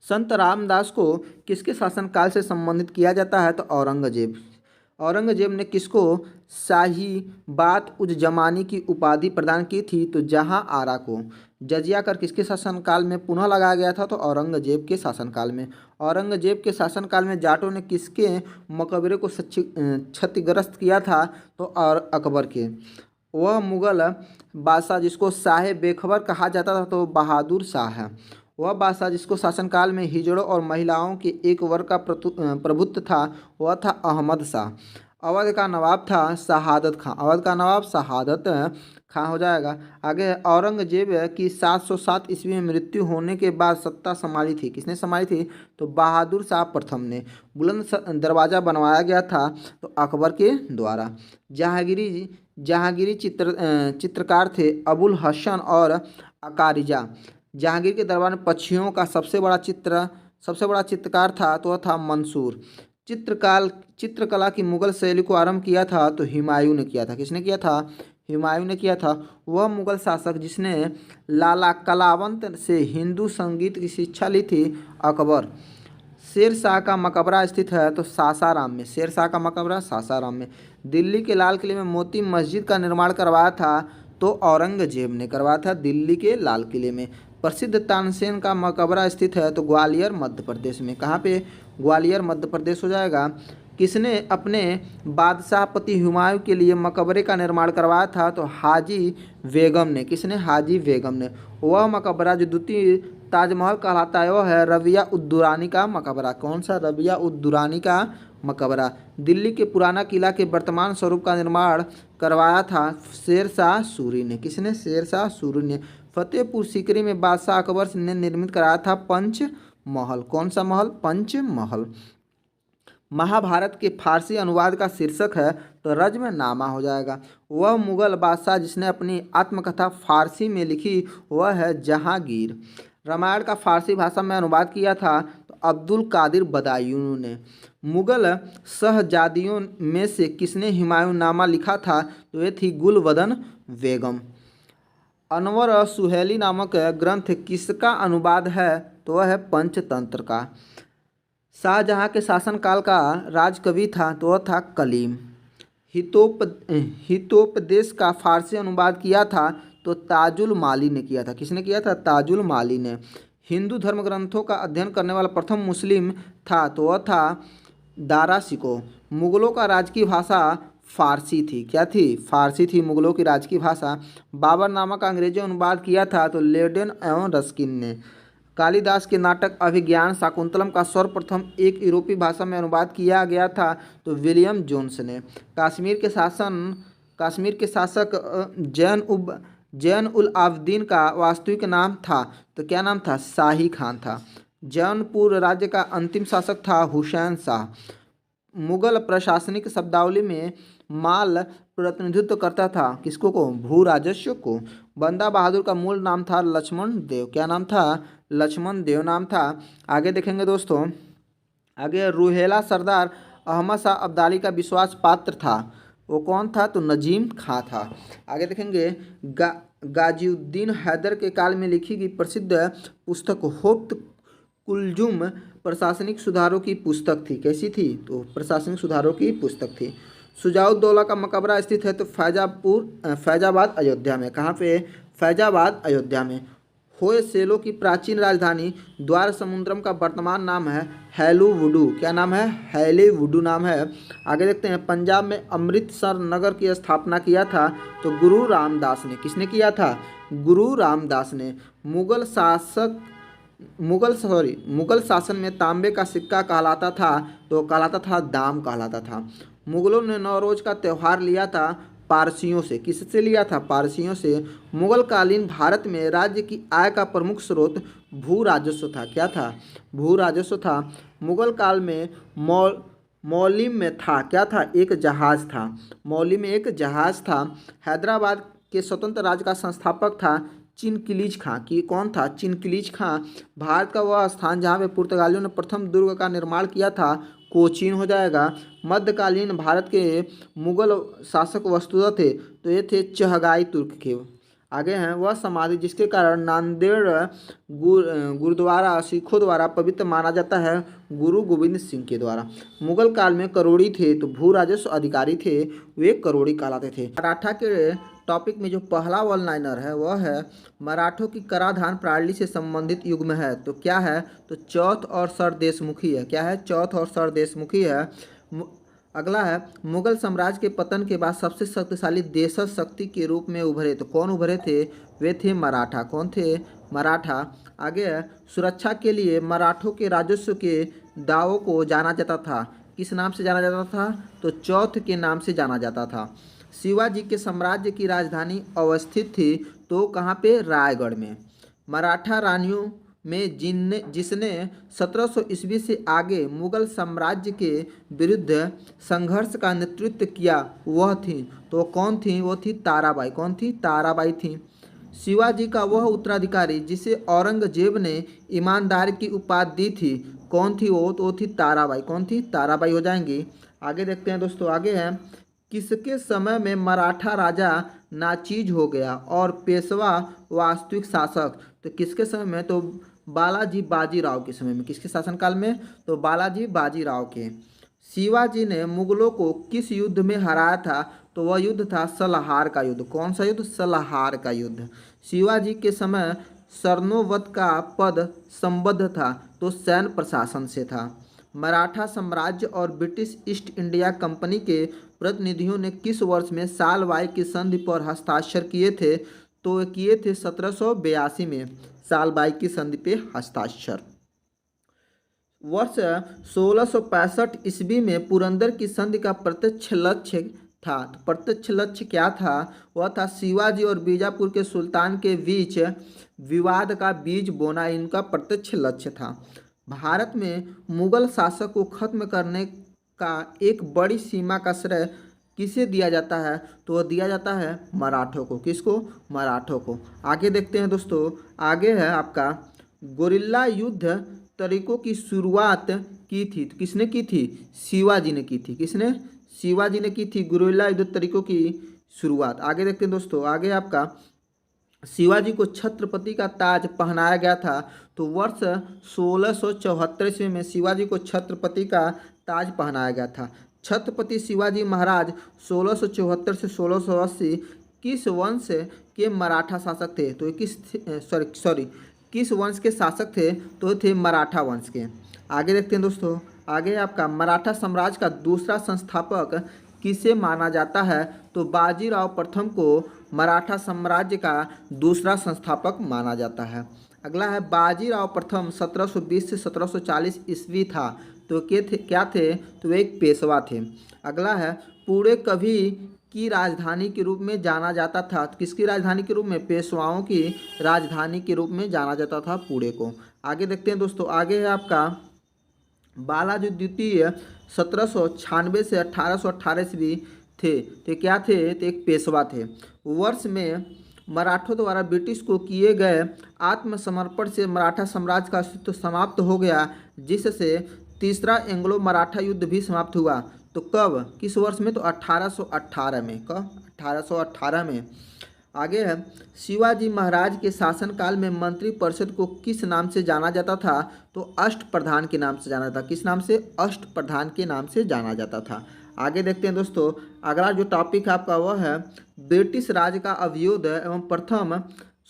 संत रामदास को किसके शासनकाल से संबंधित किया जाता है? तो औरंगजेब। औरंगजेब ने किसको शाही बात उज जमानी की उपाधि प्रदान की थी? तो जहां आरा को। जजिया कर किसके शासनकाल में पुनः लगाया गया था? तो औरंगजेब के शासनकाल में। औरंगजेब के शासनकाल में जाटों ने किसके मकबरे को क्षतिग्रस्त किया था? तो और अकबर के। वह मुगल बादशाह जिसको शाह बेखबर कहा जाता था तो बहादुर शाह है। वह बादशाह जिसको शासनकाल में हिजड़ों और महिलाओं के एक वर्ग का प्रभुत्व था वह था अहमद शाह। अवध का नवाब था शहादत खां। अवध का नवाब शहादत खां हो जाएगा। आगे औरंगजेब की 707 ईस्वी में मृत्यु होने के बाद सत्ता संभाली थी। किसने संभाली थी? तो बहादुर शाह प्रथम ने। बुलंद दरवाज़ा बनवाया गया था तो अकबर के द्वारा। जहांगीरी चित्रकार थे अबुल हसन और अकारिजा। जहांगीर के दरबार में पक्षियों का सबसे बड़ा चित्रकार था तो वह था मंसूर। चित्रकला की मुगल शैली को आरंभ किया था तो हुमायूं ने किया था। किसने किया था? हुमायूं ने किया था। वह मुगल शासक जिसने लाला कलावंत से हिंदू संगीत की शिक्षा ली थी अकबर। शेर शाह का मकबरा स्थित है तो सासाराम में। शेर शाह का मकबरा सासाराम में। दिल्ली के लाल किले में मोती मस्जिद का निर्माण करवाया था तो औरंगजेब ने करवाया था दिल्ली के लाल किले में। प्रसिद्ध तानसेन का मकबरा स्थित है तो ग्वालियर मध्य प्रदेश में। कहाँ पे? ग्वालियर मध्य प्रदेश हो जाएगा। किसने अपने बादशाहपति हुमायूं के लिए मकबरे का निर्माण करवाया था? तो हाजी बेगम ने। किसने? हाजी बेगम ने। वह मकबरा जो द्वितीय ताजमहल कहलाता है वह है रबिया उद्दुरानी का मकबरा। कौन सा? रबिया उद्दुरानी का मकबरा। दिल्ली के पुराना किला के वर्तमान स्वरूप का निर्माण करवाया था शेर शाह सूरी ने। किसने? शेर शाह सूरी ने। फतेहपुर सीकरी में बादशाह अकबर ने निर्मित कराया था पंच महल। कौन सा महल? पंच महल। महाभारत के फारसी अनुवाद का शीर्षक है तो रज्मनामा हो जाएगा। वह मुगल बादशाह जिसने अपनी आत्मकथा फारसी में लिखी वह है जहांगीर। रामायण का फारसी भाषा में अनुवाद किया था तो अब्दुल कादिर बदायूं ने। मुगल शहजादियों में से किसने हुमायूंनामा लिखा था? तो ये थी गुलबदन बेगम। अनवर सुहेली नामक ग्रंथ किसका अनुवाद है? तो वह है पंचतंत्र का। शाहजहां के शासनकाल का राजकवि था तो वह था कलीम। हितोपदेश का फारसी अनुवाद किया था तो ताजुल माली ने किया था। किसने किया था? ताजुल माली ने। हिंदू धर्म ग्रंथों का अध्ययन करने वाला प्रथम मुस्लिम था तो वह था दारा शिकोह। मुगलों का राजकीय भाषा फारसी थी। क्या थी? फारसी थी मुगलों की राजकीय भाषा। बाबरनामा का अंग्रेजी अनुवाद किया था तो लेडेन एवं रस्किन ने। कालिदास के नाटक अभिज्ञान शाकुंतलम का सर्वप्रथम एक यूरोपीय भाषा में अनुवाद किया गया था तो विलियम जोन्स ने। कश्मीर के शासक जैन उल आबदीन का वास्तविक नाम था तो क्या नाम था? शाही खान था। जौनपुर राज्य का अंतिम शासक था हुसैन शाह। मुगल प्रशासनिक शब्दावली में माल प्रतिनिधित्व करता था किसको को? भू राजस्व को। बंदा बहादुर का मूल नाम था लक्ष्मण देव। क्या नाम था? लक्ष्मण देव नाम था। आगे देखेंगे दोस्तों, आगे रूहेला सरदार अहमद शाह अब्दाली का विश्वास पात्र था। वो कौन था? तो नजीम खां था। आगे देखेंगे गाजीउद्दीन हैदर के काल में लिखी गई प्रसिद्ध पुस्तक होप्त कुलजुम प्रशासनिक सुधारों की पुस्तक थी। कैसी थी? तो प्रशासनिक सुधारों की पुस्तक थी। शुजाउद्दौला का मकबरा स्थित है तो फैजाबाद अयोध्या में। कहाँ पे? फैजाबाद अयोध्या में। होयसैलो की प्राचीन राजधानी द्वार समुद्रम का वर्तमान नाम है हैलीवुडू। क्या नाम है? हैलीवुडू नाम है। आगे देखते हैं, पंजाब में अमृतसर नगर की स्थापना किया था तो गुरु रामदास ने। किसने किया था? गुरु रामदास ने। मुगल शासन में तांबे का सिक्का कहलाता था तो कहलाता था दाम कहलाता था। मुगलों ने नौरोज का त्यौहार लिया था पारसियों से। किससे लिया था? पारसियों से। मुगल कालीन भारत में राज्य की आय का प्रमुख स्रोत भू राजस्व था। क्या था? भू राजस्व था। मुगल काल में मौली में था, क्या था, एक जहाज़ था। मौली में एक जहाज़ था। हैदराबाद के स्वतंत्र राज्य का संस्थापक था चिनकिलीज खां। कि कौन था? चिनकिलीज खां। भारत का वह स्थान जहाँ पे पुर्तगालियों ने प्रथम दुर्ग का निर्माण किया था, कोचीन हो जाएगा। मध्यकालीन भारत के मुगल शासक वस्तुतः थे, तो ये थे चहगाई तुर्क के। आगे हैं, वह समाधि जिसके कारण नांदेड़ गुरुद्वारा सिखों द्वारा पवित्र माना जाता है, गुरु गोविंद सिंह के द्वारा। मुगल काल में करोड़ी थे, तो भू राजस्व अधिकारी थे, वे करोड़ी कहलाते थे। मराठा के टॉपिक में जो पहला वन लाइनर है वह है, मराठों की कराधान प्रणाली से संबंधित युग में है, तो क्या है, तो चौथ और सरदेशमुखी है। क्या है? चौथ और सरदेशमुखी है। अगला है, मुगल साम्राज्य के पतन के बाद सबसे शक्तिशाली देशज शक्ति के रूप में उभरे, तो कौन उभरे थे? वे थे मराठा। कौन थे? मराठा। आगे है, सुरक्षा के लिए मराठों के राजस्व के दावों को जाना जाता था, किस नाम से जाना जाता था? तो चौथ के नाम से जाना जाता था। शिवाजी के साम्राज्य की राजधानी अवस्थित थी, तो कहाँ पे? रायगढ़ में। मराठा रानियों में जिसने 1700 ईस्वी से आगे मुगल साम्राज्य के विरुद्ध संघर्ष का नेतृत्व किया, वह थी, तो कौन थी? वो थी ताराबाई। कौन थी? ताराबाई थी। शिवाजी का वह उत्तराधिकारी जिसे औरंगजेब ने ईमानदार की उपाधि दी थी, कौन थी वो? तो वो थी ताराबाई। कौन थी? ताराबाई हो जाएंगी। आगे देखते हैं दोस्तों। आगे है, किसके समय में मराठा राजा नाचीज हो गया और पेशवा वास्तविक शासक? तो किसके समय में? तो बालाजी बाजीराव के समय में। किसके शासनकाल में? तो बालाजी बाजीराव के। शिवाजी ने मुगलों को किस युद्ध में हराया था? तो वह युद्ध था सलाहार का युद्ध। कौन सा युद्ध? सलाहार का युद्ध। शिवाजी के समय सरनोवत का पद संबद्ध था, तो सैन्य प्रशासन से था। मराठा साम्राज्य और ब्रिटिश ईस्ट इंडिया कंपनी के प्रतिनिधियों ने किस वर्ष में सालबाई की संधि पर हस्ताक्षर किए थे? तो किए थे 1782 में सालबाई की संधि पे हस्ताक्षर। वर्ष 1665 ईस्वी में पुरंदर की संधि का प्रत्यक्ष लक्ष्य था। तो प्रत्यक्ष लक्ष्य क्या था? वह था शिवाजी और बीजापुर के सुल्तान के बीच विवाद का बीज बोना, इनका प्रत्यक्ष लक्ष्य था। भारत में मुगल शासक को खत्म करने का एक बड़ी सीमा का श्रेय किसे दिया जाता है? तो वह दिया जाता है मराठों को। किसको? मराठों को। आगे देखते हैं दोस्तों। आगे है आपका, गोरिल्ला युद्ध तरीकों की शुरुआत की थी, तो किसने की थी? शिवाजी ने की थी। किसने? शिवाजी ने की थी गोरिल्ला युद्ध तरीकों की शुरुआत। आगे देखते हैं दोस्तों। आगे आपका, शिवाजी को छत्रपति का ताज पहनाया गया था, तो वर्ष 1674 ईस्वी में शिवाजी को छत्रपति का ताज पहनाया गया था। छत्रपति शिवाजी महाराज 1674 से 1680 किस वंश के मराठा शासक थे? तो किस वंश के शासक थे? तो थे मराठा वंश के। आगे देखते हैं दोस्तों। आगे आपका, मराठा साम्राज्य का दूसरा संस्थापक किसे माना जाता है? तो बाजीराव प्रथम को मराठा साम्राज्य का दूसरा संस्थापक माना जाता है। अगला है, बाजीराव प्रथम 1720 से 1740 ईस्वी था, तो क्या थे? तो वे एक पेशवा थे। अगला है, पुणे कभी की राजधानी के रूप में जाना जाता था, तो किसकी राजधानी के रूप में? पेशवाओं की राजधानी के रूप में जाना जाता था पुणे को। आगे देखते हैं दोस्तों। आगे है आपका, बालाजी द्वितीय 1796 से 1818 ईस्वी थे, तो क्या थे? तो एक पेशवा थे। वर्ष में मराठों द्वारा ब्रिटिश को किए गए आत्मसमर्पण से मराठा साम्राज्य का अस्तित्व समाप्त हो गया, जिससे तीसरा एंग्लो मराठा युद्ध भी समाप्त हुआ। तो कब? किस वर्ष में? तो 1818 में। कब? 1818 में। आगे है, शिवाजी महाराज के शासनकाल में मंत्रिपरिषद को किस नाम से जाना जाता था? तो अष्टप्रधान के नाम से जाना जाता था। किस नाम से? अष्टप्रधान के नाम से जाना जाता था। आगे देखते हैं दोस्तों। अगला जो टॉपिक है आपका वह है ब्रिटिश राज का अवरोध एवं प्रथम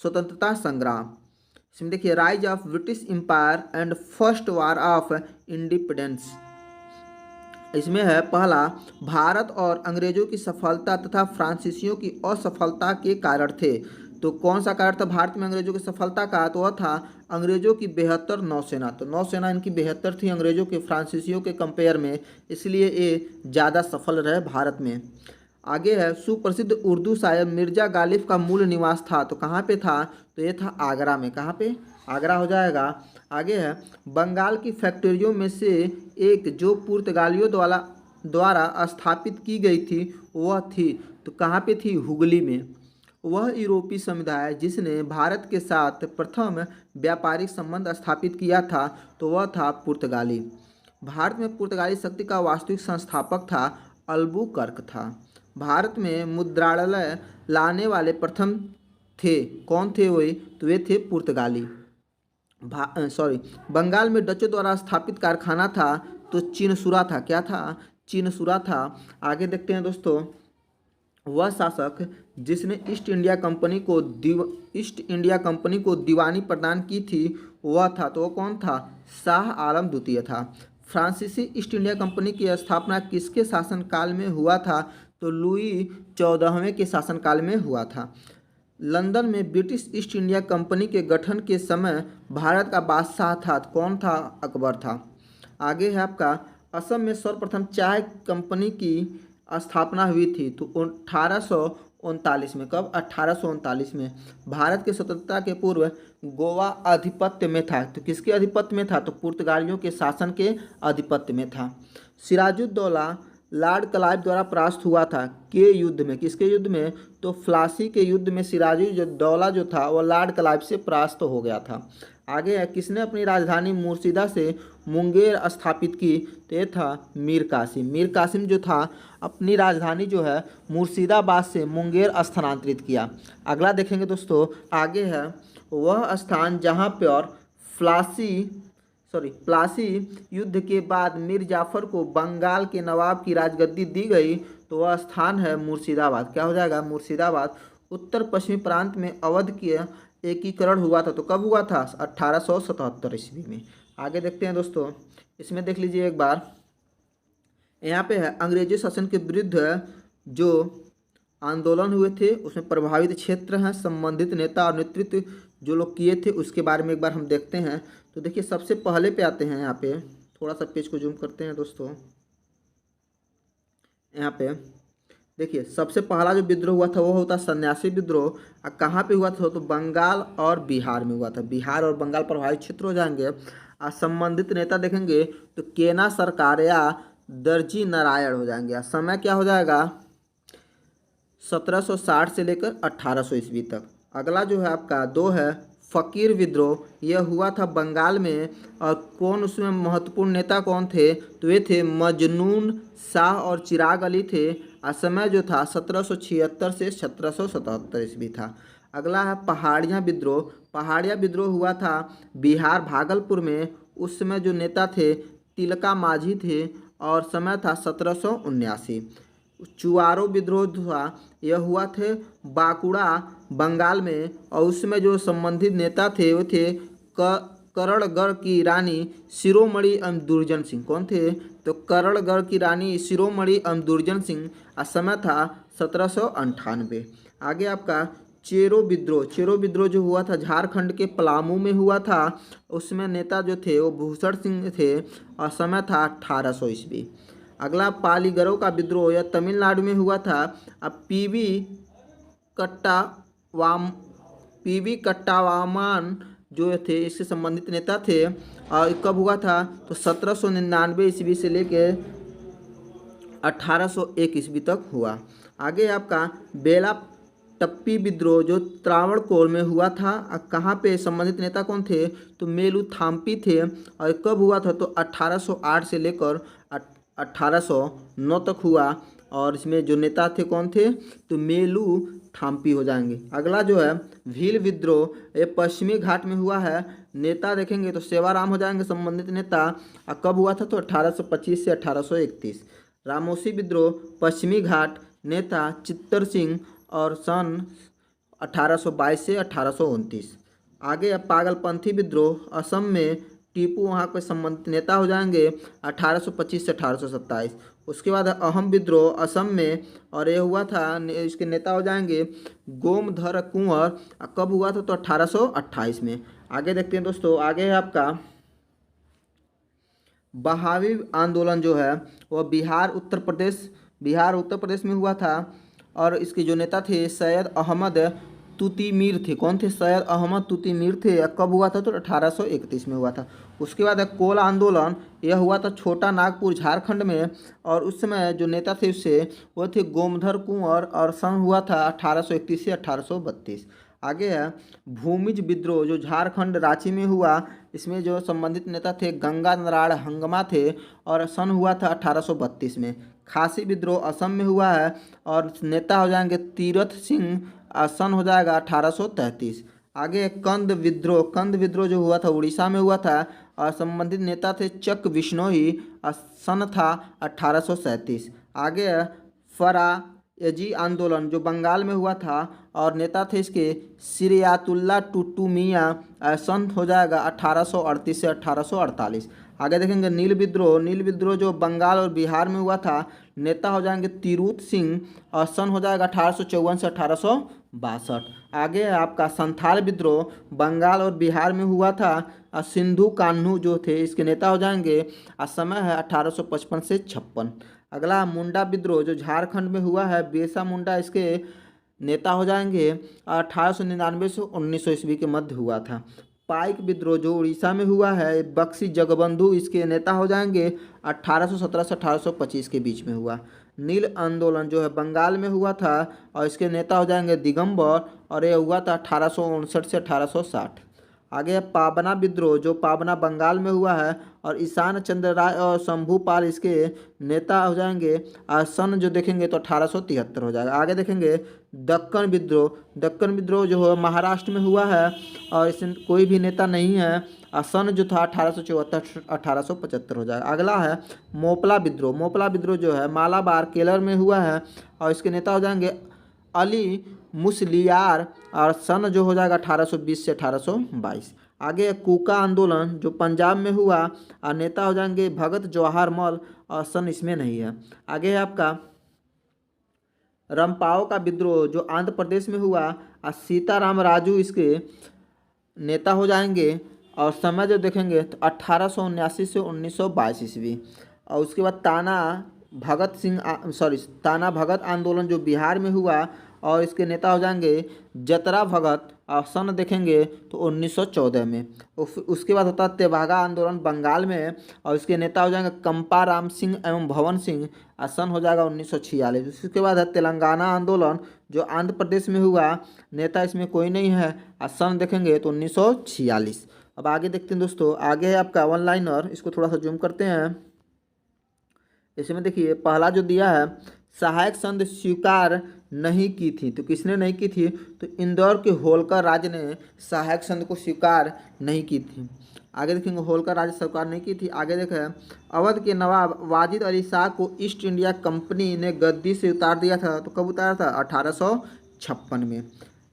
स्वतंत्रता संग्राम। इसमें देखिए, rise of British empire and first war of independence. इसमें है पहला, भारत और अंग्रेजों की सफलता तथा फ्रांसीसियों की असफलता के कारण थे। तो कौन सा कारण था भारत में अंग्रेजों की सफलता का? तो वह था अंग्रेजों की बेहतर नौसेना। तो नौसेना इनकी बेहतर थी अंग्रेजों के फ्रांसीसियों के कंपेयर में, इसलिए ये ज़्यादा सफल रहे भारत में। आगे है, सुप्रसिद्ध उर्दू शायर मिर्जा गालिब का मूल निवास था, तो कहाँ पे था? तो ये था आगरा में। कहाँ पे? आगरा हो जाएगा। आगे है, बंगाल की फैक्ट्रियों में से एक जो पुर्तगालियों द्वारा स्थापित की गई थी वह थी, तो कहाँ पे थी? हुगली में। वह यूरोपीय समुदाय जिसने भारत के साथ प्रथम व्यापारिक संबंध स्थापित किया था, तो वह था पुर्तगाली। भारत में पुर्तगाली शक्ति का वास्तविक संस्थापक था अल्बुकर्क था। भारत में मुद्रालय लाने वाले प्रथम थे, कौन थे वे? तो वे थे पुर्तगाली। बंगाल में डचों द्वारा स्थापित कारखाना था, तो चिनसुरा था। क्या था? चिनसुरा था। आगे देखते हैं दोस्तों, वह शासक जिसने ईस्ट इंडिया कंपनी को दीवानी प्रदान की थी वह था, तो वह कौन था? शाह आलम द्वितीय था। फ्रांसीसी ईस्ट इंडिया कंपनी की स्थापना किसके शासनकाल में हुआ था? तो लुई 14वें के शासनकाल में हुआ था। लंदन में ब्रिटिश ईस्ट इंडिया कंपनी के गठन के समय भारत का बादशाह था, कौन था? अकबर था। आगे है आपका, असम में सर्वप्रथम चाय कंपनी की स्थापना हुई थी, तो 1839 में। कब? 1839 में। भारत की स्वतंत्रता के पूर्व गोवा आधिपत्य में था, तो किसके आधिपत्य में था? तो पुर्तगालियों के शासन के आधिपत्य में था। सिराजुद्दौला लॉर्ड क्लाइव द्वारा परास्त हुआ था के युद्ध में? किसके युद्ध में? तो प्लासी के युद्ध में सिराजुद्दौला जो था वह लॉर्ड क्लाइव से परास्त हो गया था। आगे है, किसने अपनी राजधानी मुर्शिदा से मुंगेर स्थापित की? तो ये था मीर कासिम। मीर कासिम जो था अपनी राजधानी जो है मुर्शिदाबाद से मुंगेर स्थानांतरित किया। अगला देखेंगे दोस्तों, आगे है, वह स्थान जहाँ पर प्लासी युद्ध के बाद मीर जाफर को बंगाल के नवाब की राजगद्दी दी गई, तो वह स्थान है मुर्शिदाबाद। क्या हो जाएगा? मुर्शिदाबाद। उत्तर पश्चिमी प्रांत में अवध के एकीकरण हुआ था, तो कब हुआ था? 1877 ईस्वी में। आगे देखते हैं दोस्तों, इसमें देख लीजिए एक बार, यहाँ पे है अंग्रेजी शासन के विरुद्ध जो आंदोलन हुए थे उसमें प्रभावित क्षेत्र हैं, संबंधित नेता और नेतृत्व जो लोग किए थे उसके बारे में एक बार हम देखते हैं। तो देखिए सबसे पहले पे आते हैं, यहाँ पे थोड़ा सा पेज को जूम करते हैं दोस्तों। यहाँ पे देखिए सबसे पहला जो विद्रोह हुआ था वो होता सन्यासी विद्रोह। और कहाँ पे हुआ था? तो बंगाल और बिहार में हुआ था। बिहार और बंगाल प्रभावित क्षेत्र हो जाएंगे। और संबंधित नेता देखेंगे तो केना सरकार या दर्जी नारायण हो जाएंगे। समय क्या हो जाएगा? 1760 से लेकर 1800 ईस्वी तक। अगला जो है आपका दो है फ़कीर विद्रोह। यह हुआ था बंगाल में। और कौन उसमें महत्वपूर्ण नेता कौन थे? तो ये थे मजनून शाह और चिराग अली थे। और समय जो था 1776 से 1777 ईस्वी था। अगला है पहाड़िया विद्रोह। पहाड़िया विद्रोह हुआ था बिहार भागलपुर में। उस समय जो नेता थे तिलका माझी थे और समय था 1779। चुआरो विद्रोह था, यह हुआ थे बांकुड़ा बंगाल में। और उसमें जो संबंधित नेता थे वो थे करणगढ़ की रानी शिरोमणि एवं दुर्जन सिंह। कौन थे? तो करणगढ़ की रानी शिरोमणि एवं दुर्जन सिंह। समय था 1798। आगे आपका चेरो विद्रोह। चेरो विद्रोह जो हुआ था झारखंड के पलामू में हुआ था। उसमें नेता जो थे वो भूषण सिंह थे और समय था 1800 ईस्वी। अगला पालीगरों का विद्रोह, यह तमिलनाडु में हुआ था। अब पीवी कट्टावामान जो थे इससे संबंधित नेता थे। और कब हुआ था? तो 1799 ईस्वी से लेकर 1801 ईस्वी तक हुआ। आगे आपका बेला टप्पी विद्रोह जो त्रावणकोर में हुआ था। कहाँ पे संबंधित नेता कौन थे? तो मेलू थाम्पी थे। और कब हुआ था? तो 1808 से लेकर 1809 तक हुआ। और इसमें जो नेता थे कौन थे? तो मेलू थाम्पी हो जाएंगे। अगला जो है भील विद्रोह, ये पश्चिमी घाट में हुआ है। नेता देखेंगे तो सेवाराम हो जाएंगे संबंधित नेता। और कब हुआ था? तो 1825 से 1831। रामोसी विद्रोह पश्चिमी घाट, नेता चित्तर सिंह और सन 1822 से 1829। आगे अब पागलपंथी विद्रोह असम में टीपू वहाँ के संबंधित नेता हो जाएंगे 1825 से 1827। उसके बाद अहम विद्रोह असम में और ये हुआ था, इसके नेता हो जाएंगे गोमधर कुंवर। कब हुआ था? तो 1828 में। आगे देखते हैं दोस्तों, आगे है आपका बहावी आंदोलन जो है वह बिहार उत्तर प्रदेश में हुआ था। और इसके जो नेता थे सैयद अहमद तुतीमीर थे। कौन थे? सैयद अहमद तुतीमीर थे। कब हुआ था? तो 1831 में हुआ था। उसके बाद है कोल आंदोलन। यह हुआ था छोटा नागपुर झारखंड में, और उस समय जो नेता थे उससे वो थे गोमधर कुंवर, और सन हुआ था 1831 से 1832। आगे है भूमिज विद्रोह, जो झारखंड रांची में हुआ। इसमें जो संबंधित नेता थे गंगा नारायण हंगमा थे, और सन हुआ था 1832 में। खासी विद्रोह असम में हुआ है, और नेता हो जाएंगे तीरथ सिंह, सन हो जाएगा 1833। आगे कंद विद्रोह। कंद विद्रोह जो हुआ था उड़ीसा में हुआ था, और संबंधित नेता थे चक विश्नोई, सन था 1837। आगे फरायजी आंदोलन जो बंगाल में हुआ था, और नेता थे इसके सिरियातुल्ला टुटू मियाँ, सन हो जाएगा 1838 से 1848। आगे देखेंगे नील विद्रोह। नील विद्रोह जो बंगाल और बिहार में हुआ था, नेता हो जाएंगे तिरुत सिंह, और सन हो जाएगा 1854 से 1862। आगे है आपका संथाल विद्रोह, बंगाल और बिहार में हुआ था। सिंधु कान्हू जो थे इसके नेता हो जाएंगे, समय है 1855 से 56। अगला मुंडा विद्रोह जो झारखंड में हुआ है, बिरसा मुंडा इसके नेता हो जाएंगे। 1899 से 1900 ईस्वी के मध्य हुआ था। पाइक विद्रोह जो उड़ीसा में हुआ है, बक्सी जगबंधु इसके नेता हो जाएंगे। 1817 से 1825 के बीच में हुआ। नील आंदोलन जो है बंगाल में हुआ था, और इसके नेता हो जाएंगे दिगंबर, और यह हुआ था 1859 से 1860। आगे है पाबना विद्रोह जो पाबना बंगाल में हुआ है, और ईशान चंद्र राय और शंभूपाल इसके नेता हो जाएंगे। सन जो देखेंगे तो 1873 हो जाएगा। आगे देखेंगे दक्कन विद्रोह। दक्कन विद्रोह जो है महाराष्ट्र में हुआ है, और इसमें कोई भी नेता नहीं है। सन जो था 1874 1875 हो जाएगा। अगला है मोपला विद्रोह। मोपला विद्रोह जो है मालाबार केरल में हुआ है, और इसके नेता हो जाएंगे अली मुसलियार, और सन जो हो जाएगा 1820 से 1822। आगे कूका आंदोलन जो पंजाब में हुआ, और नेता हो जाएंगे भगत जवाहर मल, और सन इसमें नहीं है। आगे है आपका रंपाओ का विद्रोह जो आंध्र प्रदेश में हुआ, और सीताराम राजू इसके नेता हो जाएंगे, और समय जो देखेंगे तो 1879 से 1922 ईस्वी। और उसके बाद ताना भगत आंदोलन जो बिहार में हुआ, और इसके नेता हो जाएंगे जतरा भगत, और सन देखेंगे तो 1914 में। उसके बाद होता है तेभागा आंदोलन बंगाल में, और इसके नेता हो जाएंगे कंपा राम सिंह एवं भवन सिंह, और सन हो जाएगा 1946। उसके बाद है तेलंगाना आंदोलन जो आंध्र प्रदेश में हुआ, नेता इसमें कोई नहीं है, और सन देखेंगे तो 1946। अब आगे देखते हैं दोस्तों। आगे है आपका वन लाइनर, इसको थोड़ा सा जूम करते हैं। इसमें देखिए पहला जो दिया है, सहायक संघ स्वीकार नहीं की थी। तो किसने नहीं की थी? तो इंदौर के होलकर राज ने सहायक संघ को स्वीकार नहीं की थी। आगे देखेंगे होलकर राज स्वीकार नहीं की थी। आगे देखें अवध के नवाब वाजिद अली शाह को ईस्ट इंडिया कंपनी ने गद्दी से उतार दिया था। तो कब उतारा था? 1856 में।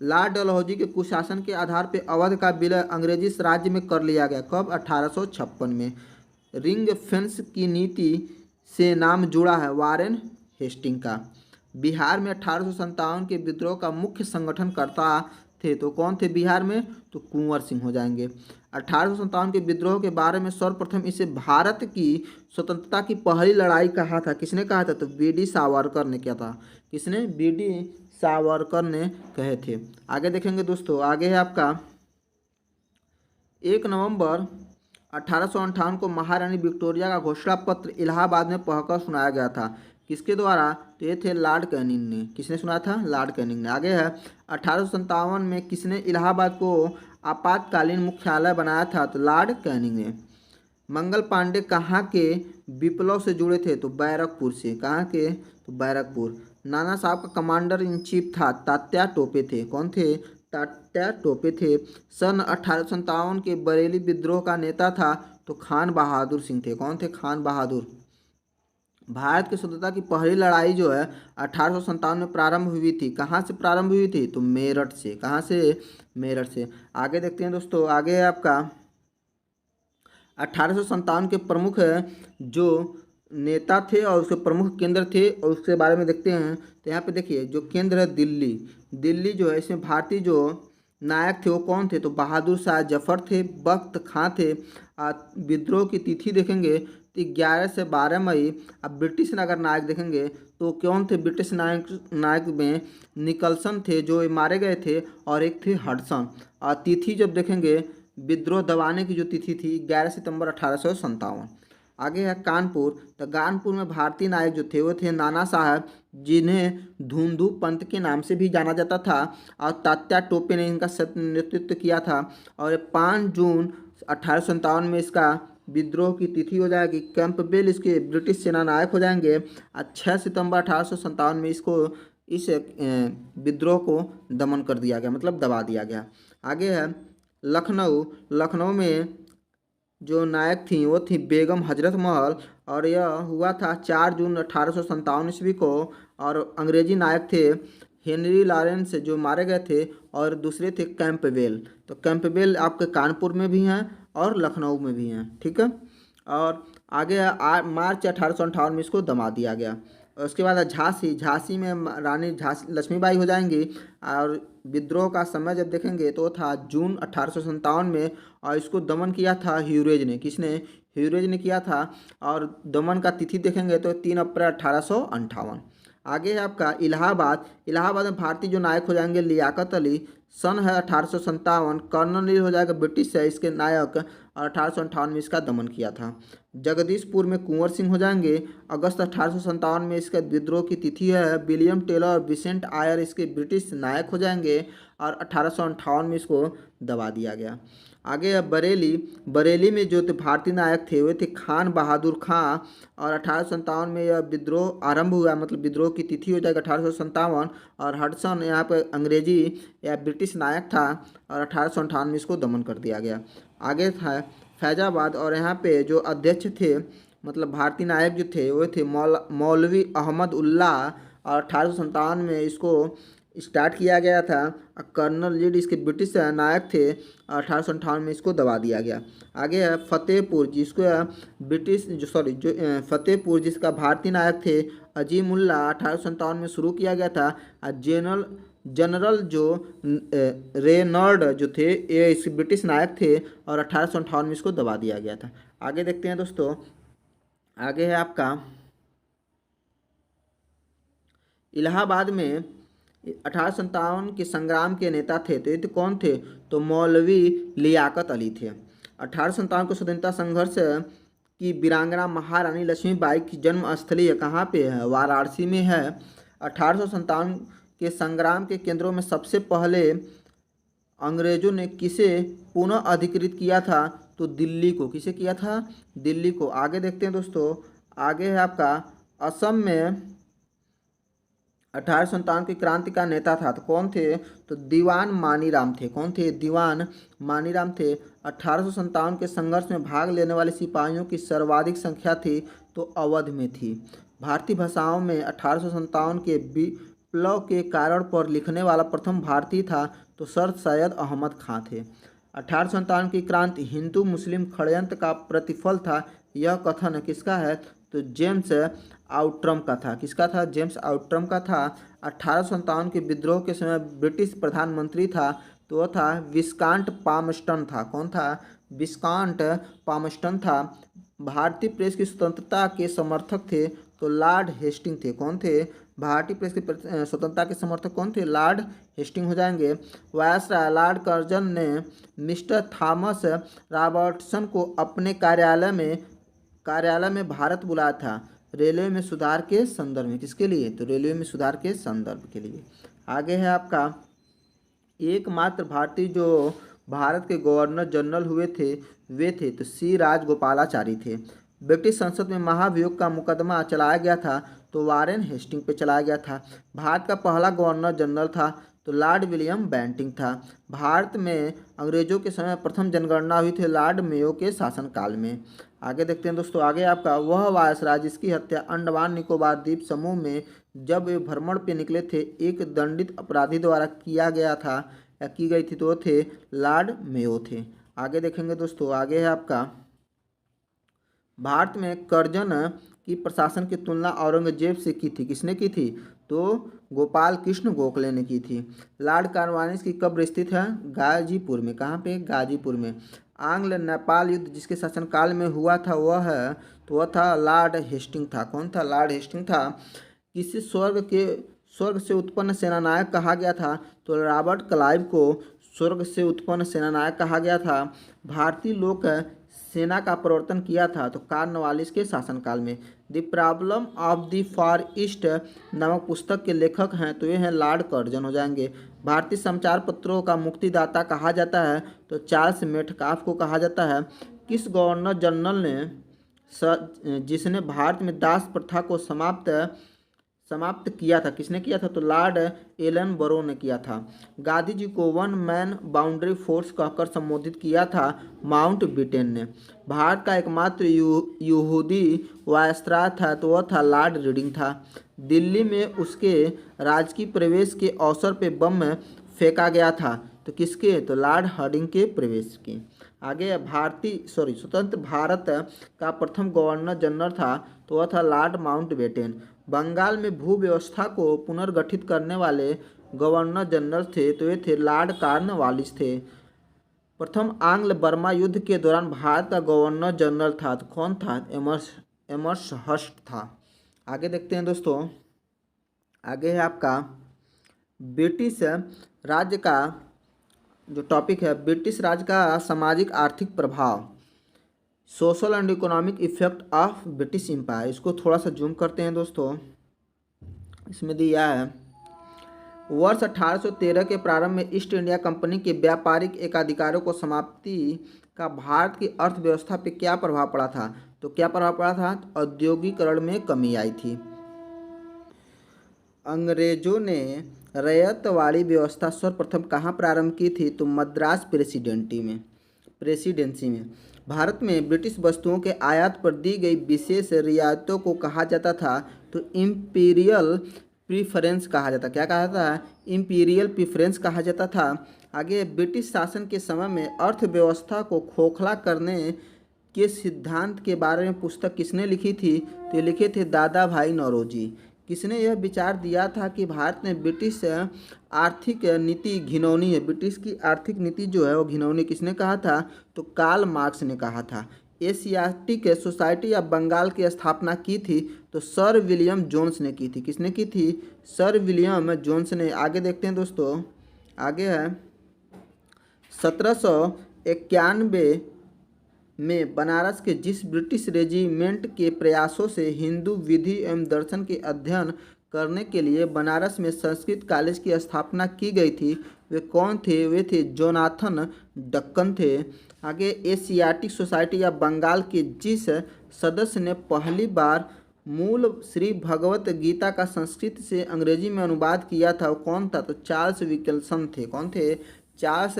लॉर्ड डलहौजी के कुशासन के आधार पर अवध का विलय अंग्रेजी राज्य में कर लिया गया। कब? 1856 में। रिंग फेंस की नीति से नाम जुड़ा है वारेन हेस्टिंग का। बिहार में 1857 के विद्रोह का मुख्य संगठनकर्ता थे। तो कौन थे बिहार में? तो कुंवर सिंह हो जाएंगे। 1857 के विद्रोह के बारे में सर्वप्रथम इसे भारत की स्वतंत्रता की पहली लड़ाई कहा था। किसने कहा था? तो बीडी सावरकर ने किया था। किसने? बीडी सावरकर ने कहे थे। आगे देखेंगे दोस्तों। आगे है आपका 1 नवंबर 1858 को महारानी विक्टोरिया का घोषणा पत्र इलाहाबाद में पढ़कर सुनाया गया था। किसके द्वारा? तो ये थे लॉर्ड कैनिंग ने। किसने सुनाया था? लॉर्ड कैनिंग ने। आगे है 1857 में किसने इलाहाबाद को आपातकालीन मुख्यालय बनाया था? तो लॉर्ड कैनिंग ने। मंगल पांडे कहाँ के विप्लव से जुड़े थे? तो बैरकपुर से। कहाँ के? तो बैरकपुर। नाना साहब का कमांडर इन चीफ था तात्या टोपे थे। कौन थे? तात्या टोपे थे। सन 1857 के बरेली विद्रोह का नेता था तो खान बहादुर सिंह थे। कौन थे? खान बहादुर। भारत की स्वतंत्रता की पहली लड़ाई जो है 1857 में प्रारंभ हुई थी। कहाँ से प्रारंभ हुई थी? तो मेरठ से। कहाँ से? मेरठ से। आगे देखते हैं दोस्तों। आगे है आपका 1857 के प्रमुख जो नेता थे और उसके प्रमुख केंद्र थे, और उसके बारे में देखते हैं। तो यहाँ पे देखिए जो केंद्र है दिल्ली। दिल्ली जो है इसमें भारतीय जो नायक थे वो कौन थे? तो बहादुर शाह जफर थे, बख्त खां थे। विद्रोह की तिथि देखेंगे तो 11 से 12 मई। अब ब्रिटिश अगर नायक देखेंगे तो कौन थे ब्रिटिश नायक में निकलसन थे जो मारे गए थे, और एक थे हडसन। और तिथि जब देखेंगे विद्रोह दबाने की जो तिथि थी 11 सितंबर 1857। आगे है कानपुर। तो कानपुर में भारतीय नायक जो थे वो थे नाना साहब, जिन्हें धुंधु पंत के नाम से भी जाना जाता था, और तात्या टोपे ने इनका नेतृत्व किया था। और 5 जून 1857 में इसका विद्रोह की तिथि हो जाएगी। कैंपबेल इसके ब्रिटिश सेना नायक हो जाएंगे। और 6 सितंबर 1857 में इसको इस विद्रोह को दमन कर दिया गया, मतलब दबा दिया गया। आगे है लखनऊ। लखनऊ में जो नायक थी वो थी बेगम हजरत महल, और यह हुआ था 4 जून 1857 ईस्वी को। और अंग्रेजी नायक थे हेनरी लॉरेंस जो मारे गए थे, और दूसरे थे कैंपबेल। तो कैंपबेल आपके कानपुर में भी हैं और लखनऊ में भी हैं, ठीक है। और आगे मार्च 1858 में इसको दबा दिया गया। और उसके बाद झांसी। झांसी में रानी झांसी लक्ष्मीबाई हो जाएंगी। और विद्रोह का समय जब देखेंगे तो था जून 1857 में, और इसको दमन किया था ह्यूरेज ने। किसने? ह्यूरेज ने किया था। और दमन का तिथि देखेंगे तो 3 अप्रैल 1858। आगे है आपका इलाहाबाद। इलाहाबाद में भारतीय जो नायक हो जाएंगे लियाकत अली। सन है 1857। कर्नल हो जाएगा ब्रिटिश है इसके नायक, और 1858 में इसका दमन किया था। जगदीशपुर में कुंवर सिंह हो जाएंगे। अगस्त 1857 में इसका विद्रोह की तिथि है। विलियम टेलर और विसेंट आयर इसके ब्रिटिश नायक हो जाएंगे, और 1858 में इसको दबा दिया गया। आगे है बरेली। बरेली में जो थे भारतीय नायक थे वे थे खान बहादुर खां, और 1857 में यह विद्रोह आरंभ हुआ, मतलब विद्रोह की तिथि हो जाएगा 1857। और हडसन यहाँ पर अंग्रेजी या ब्रिटिश नायक था, और 1858 में इसको दमन कर दिया गया। आगे था फैजाबाद, और यहाँ पे जो अध्यक्ष थे, मतलब भारतीय नायक जो थे वो थे मौलवी अहमद उल्लाह, और 1857 में इसको स्टार्ट किया गया था। कर्नल लीड इसके ब्रिटिश नायक थे, 1858 में इसको दबा दिया गया। आगे है फतेहपुर, जिसको ब्रिटिश जो फतेहपुर जिसका भारतीय नायक थे अजीमुल्ला, 1857 में शुरू किया गया था। जनरल जो रेनॉल्ड जो थे ये इस ब्रिटिश नायक थे, और 1858 में इसको दबा दिया गया था। आगे देखते हैं दोस्तों। आगे है आपका इलाहाबाद में 1857 के संग्राम के नेता थे, तो ये तो कौन थे? तो मौलवी लियाकत अली थे। 1857 को स्वतंत्रता संघर्ष की वीरांगना महारानी लक्ष्मीबाई की जन्म स्थली कहाँ पे है? वाराणसी में है। 1857 के संग्राम के केंद्रों में सबसे पहले अंग्रेजों ने किसे पुनः अधिकृत किया था? तो दिल्ली को। किसे किया था? दिल्ली को। आगे देखते हैं दोस्तों। आगे है आपका असम में 1857 की क्रांति का नेता था, तो कौन थे? तो दीवान मानीराम थे। कौन थे? दीवान मानीराम थे। 1857 के संघर्ष में भाग लेने वाले सिपाहियों की सर्वाधिक संख्या थी, तो अवध में थी। भारतीय भाषाओं में 1857 के विप्लव के कारण पर लिखने वाला प्रथम भारतीय था, तो सर सैयद अहमद खां थे। 1857 की क्रांति हिंदू मुस्लिम षड्यंत्र का प्रतिफल था, यह कथन किसका है? तो जेम्स आउट्रम का था। किसका था? जेम्स आउट्रम का था। 1857 के विद्रोह के समय ब्रिटिश प्रधानमंत्री था, तो वह था विस्कांट पामस्टन था। कौन था? विस्कांट पामस्टन था। भारतीय प्रेस की स्वतंत्रता के समर्थक थे, तो लॉर्ड हेस्टिंग थे। कौन थे? भारतीय प्रेस की स्वतंत्रता के समर्थक कौन थे? लॉर्ड हेस्टिंग हो जाएंगे। वायसराय लॉर्ड कर्जन ने मिस्टर थॉमस रॉबर्टसन को अपने कार्यालय में भारत बुलाया था, रेलवे में सुधार के संदर्भ में। किसके लिए? तो रेलवे में सुधार के संदर्भ के लिए। आगे है आपका एकमात्र भारतीय जो भारत के गवर्नर जनरल हुए थे वे थे तो सी राजगोपालाचारी थे। ब्रिटिश संसद में महाभियोग का मुकदमा चलाया गया था, तो वारेन हेस्टिंग पे चलाया गया था। भारत का पहला गवर्नर जनरल था, तो लॉर्ड विलियम बेंटिंग था। भारत में अंग्रेजों के समय प्रथम जनगणना हुई थी लॉर्ड मेयो के शासनकाल में। आगे देखते हैं दोस्तों। आगे आपका वह वायसराय जिसकी हत्या अंडमान निकोबार द्वीप समूह में जब वे भ्रमण पे निकले थे एक दंडित अपराधी द्वारा किया गया था या की गई थी, तो वो थे लॉर्ड मेयो थे। आगे देखेंगे दोस्तों। आगे है आपका भारत में कर्जन की प्रशासन की तुलना औरंगजेब से की थी। किसने की थी? तो गोपाल कृष्ण गोखले ने की थी। लॉर्ड कॉर्नवालिस की कब्र स्थित है गाजीपुर में। कहाँ पे? गाजीपुर में। आंग्ल नेपाल युद्ध जिसके शासनकाल में हुआ था वह था लॉर्ड हेस्टिंग था। कौन था? लॉर्ड हेस्टिंग था। किसी स्वर्ग से उत्पन्न सेनानायक कहा गया था? तो रॉबर्ट क्लाइव को स्वर्ग से उत्पन्न सेनानायक कहा गया था। भारतीय लोक सेना का प्रवर्तन किया था तो कॉर्नवालिस के शासनकाल में। The problem of the far east नामक पुस्तक के लेखक हैं तो ये हैं लॉर्ड कर्जन हो जाएंगे। भारतीय समाचार पत्रों का मुक्तिदाता कहा जाता है तो चार्ल्स मेटकाफ को कहा जाता है। किस गवर्नर जनरल ने जिसने भारत में दास प्रथा को समाप्त किया था? किसने किया था? तो लॉर्ड एलन बरो ने किया था। गांधी जी को वन मैन बाउंड्री फोर्स कहकर संबोधित किया था माउंट बेटन ने। भारत का एकमात्र यहूदी वायसराय था तो वह था लॉर्ड रीडिंग था। दिल्ली में उसके राजकीय प्रवेश के अवसर पे बम फेंका गया था तो किसके? तो लॉर्ड हार्डिंग के प्रवेश की। आगे स्वतंत्र भारत का प्रथम गवर्नर जनरल था तो वह था लॉर्ड माउंटबेटन। बंगाल में भू व्यवस्था को पुनर्गठित करने वाले गवर्नर जनरल थे तो ये थे लॉर्ड कॉर्नवालिस थे। प्रथम आंग्ल बर्मा युद्ध के दौरान भारत का गवर्नर जनरल था तो कौन था? एमर्सहर्स्ट था। आगे देखते हैं दोस्तों, आगे है आपका ब्रिटिश राज्य का जो टॉपिक है, ब्रिटिश राज्य का सामाजिक आर्थिक प्रभाव, social and economic effect of British empire. इसको थोड़ा सा जूम करते हैं दोस्तों, इसमें दिया है वर्ष 1813 के प्रारंभ में ईस्ट इंडिया कंपनी के व्यापारिक एकाधिकारों को समाप्ति का भारत की अर्थव्यवस्था पर क्या प्रभाव पड़ा था? तो क्या प्रभाव पड़ा था? औद्योगिकरण में कमी आई थी। अंग्रेजों ने रैयतवाड़ी व्यवस्था सर्वप्रथम कहाँ प्रारंभ की थी? तो मद्रास प्रेसिडेंसी में। भारत में ब्रिटिश वस्तुओं के आयात पर दी गई विशेष रियायतों को कहा जाता था तो इम्पीरियल प्रीफरेंस कहा जाता। क्या कहा जाता? इम्पीरियल प्रीफरेंस कहा जाता था। आगे ब्रिटिश शासन के समय में अर्थव्यवस्था को खोखला करने के सिद्धांत के बारे में पुस्तक किसने लिखी थी? तो ये लिखे थे दादा भाई नौरोजी। किसने यह विचार दिया था कि भारत में ब्रिटिश आर्थिक नीति घिनौनी है? ब्रिटिश की आर्थिक नीति जो है वो घिनौनी। किसने कहा था? तो कार्ल मार्क्स ने कहा था। एशियाटिक सोसाइटी ऑफ बंगाल की स्थापना की थी तो सर विलियम जोन्स ने की थी। किसने की थी? सर विलियम जोन्स ने। आगे देखते हैं दोस्तों, आगे है 1791 में बनारस के जिस ब्रिटिश रेजिमेंट के प्रयासों से हिंदू विधि एवं दर्शन के अध्ययन करने के लिए बनारस में संस्कृत कॉलेज की स्थापना की गई थी वे कौन थे? वे थे जोनाथन डक्कन थे। आगे एशियाटिक सोसाइटी ऑफ बंगाल के जिस सदस्य ने पहली बार मूल श्री भगवत गीता का संस्कृत से अंग्रेजी में अनुवाद किया था वो कौन था? तो चार्ल्स विल्किंसन थे। कौन थे? चार्ल्स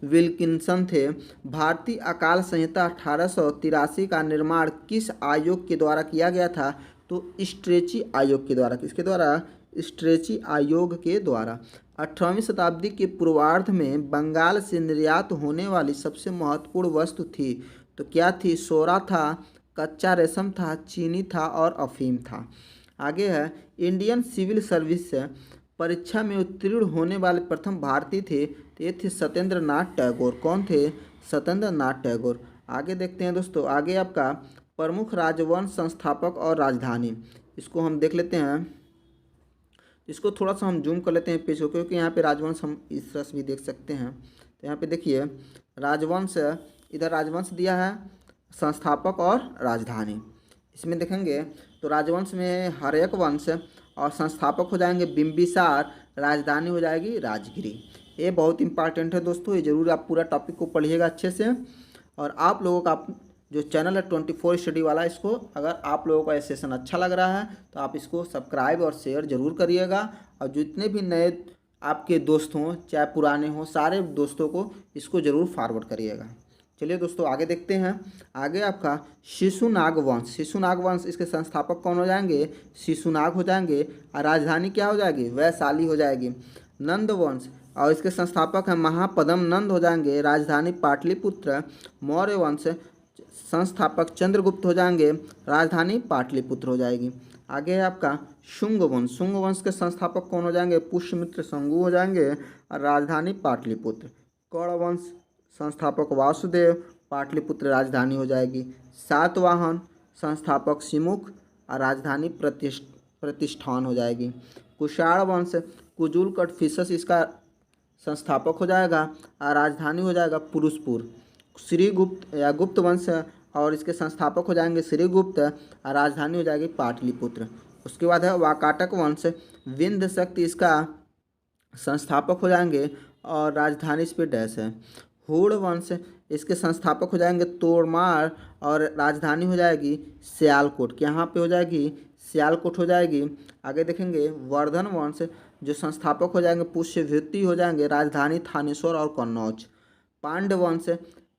विल्किंसन थे। भारतीय अकाल संहिता 1883 का निर्माण किस आयोग के द्वारा किया गया था? तो स्ट्रेची आयोग के द्वारा। किसके द्वारा? स्ट्रेची आयोग के द्वारा। 18वीं शताब्दी के पूर्वार्ध में बंगाल से निर्यात होने वाली सबसे महत्वपूर्ण वस्तु थी तो क्या थी? सोरा था, कच्चा रेशम था, चीनी था और अफीम था। आगे है इंडियन सिविल सर्विस परीक्षा में उत्तीर्ण होने वाले प्रथम भारतीय थे तो ये थे सत्येंद्र नाथ टैगोर। कौन थे? सत्येंद्र नाथ टैगोर। आगे देखते हैं दोस्तों, आगे आपका प्रमुख राजवंश संस्थापक और राजधानी, इसको हम देख लेते हैं। इसको थोड़ा सा हम जूम कर लेते हैं पेज को, क्योंकि यहाँ पे राजवंश हम इस तरह से भी देख सकते हैं। तो यहाँ पे देखिए राजवंश, इधर राजवंश दिया है, संस्थापक और राजधानी। इसमें देखेंगे तो राजवंश में हर्यक वंश और संस्थापक हो जाएंगे बिंबिसार, राजधानी हो जाएगी राजगिरी। ये बहुत इंपॉर्टेंट है दोस्तों, ये जरूर आप पूरा टॉपिक को पढ़िएगा अच्छे से। और आप लोगों का जो चैनल है 24 स्टडी वाला, इसको अगर आप लोगों का ये सेशन अच्छा लग रहा है तो आप इसको सब्सक्राइब और शेयर ज़रूर करिएगा। और जितने भी नए आपके दोस्त हों चाहे पुराने हों, सारे दोस्तों को इसको ज़रूर फॉरवर्ड करिएगा। चलिए दोस्तों आगे देखते हैं। आगे आपका शिशुनाग वंश, शिशुनाग वंश इसके संस्थापक कौन हो जाएंगे? शिशुनाग हो जाएंगे। और राजधानी क्या हो जाएगी? वैशाली हो जाएगी। नंद वंश और इसके संस्थापक हैं महापद्म नंद हो जाएंगे, राजधानी पाटलिपुत्र। मौर्य वंश संस्थापक चंद्रगुप्त हो जाएंगे, राजधानी पाटलिपुत्र हो जाएगी। आगे है आपका शुंग वंश, शुंग वंश के संस्थापक कौन हो जाएंगे? पुष्यमित्र शंगु हो जाएंगे और राजधानी पाटलिपुत्र। कौरव वंश संस्थापक वासुदेव, पाटलिपुत्र राजधानी हो जाएगी। सातवाहन संस्थापक सिमुख और राजधानी प्रतिष्ठान हो जाएगी। कुषाण वंश कुजुल कटफिसस इसका संस्थापक हो जाएगा और राजधानी हो जाएगा पुरुषपुर। श्रीगुप्त या गुप्त वंश और इसके संस्थापक हो जाएंगे श्रीगुप्त और राजधानी हो जाएगी पाटलिपुत्र। उसके बाद है वाकाटक वंश, विंध्य शक्ति इसका संस्थापक हो जाएंगे और राजधानी इस पर डैश है। हूण वंश इसके संस्थापक हो जाएंगे तोड़मार और राजधानी हो जाएगी सियालकोट। यहाँ पे हो जाएगी सियालकोट हो जाएगी। आगे देखेंगे वर्धन वंश जो संस्थापक हो जाएंगे पुष्यभूति हो जाएंगे, राजधानी थानेश्वर और कन्नौज। पांड्य वंश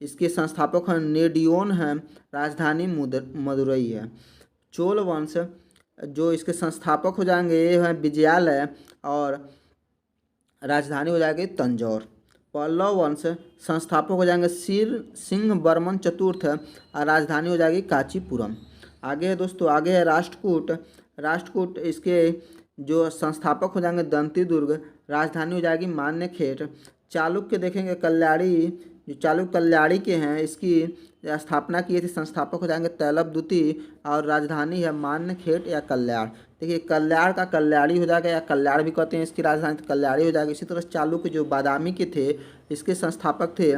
इसके संस्थापक हैं नेडियोन हैं, राजधानी मदुरई है। चोल वंश जो इसके संस्थापक हो जाएंगे ये हैं विजयालय और राजधानी हो जाएगी तंजौर। पल्लव वंश संस्थापक हो जाएंगे सिंह बर्मन चतुर्थ और राजधानी हो जाएगी कांचीपुरम। आगे है दोस्तों, आगे है राष्ट्रकूट। राष्ट्रकूट इसके जो संस्थापक हो जाएंगे दंती दुर्ग, राजधानी हो जाएगी मान्यखेट। चालुक्य देखेंगे कल्याणी, जो चालुक्य कल्याणी के हैं इसकी स्थापना की थी, संस्थापक हो जाएंगे तैलभ द्वितीय और राजधानी है मान्यखेट या कल्याण। देखिए कल्याण का कल्याणी हो जाएगा या कल्याण भी कहते हैं इसकी राजधानी, तो कल्याणी हो जाएगी। इसी तरह चालुक्य जो बादामी के थे इसके संस्थापक थे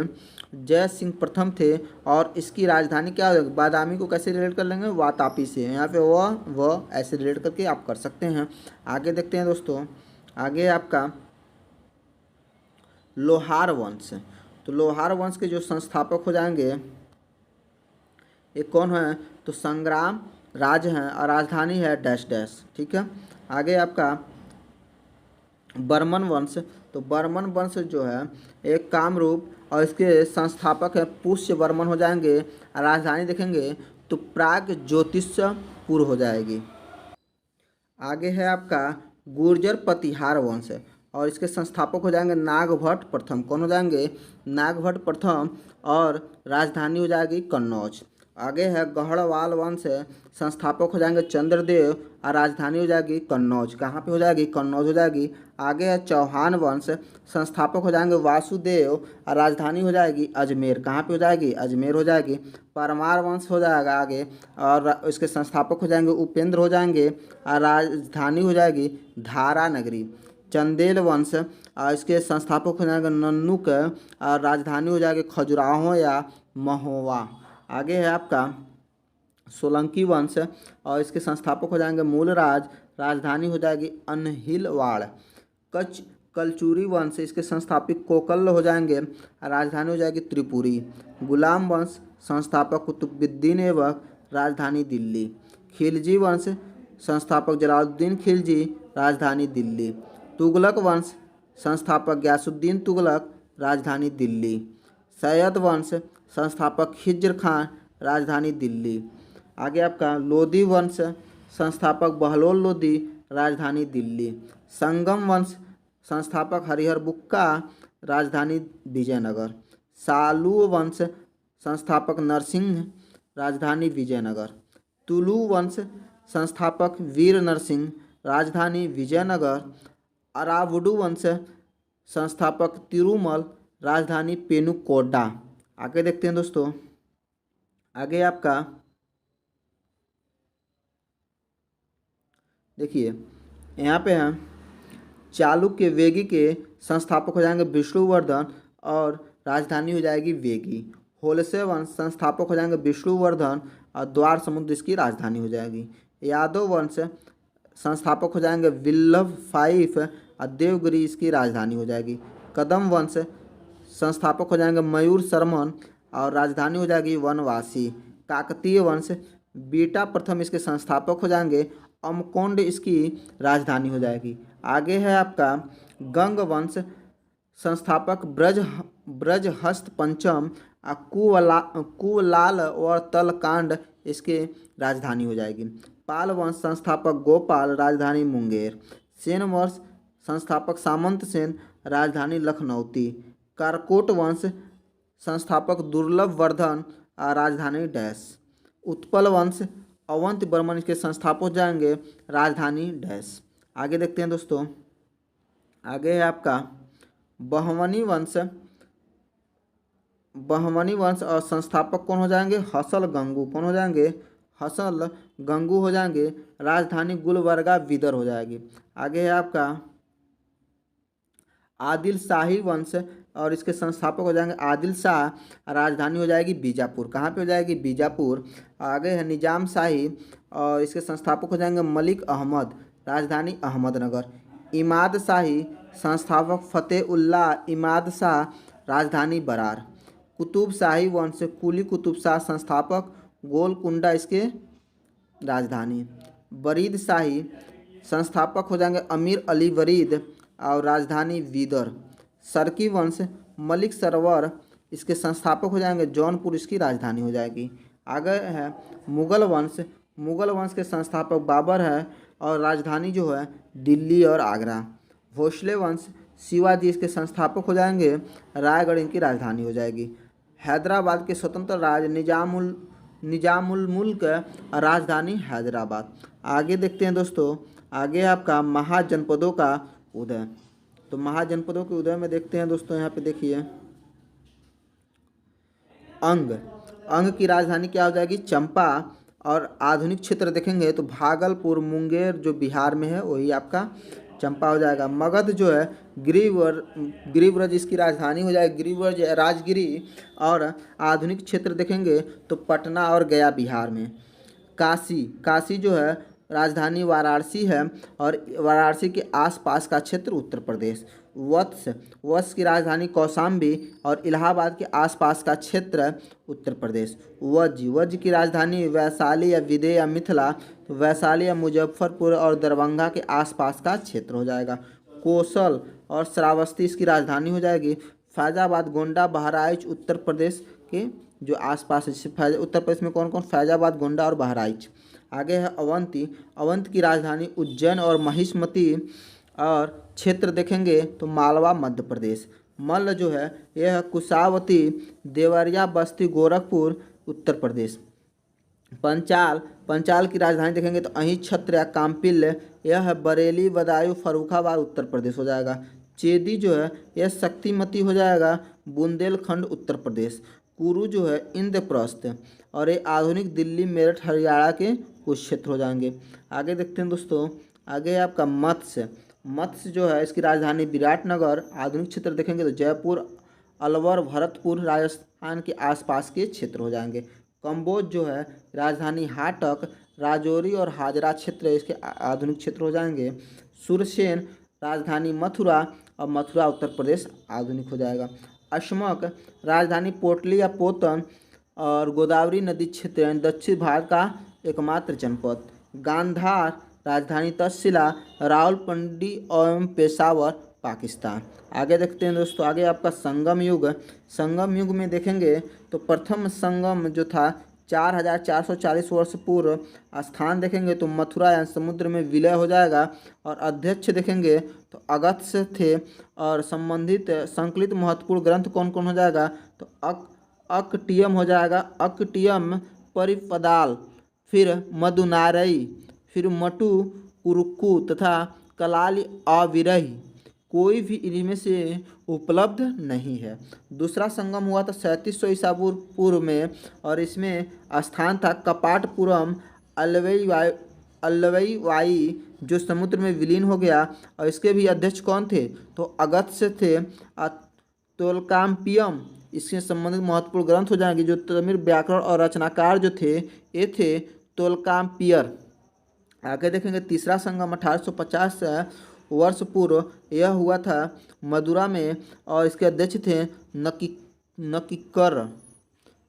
जय सिंह प्रथम थे और इसकी राजधानी क्या हो, बादामी को कैसे रिलेट कर लेंगे, वातापी से। यहाँ पे वह ऐसे रिलेट करके आप कर सकते हैं। आगे देखते हैं दोस्तों, आगे आपका लोहार वंश। तो लोहार वंश के जो संस्थापक हो जाएंगे ये कौन है, तो संग्राम राज हैं और राजधानी है डैश डैश। ठीक है। आगे आपका बर्मन वंश। तो बर्मन वंश जो है एक कामरूप और इसके संस्थापक है पुष्य बर्मन हो जाएंगे और राजधानी देखेंगे तो प्राग ज्योतिषपुर हो जाएगी। आगे है आपका गुर्जर प्रतिहार वंश और इसके संस्थापक हो जाएंगे नागभट्ट प्रथम। कौन हो जाएंगे, नागभट्ट प्रथम और राजधानी हो जाएगी कन्नौज। आगे है गढ़वाल वंश, संस्थापक हो जाएंगे चंद्रदेव और राजधानी हो जाएगी कन्नौज। कहाँ पे हो जाएगी, कन्नौज हो जाएगी। आगे है चौहान वंश, संस्थापक हो जाएंगे वासुदेव और राजधानी हो जाएगी अजमेर। कहाँ पे हो जाएगी, अजमेर हो जाएगी। परमार वंश हो जाएगा आगे और इसके संस्थापक हो जाएंगे उपेंद्र हो जाएंगे और राजधानी हो जाएगी धारा नगरी। चंदेल वंश और इसके संस्थापक हो जाएंगे नन्नुक और राजधानी हो जाएगी खजुराहो या महोवा। आगे है आपका सोलंकी वंश और इसके संस्थापक हो जाएंगे मूलराज, राजधानी हो जाएगी अनहिलवाड़। कलचुरी वंश इसके संस्थापक कोकल हो जाएंगे, राजधानी हो जाएगी त्रिपुरी। गुलाम वंश संस्थापक कुतुबुद्दीन ऐबक, राजधानी दिल्ली। खिलजी वंश संस्थापक जलालुद्दीन खिलजी, राजधानी दिल्ली। तुगलक वंश संस्थापक गयासुद्दीन तुगलक, राजधानी दिल्ली। सैयद वंश संस्थापक खिज्र खान, राजधानी दिल्ली। आगे आपका लोधी वंश संस्थापक बहलोल लोधी, राजधानी दिल्ली। संगम वंश संस्थापक हरिहर बुक्का, राजधानी विजयनगर। सालू वंश संस्थापक नरसिंह, राजधानी विजयनगर। तुलु वंश संस्थापक वीर नरसिंह, राजधानी विजयनगर। अरावुडू वंश संस्थापक तिरुमल, राजधानी पेनुकोडा। आगे देखते हैं दोस्तों, आगे आपका देखिए यहाँ पे हैं चालुक्य वेगी के संस्थापक हो जाएंगे विष्णुवर्धन और राजधानी हो जाएगी वेगी। होलसे वंश संस्थापक हो जाएंगे विष्णुवर्धन और द्वार समुद्र इसकी राजधानी हो जाएगी। यादव वंश संस्थापक हो जाएंगे विल्लभ फाइफ और देवगिरी इसकी राजधानी हो जाएगी। कदम वंश संस्थापक हो जाएंगे मयूर शर्मन और राजधानी हो जाएगी वनवासी। काकतीय वंश बीटा प्रथम इसके संस्थापक हो जाएंगे, अमकोंड इसकी राजधानी हो जाएगी। आगे है आपका गंग वंश संस्थापक ब्रजहस्त पंचम कुवलाल और तलकांड इसके राजधानी हो जाएगी। पाल वंश संस्थापक गोपाल, राजधानी मुंगेर। सेन वंश संस्थापक सामंत सेन, राजधानी लखनऊती। कारकोट वंश संस्थापक दुर्लभ वर्धन, राजधानी डैश। उत्पल वंश अवंत बर्मन के संस्थापक हो जाएंगे, राजधानी डैश। आगे देखते हैं दोस्तों, आगे है आपका बहमनी वंश बहमनी वंश और संस्थापक कौन हो जाएंगे? हसल गंगू। कौन हो जाएंगे? हसल गंगू हो जाएंगे। राजधानी गुलबर्गा विदर हो जाएगी। आगे है आपका आदिल शाही वंश और इसके संस्थापक हो जाएंगे आदिल शाह। राजधानी हो जाएगी बीजापुर। कहाँ पे हो जाएगी? बीजापुर। आगे है निजाम शाही और इसके संस्थापक हो जाएंगे मलिक अहमद। राजधानी अहमदनगर। इमाद शाही संस्थापक फतेहुल्लाह इमाद शाह। राजधानी बरार। कुतुब शाही वंश कुली कुतुब शाह संस्थापक गोलकुंडा इसके राजधानी। बरीद शाही संस्थापक हो जाएंगे अमीर अली वरीद और राजधानी बीदर। सरकी वंश मलिक सरवर इसके संस्थापक हो जाएंगे जौनपुर इसकी राजधानी हो जाएगी। आगे है मुगल वंश। मुगल वंश के संस्थापक बाबर है और राजधानी जो है दिल्ली और आगरा। भोसले वंश शिवाजी इसके संस्थापक हो जाएंगे रायगढ़ इनकी राजधानी हो जाएगी। हैदराबाद के स्वतंत्र राज निजामुल मुल्क राजधानी हैदराबाद। आगे देखते हैं दोस्तों, आगे आपका महाजनपदों का उदय। तो महाजनपदों के उदय में देखते हैं दोस्तों, यहाँ पे देखिए अंग की राजधानी क्या हो जाएगी? चंपा। और आधुनिक क्षेत्र देखेंगे तो भागलपुर मुंगेर जो बिहार में है वही आपका चंपा हो जाएगा। मगध जो है गिरिव्रज इसकी राजधानी हो जाएगी गिरिव्रज राजगिरी। और आधुनिक क्षेत्र देखेंगे तो पटना और गया बिहार में। काशी जो है राजधानी वाराणसी है और वाराणसी के आसपास का क्षेत्र उत्तर प्रदेश। वत्स की राजधानी कौशाम्बी और इलाहाबाद के आसपास का क्षेत्र उत्तर प्रदेश। वज्र की राजधानी वैशाली या विदय या मिथिला। तो वैशाली या मुजफ्फरपुर और दरभंगा के आसपास का क्षेत्र हो जाएगा। कौशल और श्रावस्ती इसकी राजधानी हो जाएगी। फैजाबाद गोंडा बहराइच उत्तर प्रदेश के जो आसपास है। उत्तर प्रदेश में कौन कौन? फैजाबाद गोंडा और बहराइच। आगे है अवंती की राजधानी उज्जैन और महिष्मती। और क्षेत्र देखेंगे तो मालवा मध्य प्रदेश। मल्ल जो है यह है कुशावती देवरिया बस्ती गोरखपुर उत्तर प्रदेश। पंचाल की राजधानी देखेंगे तो अहीं छत्र या काम्पिल्य यह है बरेली बदायूं फर्रुखाबाद उत्तर प्रदेश हो जाएगा। चेदी जो है यह शक्तिमती हो जाएगा बुंदेलखंड उत्तर प्रदेश। कुरु जो है इंद्रप्रस्थ और ये आधुनिक दिल्ली मेरठ हरियाणा के कुछ क्षेत्र हो जाएंगे। आगे देखते हैं दोस्तों, आगे है आपका मत्स्य जो है इसकी राजधानी विराटनगर। आधुनिक क्षेत्र देखेंगे तो जयपुर अलवर भरतपुर राजस्थान के आसपास के क्षेत्र हो जाएंगे। कम्बोज जो है राजधानी हाटक राजौरी और हाजरा क्षेत्र इसके आधुनिक क्षेत्र हो जाएंगे। सुरसेन राजधानी मथुरा और मथुरा उत्तर प्रदेश आधुनिक हो जाएगा। अशमक राजधानी पोटली या पोतन और गोदावरी नदी क्षेत्र दक्षिण भारत का एकमात्र जनपद। गांधार राजधानी तक्षशिला रावलपिंडी एवं पेशावर पाकिस्तान। आगे देखते हैं दोस्तों, आगे आपका संगम युग में देखेंगे तो प्रथम संगम जो था 4440 वर्ष पूर्व। स्थान देखेंगे तो मथुरा या समुद्र में विलय हो जाएगा। और अध्यक्ष देखेंगे तो अगस्त्य थे। और संबंधित संकलित महत्वपूर्ण ग्रंथ कौन कौन हो जाएगा? तो अकटियम हो जाएगा। अकटियम परिपदाल, फिर मधुनारई, फिर मटु कुरुक्कु तथा कलाली अविरही। कोई भी इनमें से उपलब्ध नहीं है। दूसरा संगम हुआ था 3700 ईसा पूर्व में और इसमें स्थान था कपाटपुरम अल्लवई जो समुद्र में विलीन हो गया। और इसके भी अध्यक्ष कौन थे? तो अगस्त्य थे। तोलकाम्पियम इससे संबंधित महत्वपूर्ण ग्रंथ हो जाएंगे। जो तमिल व्याकरण और रचनाकार जो थे ये थे तोलकाम्पियर। आगे देखेंगे तीसरा संगम 1850 वर्ष पूर्व यह हुआ था मदुरा में और इसके अध्यक्ष थे नक्कीकर,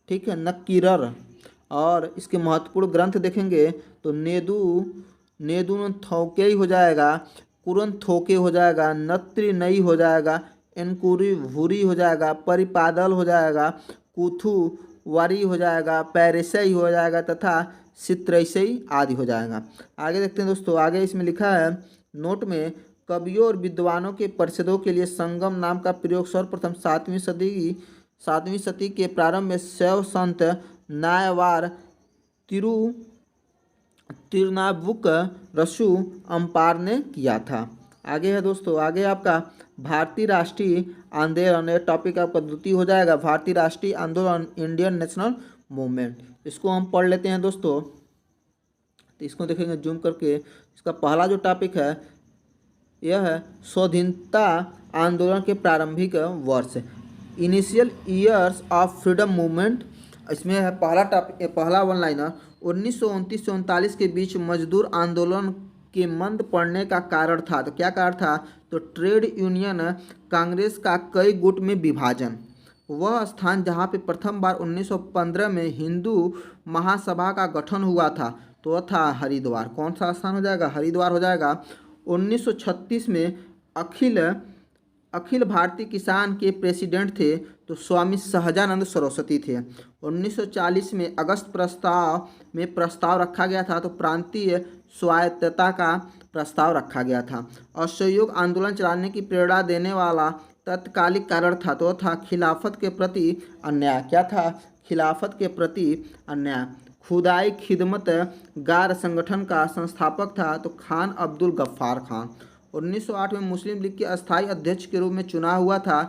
ठीक है, नक्कीरर। और इसके महत्वपूर्ण ग्रंथ देखेंगे तो नेदुन थोके हो जाएगा, कुरन थोके हो जाएगा, नत्री नई हो जाएगा, एनकुरी भूरी हो जाएगा, परिपादल हो जाएगा, कुथु वारी हो जाएगा, पैरिसई हो जाएगा तथा सित्रैसई आदि हो जाएगा। आगे देखते हैं दोस्तों, आगे इसमें लिखा है नोट में कवियों और विद्वानों के परिषदों के लिए संगम नाम का प्रयोग सर्वप्रथम 7वीं सदी के प्रारंभ में शैव संत नायवार तिरुनावुक रसु अम्पार ने किया था। आगे है दोस्तों, आगे आपका भारतीय राष्ट्रीय आंदोलन, ये टॉपिक आपका द्वितीय हो जाएगा। भारतीय राष्ट्रीय आंदोलन, इंडियन नेशनल मूवमेंट, इसको हम पढ़ लेते हैं दोस्तों। तो इसको देखेंगे जूम करके। इसका पहला जो टॉपिक है यह है स्वाधीनता आंदोलन के प्रारंभिक वर्ष, initial years of freedom movement. इसमें है पहला टॉपिक, पहला वन लाइनर, 1929 से 39 के बीच मजदूर आंदोलन के मंद पड़ने का कारण था। तो क्या कारण था? तो ट्रेड यूनियन कांग्रेस का कई गुट में विभाजन। वह स्थान जहां पे प्रथम बार 1915 में हिंदू महासभा का गठन हुआ था तो वह था हरिद्वार। कौन सा स्थान हो जाएगा? हरिद्वार हो जाएगा। 1936 में अखिल भारतीय किसान के प्रेसिडेंट थे तो स्वामी सहजानंद सरस्वती थे। 1940 में अगस्त में प्रस्ताव रखा गया था तो प्रांतीय स्वायत्तता का प्रस्ताव रखा गया था। असहयोग आंदोलन चलाने की प्रेरणा देने वाला तत्कालिक कारण था तो था खिलाफत के प्रति अन्याय। क्या था? खिलाफत के प्रति अन्याय। खुदाई खिदमत गार संगठन का संस्थापक था तो खान अब्दुल गफ्फार खान। 1908 में मुस्लिम लीग के अस्थायी अध्यक्ष के रूप में चुनाव हुआ था।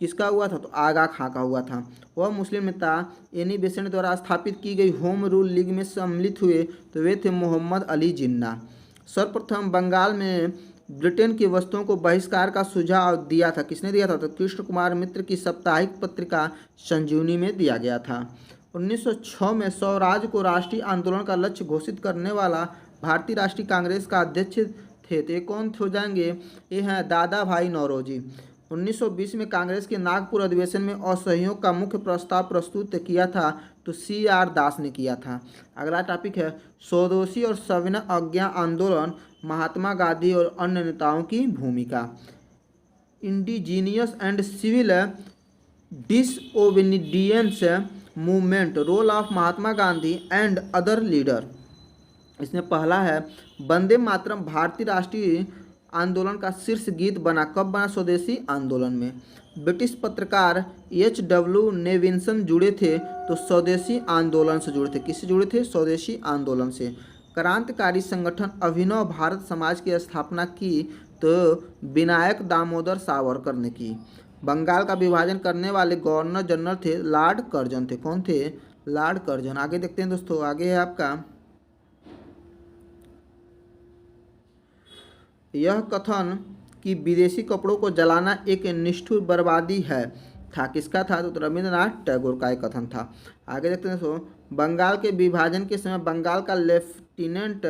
किसका हुआ था? तो आगा खां का हुआ था। वह मुस्लिम नेता एनी बेसेंट द्वारा स्थापित की गई होम रूल लीग में सम्मिलित हुए तो वे थे मोहम्मद अली जिन्ना। सर्वप्रथम बंगाल में ब्रिटेन की वस्तुओं को बहिष्कार का सुझाव दिया था। किसने दिया था? तो कृष्ण कुमार मित्र की साप्ताहिक पत्रिका संजीवनी में दिया गया था। 1906 में स्वराज को राष्ट्रीय आंदोलन का लक्ष्य घोषित करने वाला भारतीय राष्ट्रीय कांग्रेस का अध्यक्ष थे। तो ये कौन हो जाएंगे? ये हैं दादा भाई नौरोजी। 1920 में कांग्रेस के नागपुर अधिवेशन में असहयोग का मुख्य प्रस्ताव प्रस्तुत किया था तो CR दास ने किया था। अगला टॉपिक है स्वदेशी और सविनय अवज्ञा आंदोलन, महात्मा गांधी और अन्य नेताओं की भूमिका। Indigenous and civil disobedience movement, role of Mahatma Gandhi and other leader. इसमें पहला है वंदे मातरम भारतीय राष्ट्रीय आंदोलन का शीर्ष गीत बना। कब बना? स्वदेशी आंदोलन में। ब्रिटिश पत्रकार HW नेविन्सन जुड़े थे तो स्वदेशी आंदोलन से जुड़े थे। किससे जुड़े थे? स्वदेशी आंदोलन से। क्रांतिकारी संगठन अभिनव भारत समाज की स्थापना की तो विनायक दामोदर सावरकर ने की। बंगाल का विभाजन करने वाले गवर्नर जनरल थे लॉर्ड कर्जन थे। कौन थे? Lord Curzon. आगे देखते हैं दोस्तों, आगे है आपका यह कथन कि विदेशी कपड़ों को जलाना एक निष्ठुर बर्बादी है था। किसका था? तो रविंद्रनाथ टैगोर का एक कथन था। आगे देखते हैं दोस्तों, बंगाल के विभाजन के समय बंगाल का लेफ्टिनेंट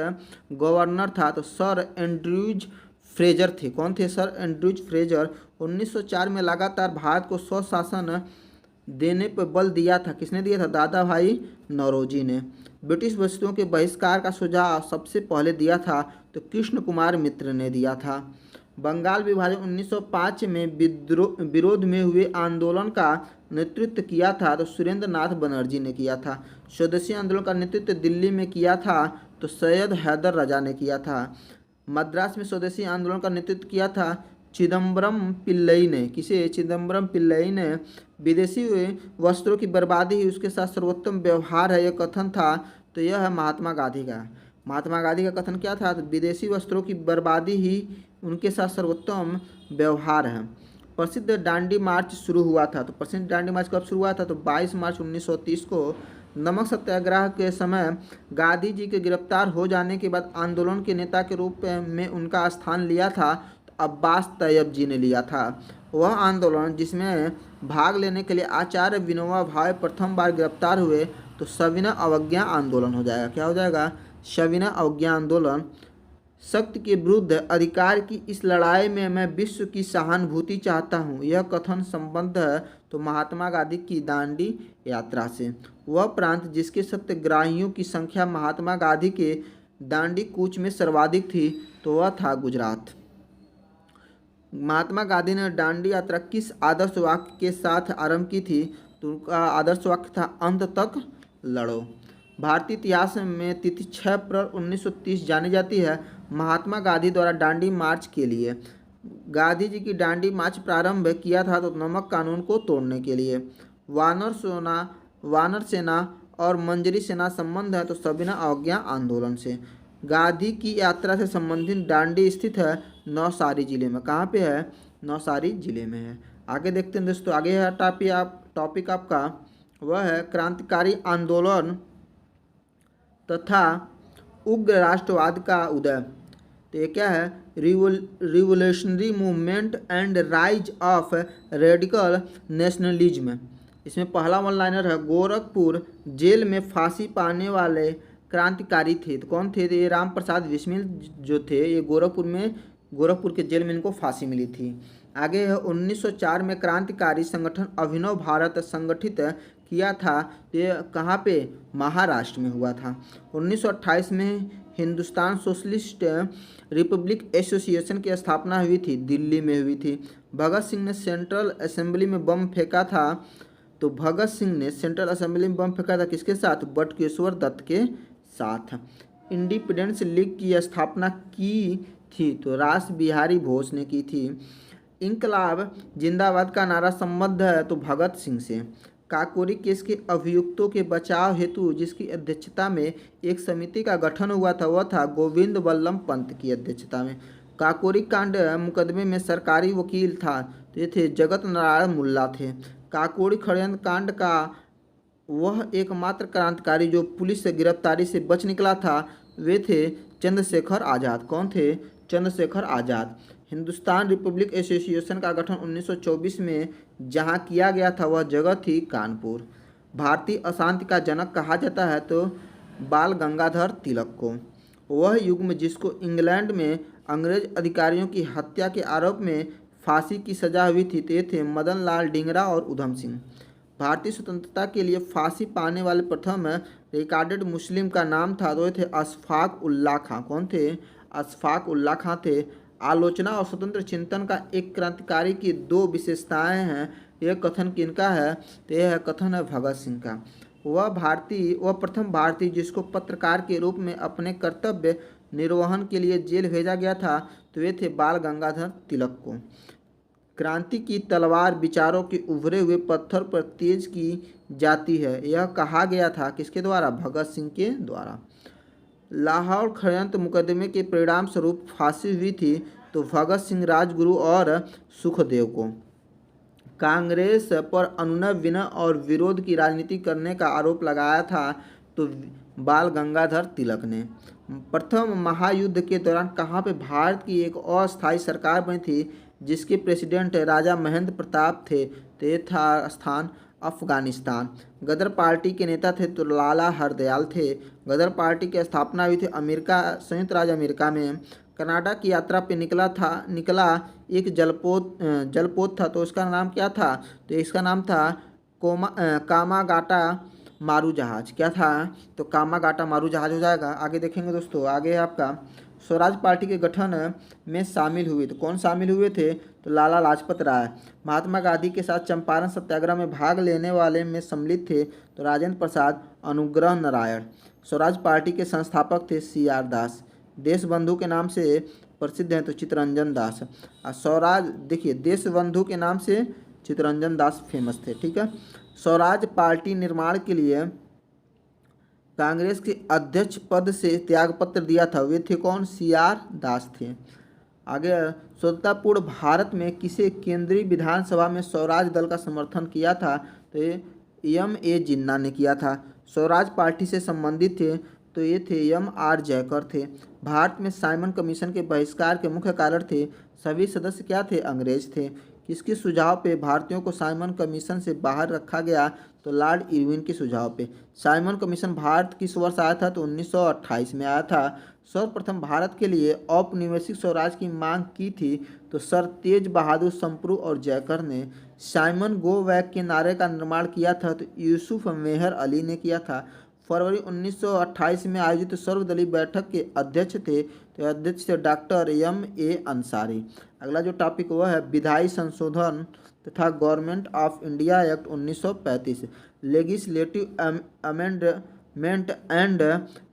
गवर्नर था तो सर एंड्रयूज फ्रेजर थे। कौन थे? Sir Andrews Fraser. 1904 में लगातार भारत को स्वशासन देने पर बल दिया था। किसने दिया था? दादा भाई नौरोजी ने। ब्रिटिश वस्तुओं के बहिष्कार का सुझाव सबसे पहले दिया था तो कृष्ण कुमार मित्र ने दिया था। बंगाल विभाजन 1905 में विरोध में हुए आंदोलन का नेतृत्व किया था तो सुरेंद्र नाथ बनर्जी ने किया था। स्वदेशी आंदोलन का नेतृत्व दिल्ली में किया था तो सैयद हैदर रजा ने किया था। मद्रास में स्वदेशी आंदोलन का नेतृत्व किया था चिदम्बरम पिल्लई ने। किसे? चिदम्बरम पिल्लई ने। विदेशी वस्त्रों की बर्बादी ही उसके साथ सर्वोत्तम व्यवहार है, यह कथन था तो यह है महात्मा गांधी का। महात्मा गांधी का कथन क्या था? तो विदेशी वस्त्रों की बर्बादी ही उनके साथ सर्वोत्तम व्यवहार है। प्रसिद्ध दांडी मार्च शुरू हुआ था। तो प्रसिद्ध दांडी मार्च कब शुरू हुआ था? तो 22 मार्च 1930 को। नमक सत्याग्रह के समय गांधी जी के गिरफ्तार हो जाने के बाद आंदोलन के नेता के रूप में उनका स्थान लिया था तो अब्बास तैयब जी ने लिया था। वह आंदोलन जिसमें भाग लेने के लिए आचार्य विनोबा भावे प्रथम बार गिरफ्तार हुए तो सविनय अवज्ञा आंदोलन हो जाएगा। क्या हो जाएगा? सविनय अवज्ञा आंदोलन। शक्ति के विरुद्ध अधिकार की इस लड़ाई में मैं विश्व की सहानुभूति चाहता हूँ, यह कथन संबंध है तो महात्मा गांधी की दांडी यात्रा से। वह प्रांत जिसके सत्याग्रहियों की संख्या महात्मा गांधी के दांडी कूच में सर्वाधिक थी तो वह था गुजरात। महात्मा गांधी ने दांडी यात्रा किस आदर्श वाक्य के साथ आरंभ की थी? तो उनका आदर्श वाक्य था अंत तक लड़ो। भारतीय इतिहास में तिथि 6 अप्रैल 1930 जानी जाती है महात्मा गांधी द्वारा दांडी मार्च के लिए। गांधी जी की दांडी मार्च प्रारंभ किया था तो नमक कानून को तोड़ने के लिए। वानर सेना और मंजरी सेना संबंध है तो सविनय अवज्ञा आंदोलन से। गांधी की यात्रा से संबंधित दांडी स्थित है नौसारी जिले में। कहाँ पे है? नौसारी जिले में है। आगे देखते हैं दोस्तों, आगे है टॉपिक आपका वह है क्रांतिकारी आंदोलन तथा उग्र राष्ट्रवाद का उदय। तो ये क्या है, revolutionary movement and rise of radical nationalism. इसमें पहला वन लाइनर है, गोरखपुर जेल में फांसी पाने वाले क्रांतिकारी थे। तो कौन थे, तो ये राम प्रसाद बिस्मिल जो थे, ये गोरखपुर के जेल में इनको फांसी मिली थी। आगे है 1904 में क्रांतिकारी संगठन अभिनव भारत संगठित किया था। तो ये कहाँ पे, महाराष्ट्र में हुआ था। 1928 में हिंदुस्तान सोशलिस्ट रिपब्लिक एसोसिएशन की स्थापना हुई थी, दिल्ली में हुई थी। भगत सिंह ने सेंट्रल असेंबली में बम फेंका था। तो भगत सिंह ने सेंट्रल असेंबली में बम फेंका था किसके साथ, बटुकेश्वर दत्त के साथ। इंडिपेंडेंस लीग की स्थापना की थी, तो रास बिहारी बोस ने की थी। इंकलाब जिंदाबाद का नारा संबद्ध है तो भगत सिंह से। काकोरी केस के अभियुक्तों के बचाव हेतु जिसकी अध्यक्षता में एक समिति का गठन हुआ था वह था गोविंद बल्लभ पंत की अध्यक्षता में। काकोरी कांड मुकदमे में सरकारी वकील था, तो ये थे जगत नारायण मुल्ला थे। काकोरी षड्यंत्र कांड का वह एकमात्र क्रांतिकारी जो पुलिस से गिरफ्तारी से बच निकला था वे थे चंद्रशेखर आज़ाद। कौन थे, चंद्रशेखर आज़ाद। हिंदुस्तान रिपब्लिक एसोसिएशन का गठन 1924 में जहां किया गया था वह जगह थी कानपुर। भारतीय अशांति का जनक कहा जाता है तो बाल गंगाधर तिलक को। वह युग में जिसको इंग्लैंड में अंग्रेज अधिकारियों की हत्या के आरोप में फांसी की सजा हुई थी, ते थे मदन लाल डिंगरा और उधम सिंह। भारतीय स्वतंत्रता के लिए फांसी पाने वाले प्रथम रिकॉर्डेड मुस्लिम का नाम था, तो थे अशफाक उल्लाह खां। कौन थे, अशफाक उल्लाह खां थे। आलोचना और स्वतंत्र चिंतन का एक क्रांतिकारी की दो विशेषताएं हैं, यह कथन किनका है, तो यह है कथन है भगत सिंह का। वह प्रथम भारतीय जिसको पत्रकार के रूप में अपने कर्तव्य निर्वहन के लिए जेल भेजा गया था, तो वे थे बाल गंगाधर तिलक को। क्रांति की तलवार विचारों के उभरे हुए पत्थर पर तेज की जाती है, यह कहा गया था किसके द्वारा, भगत सिंह के द्वारा। लाहौर षड्यंत्र मुकदमे के परिणाम स्वरूप फांसी हुई थी, तो भगत सिंह, राजगुरु और सुखदेव को। कांग्रेस पर अनुनय विनय और विरोध की राजनीति करने का आरोप लगाया था, तो बाल गंगाधर तिलक ने। प्रथम महायुद्ध के दौरान कहाँ पे भारत की एक अस्थायी सरकार बनी थी जिसके प्रेसिडेंट राजा महेंद्र प्रताप थे, तो ये था स्थान अफगानिस्तान। गदर पार्टी के नेता थे तो लाला हरदयाल थे। गदर पार्टी की स्थापना हुई थी संयुक्त राज्य अमेरिका में। कनाडा की यात्रा पे निकला एक जलपोत था, तो उसका नाम क्या था, तो इसका नाम था कामागाटा मारू जहाज। क्या था, तो कामागाटा मारू जहाज हो जाएगा। आगे देखेंगे दोस्तों, आगे आपका स्वराज पार्टी के गठन में शामिल हुए, तो कौन शामिल हुए थे, तो लाला लाजपत राय। महात्मा गांधी के साथ चंपारण सत्याग्रह में भाग लेने वाले में सम्मिलित थे, तो राजेंद्र प्रसाद, अनुग्रह नारायण। स्वराज पार्टी के संस्थापक थे CR दास। देश बंधु के नाम से प्रसिद्ध हैं तो चित्तरंजन दास। और स्वराज देखिए, देश बंधु के नाम से चित्तरंजन दास फेमस थे। ठीक है, स्वराज पार्टी निर्माण के लिए कांग्रेस के अध्यक्ष पद से त्यागपत्र दिया था, वे थे कौन, CR दास थे। आगे स्वतंत्रतापूर्व भारत में किसे केंद्रीय विधानसभा में स्वराज दल का समर्थन किया था, तो ये M.A. जिन्ना ने किया था। स्वराज पार्टी से संबंधित थे तो ये थे M.R. जयकर थे। भारत में साइमन कमीशन के बहिष्कार के मुख्य कारण थे, सभी सदस्य क्या थे, अंग्रेज थे। किसके सुझाव पे भारतीयों को साइमन कमीशन से बाहर रखा गया, तो लॉर्ड इरविन के सुझाव पे। साइमन कमीशन भारत किस वर्ष आया था, तो 1928 में आया था। सर्वप्रथम भारत के लिए औपनिवेशिक स्वराज की मांग की थी, तो सर तेज बहादुर संप्रू और जयकर ने। साइमन गो बैक के नारे का निर्माण किया था, तो यूसुफ मेहर अली ने किया था। फरवरी 1928 में आयोजित सर्वदलीय बैठक के अध्यक्ष थे, तो अध्यक्ष थे डॉक्टर M.A. अंसारी। अगला जो टॉपिक वह है विधायी संशोधन तथा government of India act 1935, legislative amendment and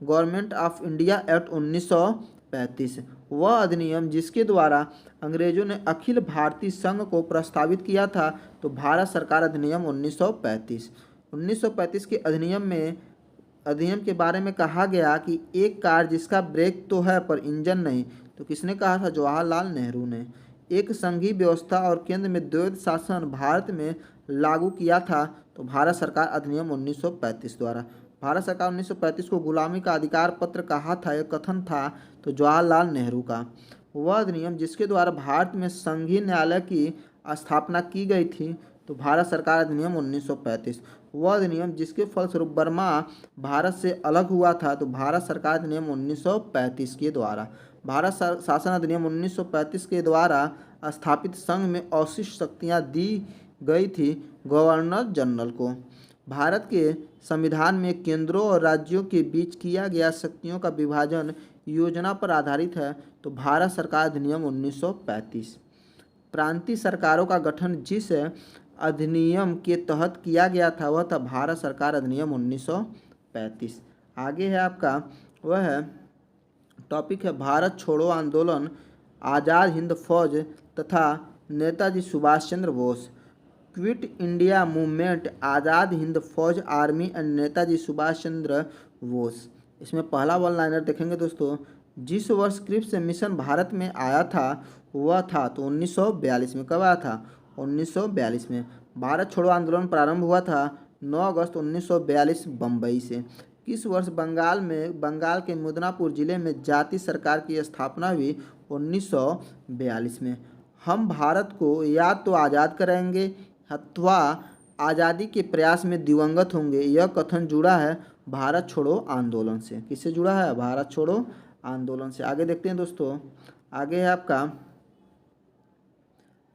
government of India act 1935। वह अधिनियम जिसके द्वारा अंग्रेजों ने अखिल भारतीय संघ को प्रस्तावित किया था, तो भारत सरकार अधिनियम 1935। 1935 के अधिनियम के बारे में कहा गया कि एक कार जिसका ब्रेक तो है पर इंजन नहीं, तो किसने कहा था, जवाहरलाल नेहरू ने। एक संघीय व्यवस्था और केंद्र में द्वैध शासन भारत में लागू किया था? तो भारत सरकार अधिनियम 1935 द्वारा। भारत सरकार 1935 को गुलामी का अधिकार पत्र कहा था, यह कथन था तो जवाहरलाल नेहरू का। वह अधिनियम जिसके द्वारा भारत में संघीय न्यायालय की स्थापना की गई थी, तो भारत सरकार अधिनियम 1935। वह अधिनियम जिसके फलस्वरूप बर्मा भारत से अलग हुआ था, तो भारत सरकार अधिनियम 1935 के द्वारा। भारत शासन अधिनियम 1935 के द्वारा स्थापित संघ में अवशिष्ट शक्तियाँ दी गई थी गवर्नर जनरल को। भारत के संविधान में केंद्रों और राज्यों के बीच किया गया शक्तियों का विभाजन योजना पर आधारित है, तो भारत सरकार अधिनियम 1935। प्रांतीय सरकारों का गठन जिस अधिनियम के तहत किया गया था वह था भारत सरकार अधिनियम 1935। आगे है आपका वह है टॉपिक है भारत छोड़ो आंदोलन, आज़ाद हिंद फौज तथा Netaji Subhash Chandra Bose. Quit India movement, Azad Hind फौज, आर्मी एंड नेताजी सुभाष चंद्र बोस। इसमें पहला वन लाइनर देखेंगे दोस्तों, जिस वर्ष क्रिप्स मिशन भारत में आया था वह था तो 1942 में। कब आया था? 1942 में। भारत छोड़ो आंदोलन प्रारंभ हुआ था 9 अगस्त 1942 बम्बई से। किस वर्ष बंगाल के मिदनापुर जिले में जाति सरकार की स्थापना हुई? 1942 में। हम भारत को या तो आज़ाद करेंगे अथवा आज़ादी के प्रयास में दिवंगत होंगे, यह कथन जुड़ा है भारत छोड़ो आंदोलन से। किससे जुड़ा है? भारत छोड़ो आंदोलन से। आगे देखते हैं दोस्तों, आगे है आपका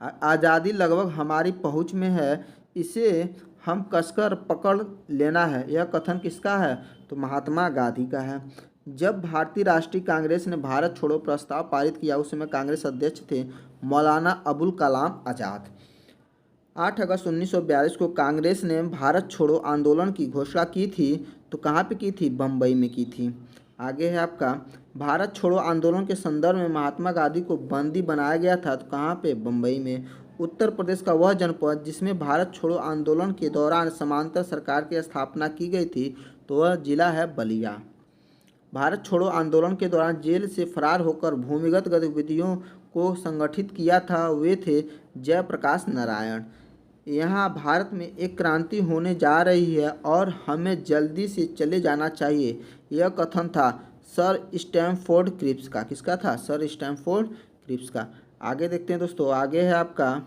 आज़ादी लगभग हमारी पहुंच में है, इसे हम कसकर पकड़ लेना है, यह कथन किसका है? तो महात्मा गांधी का है। जब भारतीय राष्ट्रीय कांग्रेस ने भारत छोड़ो प्रस्ताव पारित किया उस समय कांग्रेस अध्यक्ष थे मौलाना अबुल कलाम आज़ाद। 8 अगस्त 1942 को कांग्रेस ने भारत छोड़ो आंदोलन की घोषणा की थी, तो कहाँ पे की थी? बम्बई में की थी। आगे है आपका भारत छोड़ो आंदोलन के संदर्भ में महात्मा गांधी को बंदी बनाया गया था, तो कहाँ पे? बम्बई में। उत्तर प्रदेश का वह जनपद जिसमें भारत छोड़ो आंदोलन के दौरान समांतर सरकार की स्थापना की गई थी, तो वह जिला है बलिया। भारत छोड़ो आंदोलन के दौरान जेल से फरार होकर भूमिगत गतिविधियों को संगठित किया था वे थे जयप्रकाश नारायण। यहाँ भारत में एक क्रांति होने जा रही है और हमें जल्दी से चले जाना चाहिए, यह कथन था सर स्टैमफोर्ड क्रिप्स का। किसका था? सर स्टैमफोर्ड क्रिप्स का। आगे देखते हैं दोस्तों, आगे है आपका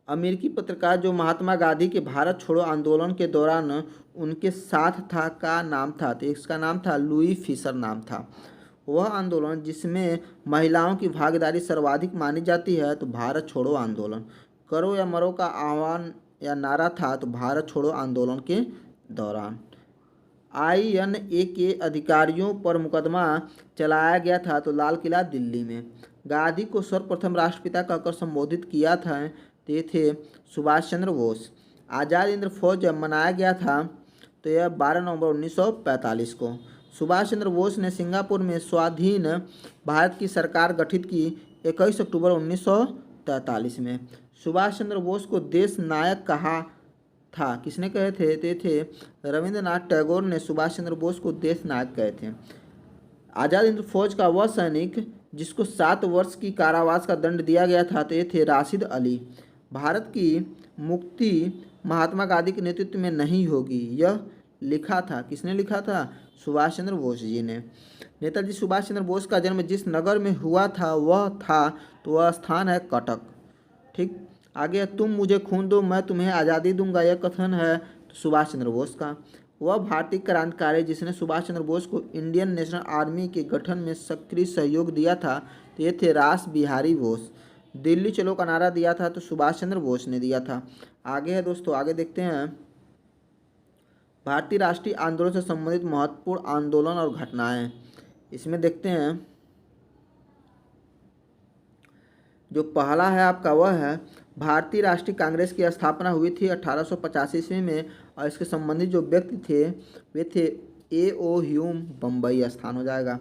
अमेरिकी पत्रकार जो महात्मा गांधी के भारत छोड़ो आंदोलन के दौरान उनके साथ था का नाम था, तो इसका नाम था लुई फिशर नाम था। वह आंदोलन जिसमें महिलाओं की भागीदारी सर्वाधिक मानी जाती है, तो भारत छोड़ो आंदोलन। करो या मरो का आह्वान या नारा था, तो भारत छोड़ो आंदोलन के दौरान। INA के अधिकारियों पर मुकदमा चलाया गया था, तो लाल किला दिल्ली में। गांधी को सर्वप्रथम राष्ट्रपिता कहकर संबोधित किया था, तो ये थे सुभाष चंद्र बोस। आज़ाद हिंद फौज जब मनाया गया था तो यह 12 नवंबर 1945 को। सुभाष चंद्र बोस ने सिंगापुर में स्वाधीन भारत की सरकार गठित की 21 अक्टूबर 1943 में। सुभाष चंद्र बोस को देश नायक कहा था, किसने कहे थे? ते थे रविंद्रनाथ टैगोर ने सुभाष चंद्र बोस को देश नायक कहे थे। आज़ाद हिंद फौज का वह सैनिक जिसको 7 वर्ष की कारावास का दंड दिया गया था, तो ये थे राशिद अली। भारत की मुक्ति महात्मा गांधी के नेतृत्व में नहीं होगी, यह लिखा था, किसने लिखा था? सुभाष चंद्र बोस जी ने। नेताजी सुभाष चंद्र बोस का जन्म जिस नगर में हुआ था वह था तो वह स्थान है कटक। ठीक। आगे तुम मुझे खून दो मैं तुम्हें आज़ादी दूंगा, यह कथन है तो सुभाष चंद्र बोस का। वह भारतीय क्रांतिकारी जिसने सुभाष चंद्र बोस को इंडियन नेशनल आर्मी के गठन में सक्रिय सहयोग दिया था, तो ये थे रास बिहारी बोस। दिल्ली चलो का नारा दिया था तो सुभाष चंद्र बोस ने दिया था। आगे है दोस्तों, आगे देखते हैं भारतीय राष्ट्रीय आंदोलन से संबंधित महत्वपूर्ण आंदोलन और घटनाएं। इसमें देखते हैं जो पहला है आपका वह है भारतीय राष्ट्रीय कांग्रेस की स्थापना हुई थी 1885 ईस्वी में और इसके संबंधित जो व्यक्ति थे वे थे A.O. ह्यूम, बम्बई स्थान हो जाएगा।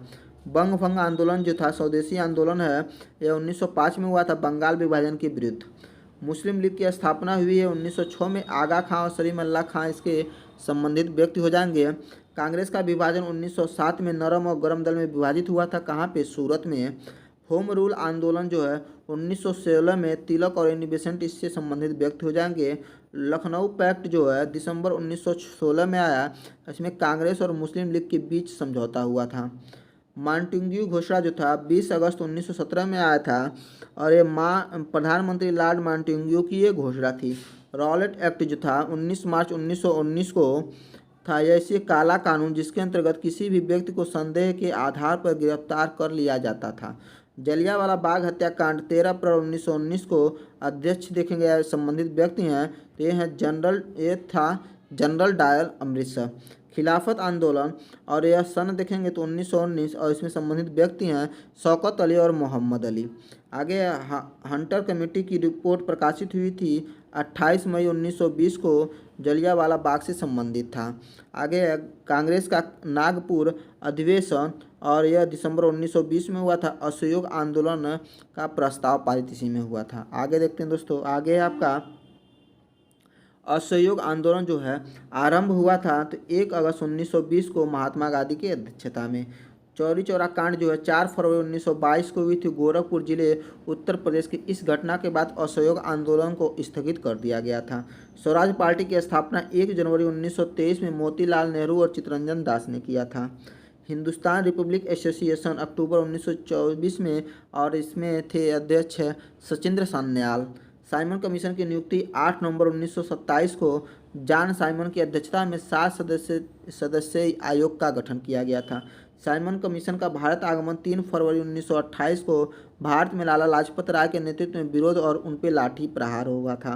बंग भंग आंदोलन जो था स्वदेशी आंदोलन है, यह 1905 में हुआ था बंगाल विभाजन के विरुद्ध। मुस्लिम लीग की स्थापना हुई है 1906 में। आगा खां और सलीम अल्लाह खां इसके संबंधित व्यक्ति हो जाएंगे। कांग्रेस का विभाजन 1907 में नरम और गरम दल में विभाजित हुआ था, कहाँ पे? सूरत में। होम रूल आंदोलन जो है 1916 में तिलक और एनी बेसेंट इससे संबंधित व्यक्ति हो जाएंगे। लखनऊ पैक्ट जो है दिसंबर 1916 में आया, इसमें कांग्रेस और मुस्लिम लीग के बीच समझौता हुआ था। मांटेग्यू घोषणा जो था 20 अगस्त 1917 में आया था और ये प्रधानमंत्री लॉर्ड मांटेग्यू की ये घोषणा थी। रॉलेट एक्ट जो था 19 मार्च 1919 को था, ऐसे काला कानून जिसके अंतर्गत किसी भी व्यक्ति को संदेह के आधार पर गिरफ्तार कर लिया जाता था। जलियांवाला बाग हत्याकांड 13 अप्रैल 1919 को अध्यक्ष देखेंगे संबंधित व्यक्ति हैं तो ये था जनरल डायर अमृतसर। खिलाफत आंदोलन और यह सन देखेंगे तो 1919 और इसमें संबंधित व्यक्ति हैं शौकत अली और मोहम्मद अली। आगे हंटर कमेटी की रिपोर्ट प्रकाशित हुई थी 28 मई 1920 को, जलियांवाला बाग से संबंधित था। आगे कांग्रेस का नागपुर अधिवेशन और यह दिसंबर 1920 में हुआ था। असहयोग आंदोलन का प्रस्ताव पारित इसी में हुआ था। आगे देखते हैं दोस्तों, आगे आपका असहयोग आंदोलन जो है आरंभ हुआ था तो 1 अगस्त 1920 को महात्मा गांधी की अध्यक्षता में। चौरी चौरा कांड जो है 4 फरवरी 1922 को हुई थी गोरखपुर जिले उत्तर प्रदेश की। इस घटना के बाद असहयोग आंदोलन को स्थगित कर दिया गया था। स्वराज पार्टी की स्थापना 1 जनवरी 1923 में मोतीलाल नेहरू और चित्तरंजन दास ने किया था। हिंदुस्तान रिपब्लिक एसोसिएशन अक्टूबर 1924 में और इसमें थे अध्यक्ष सचिंद्र सान्याल। साइमन कमीशन की नियुक्ति 8 नवंबर 1927 को जॉन साइमन की अध्यक्षता में 7 सदस्यीय आयोग का गठन किया गया था। साइमन कमीशन का भारत आगमन 3 फरवरी 1928 को भारत में लाला लाजपत राय के नेतृत्व में विरोध और उन पर लाठी प्रहार हुआ था।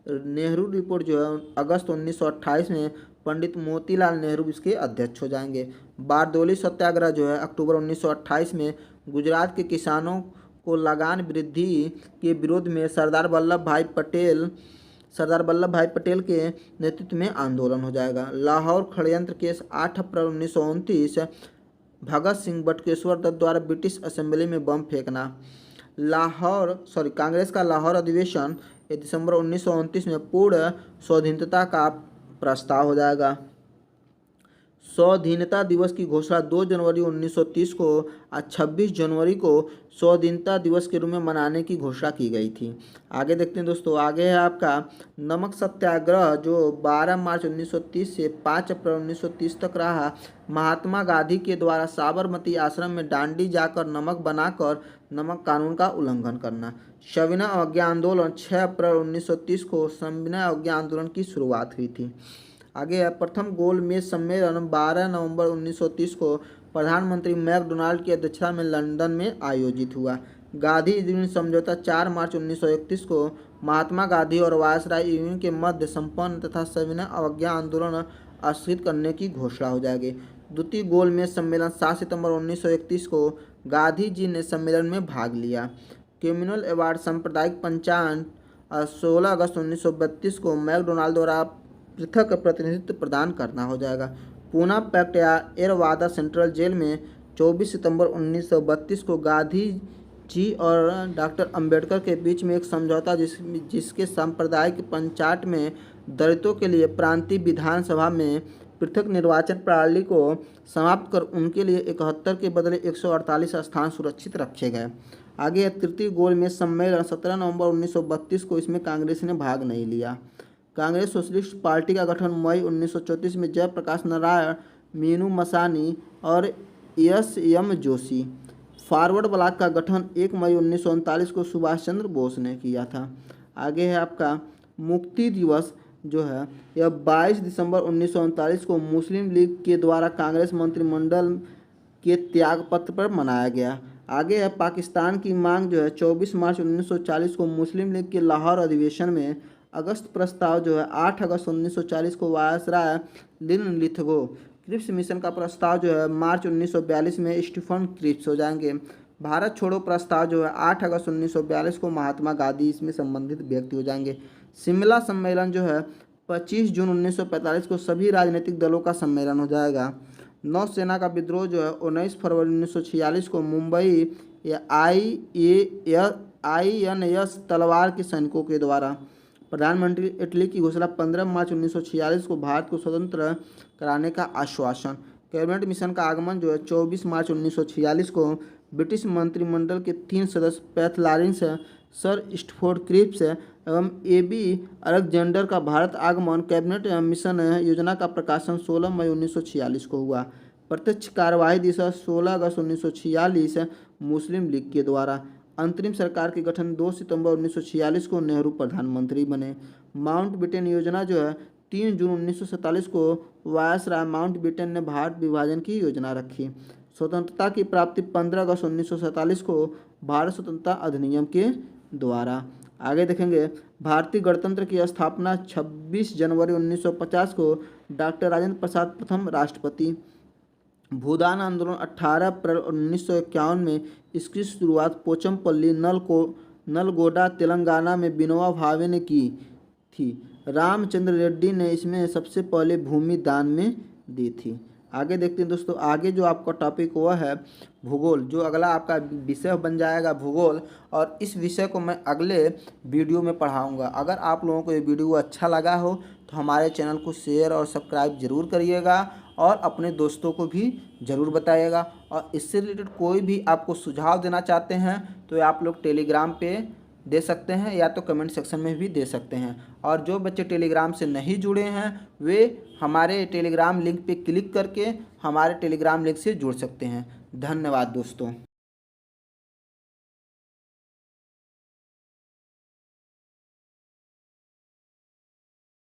नेहरू रिपोर्ट जो है अगस्त 1928 में पंडित मोतीलाल नेहरू इसके अध्यक्ष हो जाएंगे। बारदोली सत्याग्रह जो है अक्टूबर 1928 में गुजरात के किसानों को लगान वृद्धि के विरोध में सरदार वल्लभ भाई पटेल के नेतृत्व में आंदोलन हो जाएगा। लाहौर षड्यंत्र केस 8 अप्रैल 1929 भगत सिंह बटुकेश्वर दत्त द्वारा ब्रिटिश असेंबली में बम फेंकना। कांग्रेस का लाहौर अधिवेशन दिसंबर 1929 में पूर्ण स्वाधीनता का प्रस्ताव हो जाएगा। स्वाधीनता दिवस की घोषणा 2 जनवरी 1930 को और 26 जनवरी को स्वाधीनता दिवस के रूप में मनाने की घोषणा की गई थी। आगे देखते हैं दोस्तों, आगे है आपका नमक सत्याग्रह जो 12 मार्च 1930 से 5 अप्रैल 1930 तक रहा। महात्मा गांधी के द्वारा साबरमती आश्रम में डांडी जाकर नमक बनाकर नमक कानून का उल्लंघन करना। सविनय अवज्ञा आंदोलन 6 अप्रैल 1930 को सविनय अवज्ञा आंदोलन की शुरुआत हुई थी। आगे है प्रथम गोलमेज सम्मेलन 12 नवंबर 1930 को प्रधानमंत्री मैकडोनाल्ड की अध्यक्षता में लंदन में आयोजित हुआ। गांधी इरविन समझौता 4 मार्च 1931 को महात्मा गांधी और वायसराय इरविन के मध्य संपन्न तथा सविनय अवज्ञा आंदोलन स्थगित करने की घोषणा हो जाएगी। द्वितीय गोलमेज सम्मेलन 7 सितंबर 1931 को गांधी जी ने सम्मेलन में भाग लिया। कम्युनल अवार्ड सांप्रदायिक पंचायत 16 अगस्त 1932 को मैकडोनाल्ड द्वारा पृथक प्रतिनिधित्व प्रदान करना हो जाएगा। पूना पैक्ट या एरवादा सेंट्रल जेल में 24 सितंबर 1932 को गांधी जी और डॉक्टर अंबेडकर के बीच में एक समझौता जिसके सांप्रदायिक पंचायत में दलितों के लिए प्रांतीय विधानसभा में पृथक निर्वाचन प्रणाली को समाप्त कर उनके लिए 71 के बदले 148 स्थान सुरक्षित रखे गए। आगे तृतीय गोलमेज सम्मेलन 17 नवंबर 1932 को, इसमें कांग्रेस ने भाग नहीं लिया। कांग्रेस सोशलिस्ट पार्टी का गठन मई 1934 में जयप्रकाश नारायण, मीनू मसानी और एस.एम. जोशी। फॉरवर्ड ब्लॉक का गठन 1 मई 1939 को सुभाष चंद्र बोस ने किया था। आगे है आपका मुक्ति दिवस जो है यह 22 दिसंबर 1939 को मुस्लिम लीग के द्वारा कांग्रेस मंत्रिमंडल के त्यागपत्र पर मनाया गया। आगे है पाकिस्तान की मांग जो है 24 मार्च 1940 को मुस्लिम लीग के लाहौर अधिवेशन में। अगस्त प्रस्ताव जो है 8 अगस्त 1940 को वायसराय लिथगो। क्रिप्स मिशन का प्रस्ताव जो है मार्च 1942 में स्टीफन क्रिप्स हो जाएंगे। भारत छोड़ो प्रस्ताव जो है 8 अगस्त 1942 को महात्मा गांधी इसमें संबंधित व्यक्ति हो जाएंगे। शिमला सम्मेलन जो है 25 जून 1945 को सभी राजनीतिक दलों का सम्मेलन हो जाएगा। नौसेना का विद्रोह जो है 19 फरवरी 1946 को मुंबई या INS तलवार के सैनिकों के द्वारा। प्रधानमंत्री इटली की घोषणा 15 मार्च 1946 को भारत को स्वतंत्र कराने का आश्वासन। कैबिनेट मिशन का आगमन जो है 24 मार्च 1946 को ब्रिटिश मंत्रिमंडल के 3 सदस्य Pethick Lawrence, sir Stafford Cripps एवं एबी अलेक्जेंडर का भारत आगमन। कैबिनेट मिशन योजना का प्रकाशन 16 मई 1946 को हुआ। प्रत्यक्ष कार्यवाही दिवस 16 अगस्त 1946 मुस्लिम लीग के द्वारा। अंतरिम सरकार के गठन 2 सितंबर 1946 को नेहरू प्रधानमंत्री बने। माउंटबेटन योजना जो है 3 जून 1947 को वायसराय माउंटबेटन ने भारत विभाजन की योजना रखी। स्वतंत्रता की प्राप्ति 15 अगस्त 1947 को भारत स्वतंत्रता अधिनियम के द्वारा। आगे देखेंगे, भारतीय गणतंत्र की स्थापना 26 जनवरी 1950 को डॉक्टर राजेंद्र प्रसाद प्रथम राष्ट्रपति। भूदान आंदोलन 18 अप्रैल 1951 में इसकी शुरुआत पोचमपल्ली नलगोंडा तेलंगाना में विनोबा भावे ने की थी। रामचंद्र रेड्डी ने इसमें सबसे पहले भूमि दान में दी थी। आगे देखते हैं दोस्तों, आगे जो आपका टॉपिक हुआ है भूगोल, जो अगला आपका विषय बन जाएगा भूगोल, और इस विषय को मैं अगले वीडियो में पढ़ाऊंगा। अगर आप लोगों को ये वीडियो अच्छा लगा हो तो हमारे चैनल को शेयर और सब्सक्राइब जरूर करिएगा और अपने दोस्तों को भी ज़रूर बताइएगा। और इससे रिलेटेड कोई भी आपको सुझाव देना चाहते हैं तो आप लोग टेलीग्राम पे दे सकते हैं या तो कमेंट सेक्शन में भी दे सकते हैं। और जो बच्चे टेलीग्राम से नहीं जुड़े हैं वे हमारे टेलीग्राम लिंक पे क्लिक करके हमारे टेलीग्राम लिंक से जुड़ सकते हैं। धन्यवाद दोस्तों।